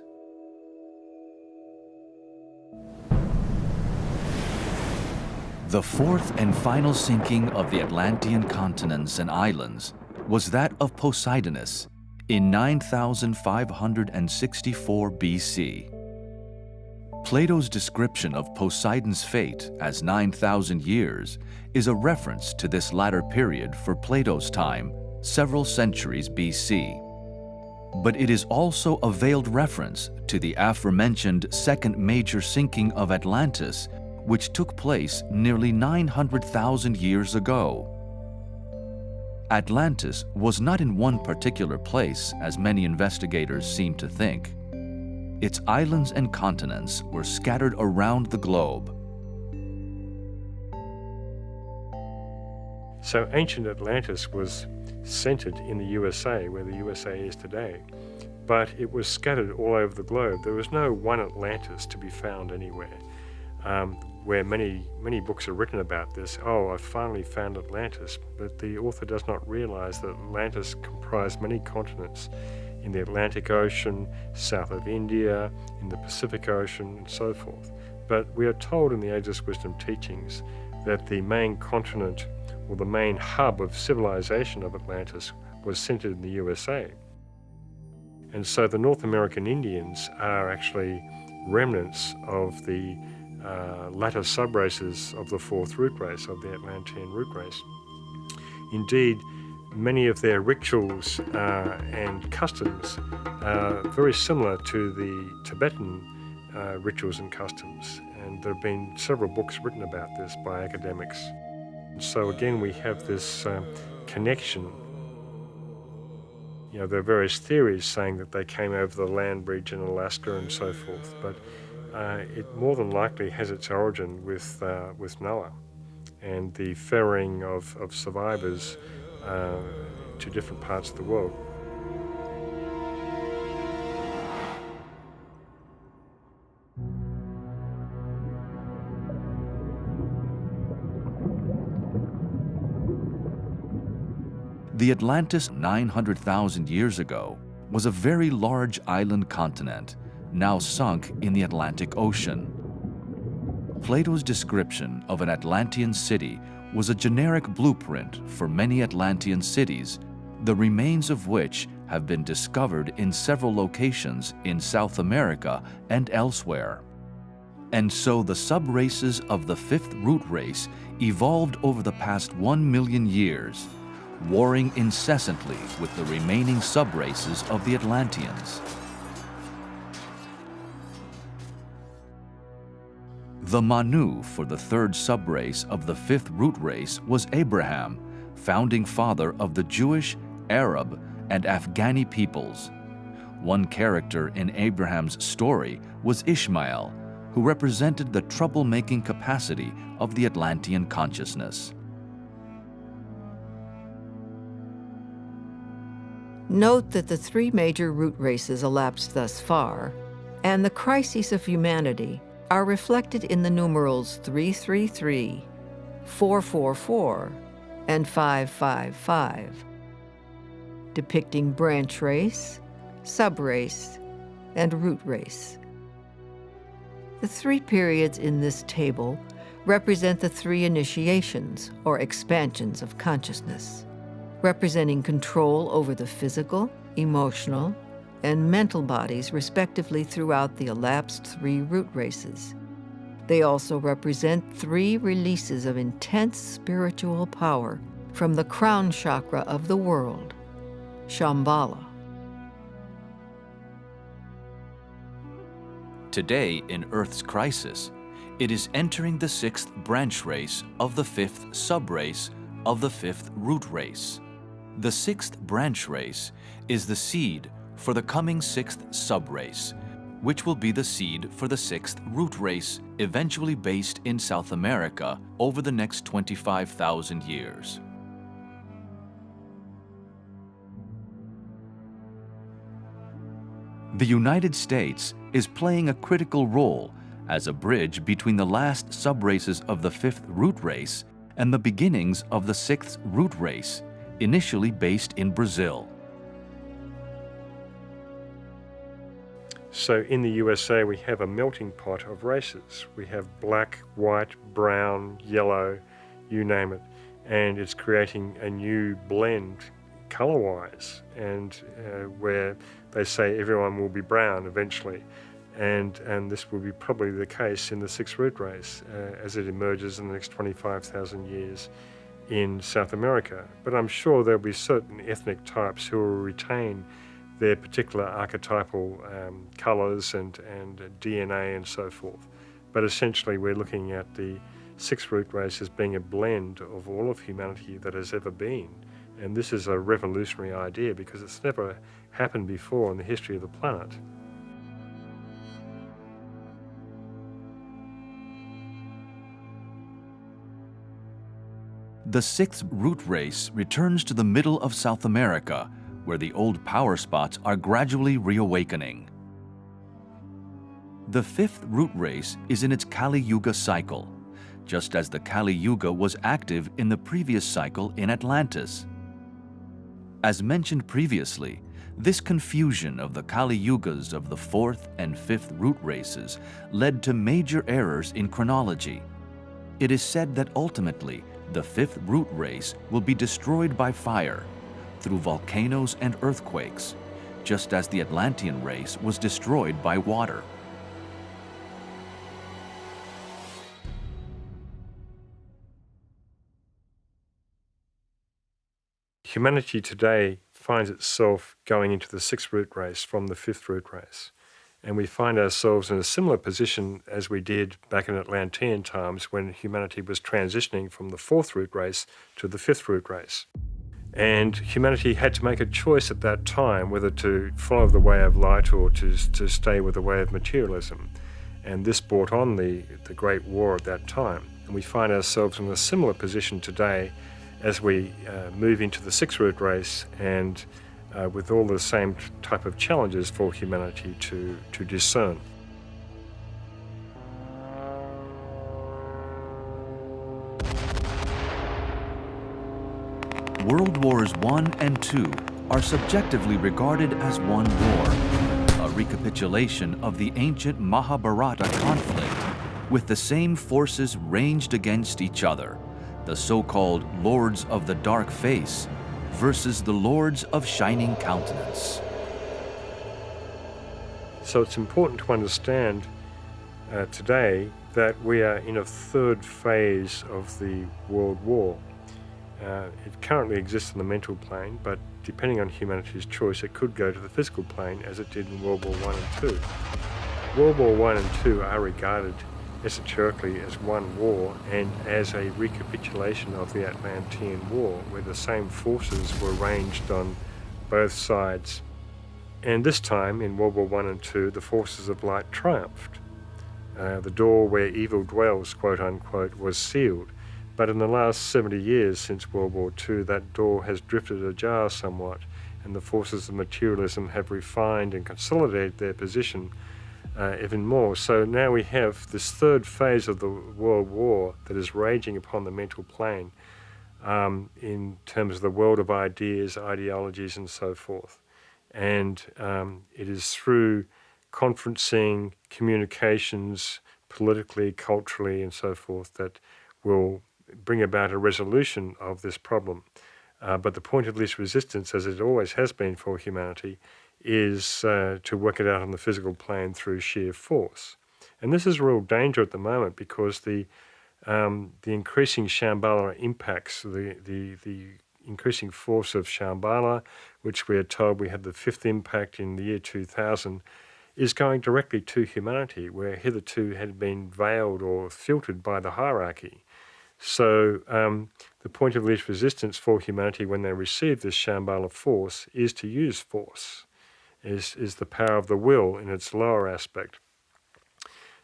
The 4th and final sinking of the Atlantean continents and islands was that of Poseidonus in 9,564 BC. Plato's description of Poseidon's fate as 9,000 years is a reference to this latter period for Plato's time, several centuries BC. But it is also a veiled reference to the aforementioned second major sinking of Atlantis, which took place nearly 900,000 years ago. Atlantis was not in one particular place, as many investigators seem to think. Its islands and continents were scattered around the globe. So ancient Atlantis was centered in the USA, where the USA is today, but it was scattered all over the globe. There was no one Atlantis to be found anywhere. where many books are written about this. Oh, I finally found Atlantis, but the author does not realize that Atlantis comprised many continents in the Atlantic Ocean, south of India, in the Pacific Ocean, and so forth. But we are told in the Ageless Wisdom teachings that the main continent, or the main hub of civilization of Atlantis, was centered in the USA. And so the North American Indians are actually remnants of the latter subraces of the fourth root race, of the Atlantean root race. Indeed, many of their rituals and customs are very similar to the Tibetan rituals and customs, and there have been several books written about this by academics. And so again, we have this connection. You know, there are various theories saying that they came over the land bridge in Alaska and so forth, but it more than likely has its origin with Noah and the ferrying of survivors to different parts of the world. The Atlantis 900,000 years ago was a very large island continent, now sunk in the Atlantic Ocean. Plato's description of an Atlantean city was a generic blueprint for many Atlantean cities, the remains of which have been discovered in several locations in South America and elsewhere. And so the subraces of the fifth root race evolved over the past 1 million years, warring incessantly with the remaining subraces of the Atlanteans. The Manu for the third subrace of the fifth root race was Abraham, founding father of the Jewish, Arab, and Afghani peoples. One character in Abraham's story was Ishmael, who represented the troublemaking capacity of the Atlantean consciousness. Note that the three major root races elapsed thus far, and the crises of humanity are reflected in the numerals 333, 444, and 555, depicting branch race, subrace, and root race. The three periods in this table represent the three initiations or expansions of consciousness, representing control over the physical, emotional, and mental bodies respectively throughout the elapsed three root races. They also represent three releases of intense spiritual power from the crown chakra of the world, Shambhala. Today, in Earth's crisis, it is entering the sixth branch race of the fifth subrace of the fifth root race. The sixth branch race is the seed for the coming sixth subrace, which will be the seed for the sixth root race, eventually based in South America over the next 25,000 years. The United States is playing a critical role as a bridge between the last subraces of the fifth root race and the beginnings of the sixth root race, initially based in Brazil. So in the USA, we have a melting pot of races. We have black, white, brown, yellow, you name it. And it's creating a new blend color-wise, and where they say everyone will be brown eventually. And this will be probably the case in the sixth root race as it emerges in the next 25,000 years in South America. But I'm sure there'll be certain ethnic types who will retain their particular archetypal colours and DNA and so forth. But essentially we're looking at the sixth root race as being a blend of all of humanity that has ever been. And this is a revolutionary idea because it's never happened before in the history of the planet. The sixth root race returns to the middle of South America, where the old power spots are gradually reawakening. The fifth root race is in its Kali Yuga cycle, just as the Kali Yuga was active in the previous cycle in Atlantis. As mentioned previously, this confusion of the Kali Yugas of the fourth and fifth root races led to major errors in chronology. It is said that ultimately, the fifth root race will be destroyed by fire, through volcanoes and earthquakes, just as the Atlantean race was destroyed by water. Humanity today finds itself going into the sixth root race from the fifth root race. And we find ourselves in a similar position as we did back in Atlantean times when humanity was transitioning from the fourth root race to the fifth root race. And humanity had to make a choice at that time whether to follow the way of light or to stay with the way of materialism. And this brought on the Great War at that time. And we find ourselves in a similar position today as we move into the sixth root race and with all the same type of challenges for humanity to discern. World Wars I and II are subjectively regarded as one war, a recapitulation of the ancient Mahabharata conflict, with the same forces ranged against each other, the so-called Lords of the Dark Face versus the Lords of Shining Countenance. So it's important to understand today that we are in a third phase of the World War. It currently exists in the mental plane, but depending on humanity's choice, it could go to the physical plane as it did in World War I and II. World War I and II are regarded esoterically as one war and as a recapitulation of the Atlantean War, where the same forces were ranged on both sides. And this time, in World War I and II, the forces of light triumphed. The door where evil dwells, quote unquote, was sealed. But in the last 70 years since World War II, that door has drifted ajar somewhat, and the forces of materialism have refined and consolidated their position even more. So now we have this third phase of the World War that is raging upon the mental plane in terms of the world of ideas, ideologies, and so forth. And it is through conferencing, communications, politically, culturally, and so forth, that will bring about a resolution of this problem. But the point of least resistance, as it always has been for humanity, is to work it out on the physical plane through sheer force. And this is a real danger at the moment because the increasing Shambhala impacts, the increasing force of Shambhala, which we are told we had the fifth impact in the year 2000, is going directly to humanity, where hitherto had been veiled or filtered by the hierarchy. So the point of least resistance for humanity when they receive this Shambhala force is to use force, is the power of the will in its lower aspect.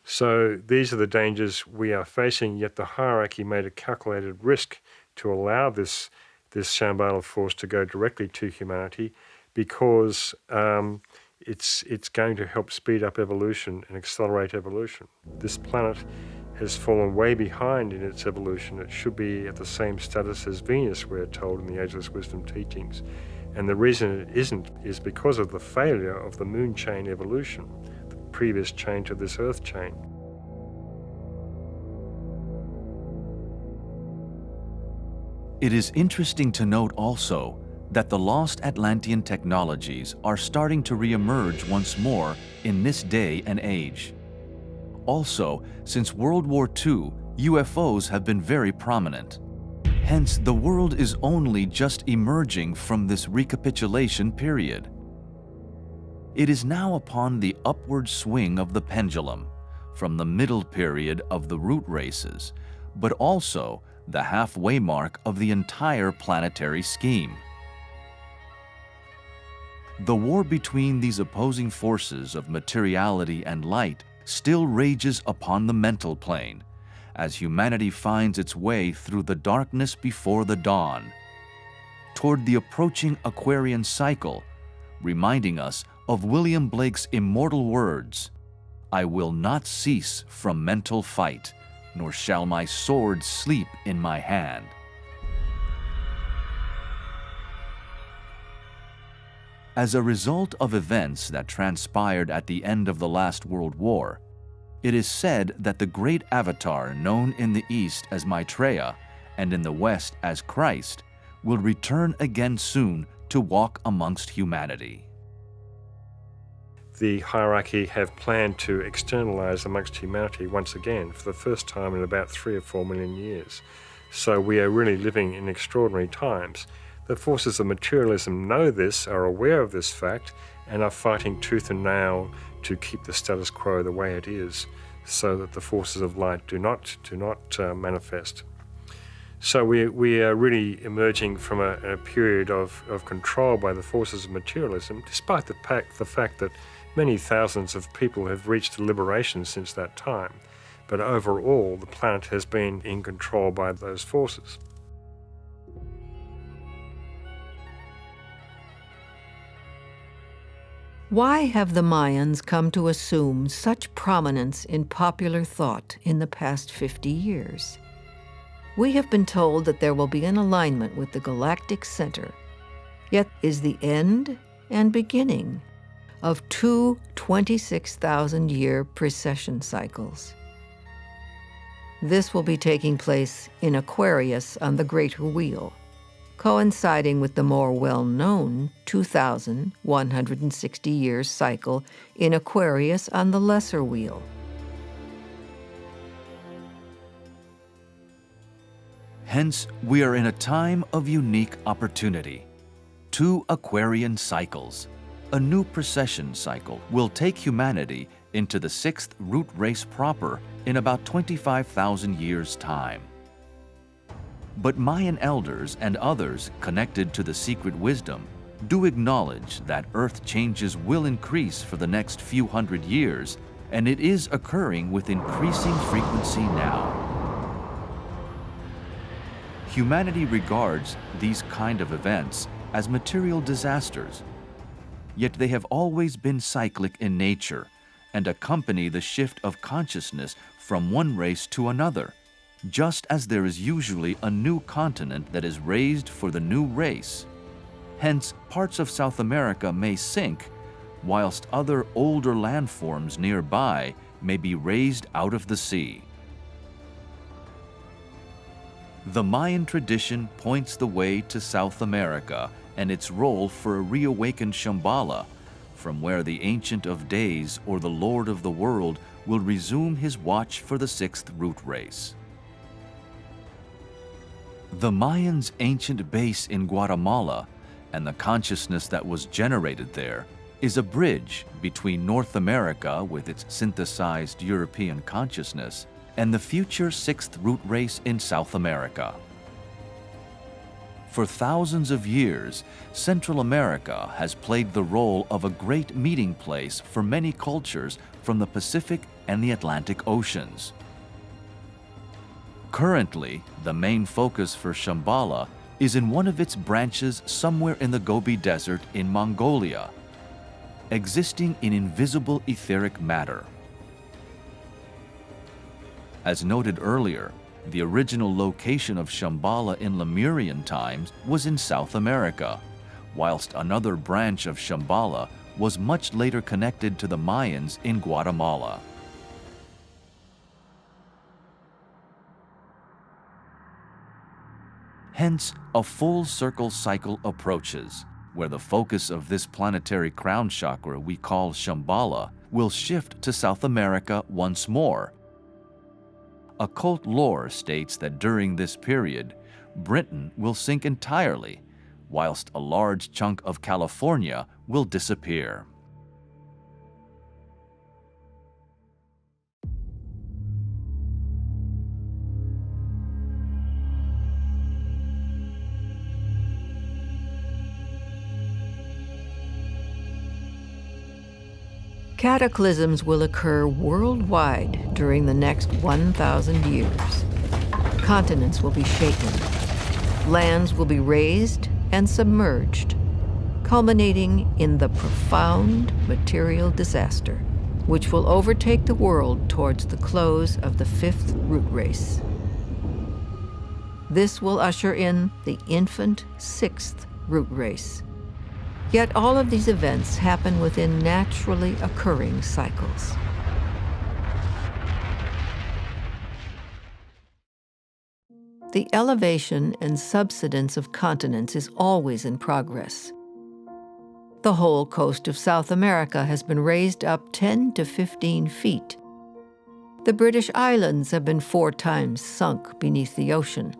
So these are the dangers we are facing, yet the hierarchy made a calculated risk to allow this Shambhala force to go directly to humanity because it's going to help speed up evolution and accelerate evolution. This planet has fallen way behind in its evolution. It should be at the same status as Venus, we're told in the Ageless Wisdom teachings. And the reason it isn't is because of the failure of the moon chain evolution, the previous chain to this earth chain. It is interesting to note also that the lost Atlantean technologies are starting to re-emerge once more in this day and age. Also, since World War II, UFOs have been very prominent. Hence, the world is only just emerging from this recapitulation period. It is now upon the upward swing of the pendulum, from the middle period of the root races, but also the halfway mark of the entire planetary scheme. The war between these opposing forces of materiality and light still rages upon the mental plane, as humanity finds its way through the darkness before the dawn, toward the approaching Aquarian cycle, reminding us of William Blake's immortal words, I will not cease from mental fight, nor shall my sword sleep in my hand. As a result of events that transpired at the end of the last World War, it is said that the great avatar known in the East as Maitreya and in the West as Christ will return again soon to walk amongst humanity. The hierarchy have planned to externalize amongst humanity once again for the first time in about 3 or 4 million years. So we are really living in extraordinary times. The forces of materialism know this, are aware of this fact, and are fighting tooth and nail to keep the status quo the way it is, so that the forces of light do not manifest. So we are really emerging from a period of control by the forces of materialism, despite the fact that many thousands of people have reached liberation since that time. But overall, the planet has been in control by those forces. Why have the Mayans come to assume such prominence in popular thought in the past 50 years? We have been told that there will be an alignment with the galactic center, yet is the end and beginning of 2 26,000-year precession cycles. This will be taking place in Aquarius on the Greater Wheel, coinciding with the more well-known 2,160-year cycle in Aquarius on the Lesser Wheel. Hence, we are in a time of unique opportunity. 2 Aquarian cycles. A new precession cycle will take humanity into the 6th root race proper in about 25,000 years' time. But Mayan elders and others connected to the secret wisdom do acknowledge that Earth changes will increase for the next few hundred years, and it is occurring with increasing frequency now. Humanity regards these kind of events as material disasters, yet they have always been cyclic in nature and accompany the shift of consciousness from one race to another, just as there is usually a new continent that is raised for the new race. Hence, parts of South America may sink, whilst other older landforms nearby may be raised out of the sea. The Mayan tradition points the way to South America and its role for a reawakened Shambhala, from where the Ancient of Days or the Lord of the World will resume his watch for the 6th root race. The Mayans' ancient base in Guatemala and the consciousness that was generated there is a bridge between North America with its synthesized European consciousness and the future 6th root race in South America. For thousands of years, Central America has played the role of a great meeting place for many cultures from the Pacific and the Atlantic Oceans. Currently, the main focus for Shambhala is in one of its branches somewhere in the Gobi Desert in Mongolia, existing in invisible etheric matter. As noted earlier, the original location of Shambhala in Lemurian times was in South America, whilst another branch of Shambhala was much later connected to the Mayans in Guatemala. Hence, a full circle cycle approaches, where the focus of this planetary crown chakra we call Shambhala will shift to South America once more. Occult lore states that during this period, Britain will sink entirely, whilst a large chunk of California will disappear. Cataclysms will occur worldwide during the next 1,000 years. Continents will be shaken. Lands will be raised and submerged, culminating in the profound material disaster which will overtake the world towards the close of the 5th root race. This will usher in the infant 6th root race. Yet all of these events happen within naturally occurring cycles. The elevation and subsidence of continents is always in progress. The whole coast of South America has been raised up 10 to 15 feet. The British Islands have been 4 times sunk beneath the ocean,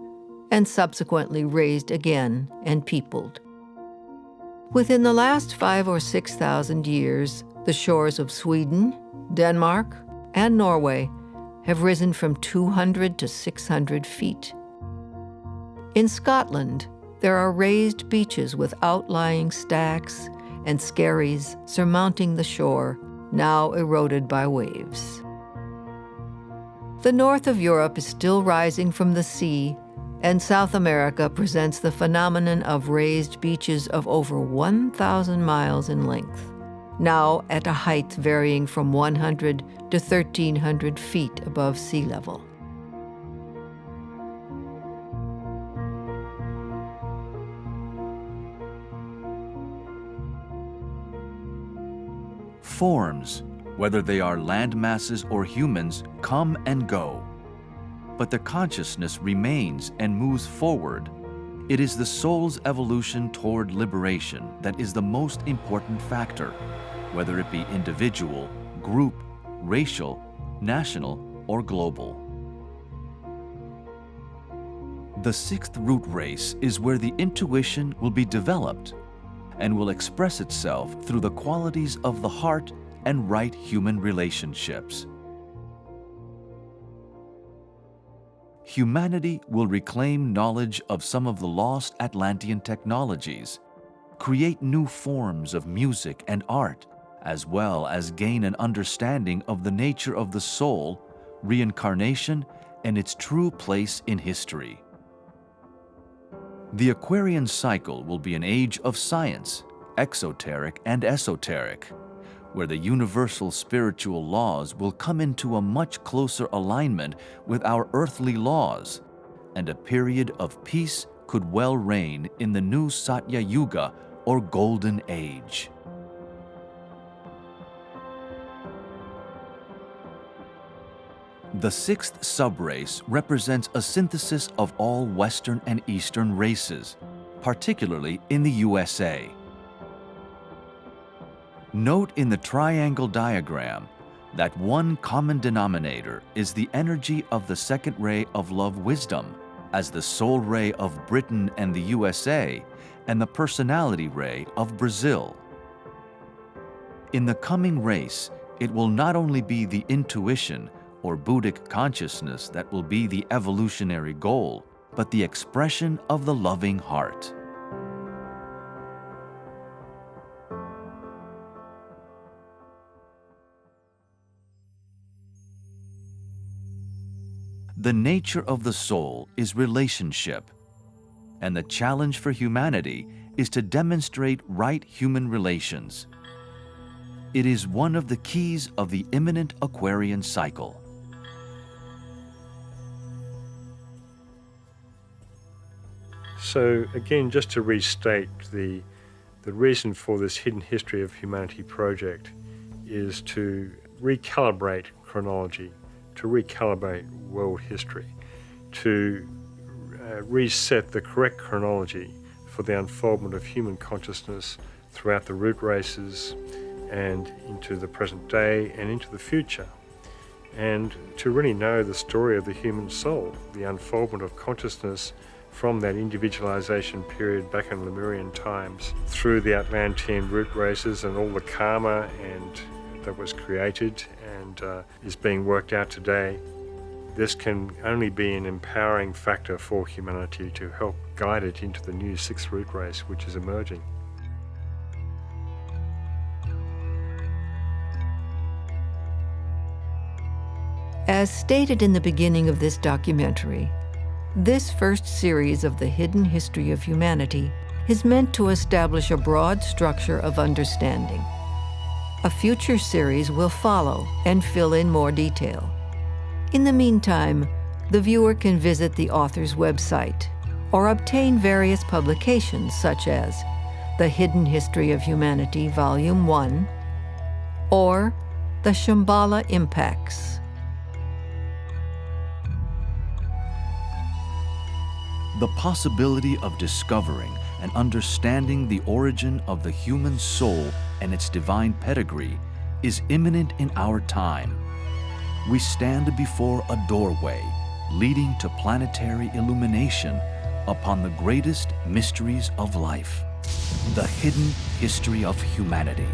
and subsequently raised again and peopled. Within the last 5,000 or 6,000 years, the shores of Sweden, Denmark, and Norway have risen from 200 to 600 feet. In Scotland, there are raised beaches with outlying stacks and skerries surmounting the shore, now eroded by waves. The north of Europe is still rising from the sea, and South America presents the phenomenon of raised beaches of over 1,000 miles in length, now at a height varying from 100 to 1,300 feet above sea level. Forms, whether they are land masses or humans, come and go. But the consciousness remains and moves forward. It is the soul's evolution toward liberation that is the most important factor, whether it be individual, group, racial, national, or global. The 6th root race is where the intuition will be developed and will express itself through the qualities of the heart and right human relationships. Humanity will reclaim knowledge of some of the lost Atlantean technologies, create new forms of music and art, as well as gain an understanding of the nature of the soul, reincarnation, and its true place in history. The Aquarian cycle will be an age of science, exoteric and esoteric, where the universal spiritual laws will come into a much closer alignment with our earthly laws, and a period of peace could well reign in the new Satya Yuga, or Golden Age. The 6th subrace represents a synthesis of all Western and Eastern races, particularly in the USA. Note in the triangle diagram that one common denominator is the energy of the second ray of love wisdom as the soul ray of Britain and the USA and the personality ray of Brazil. In the coming race, it will not only be the intuition or Buddhic consciousness that will be the evolutionary goal, but the expression of the loving heart. The nature of the soul is relationship, and the challenge for humanity is to demonstrate right human relations. It is one of the keys of the imminent Aquarian cycle. So again, just to restate, the reason for this Hidden History of Humanity project is to recalibrate chronology, to recalibrate world history, to reset the correct chronology for the unfoldment of human consciousness throughout the root races and into the present day and into the future, and to really know the story of the human soul, the unfoldment of consciousness from that individualization period back in Lemurian times through the Atlantean root races and all the karma that was created and is being worked out today. This can only be an empowering factor for humanity to help guide it into the new 6th root race which is emerging. As stated in the beginning of this documentary, this first series of the Hidden History of Humanity is meant to establish a broad structure of understanding. A future series will follow and fill in more detail. In the meantime, the viewer can visit the author's website or obtain various publications such as The Hidden History of Humanity, Volume 1, or The Shambhala Impacts. The possibility of discovering and understanding the origin of the human soul and its divine pedigree is imminent in our time. We stand before a doorway leading to planetary illumination upon the greatest mysteries of life, the hidden history of humanity.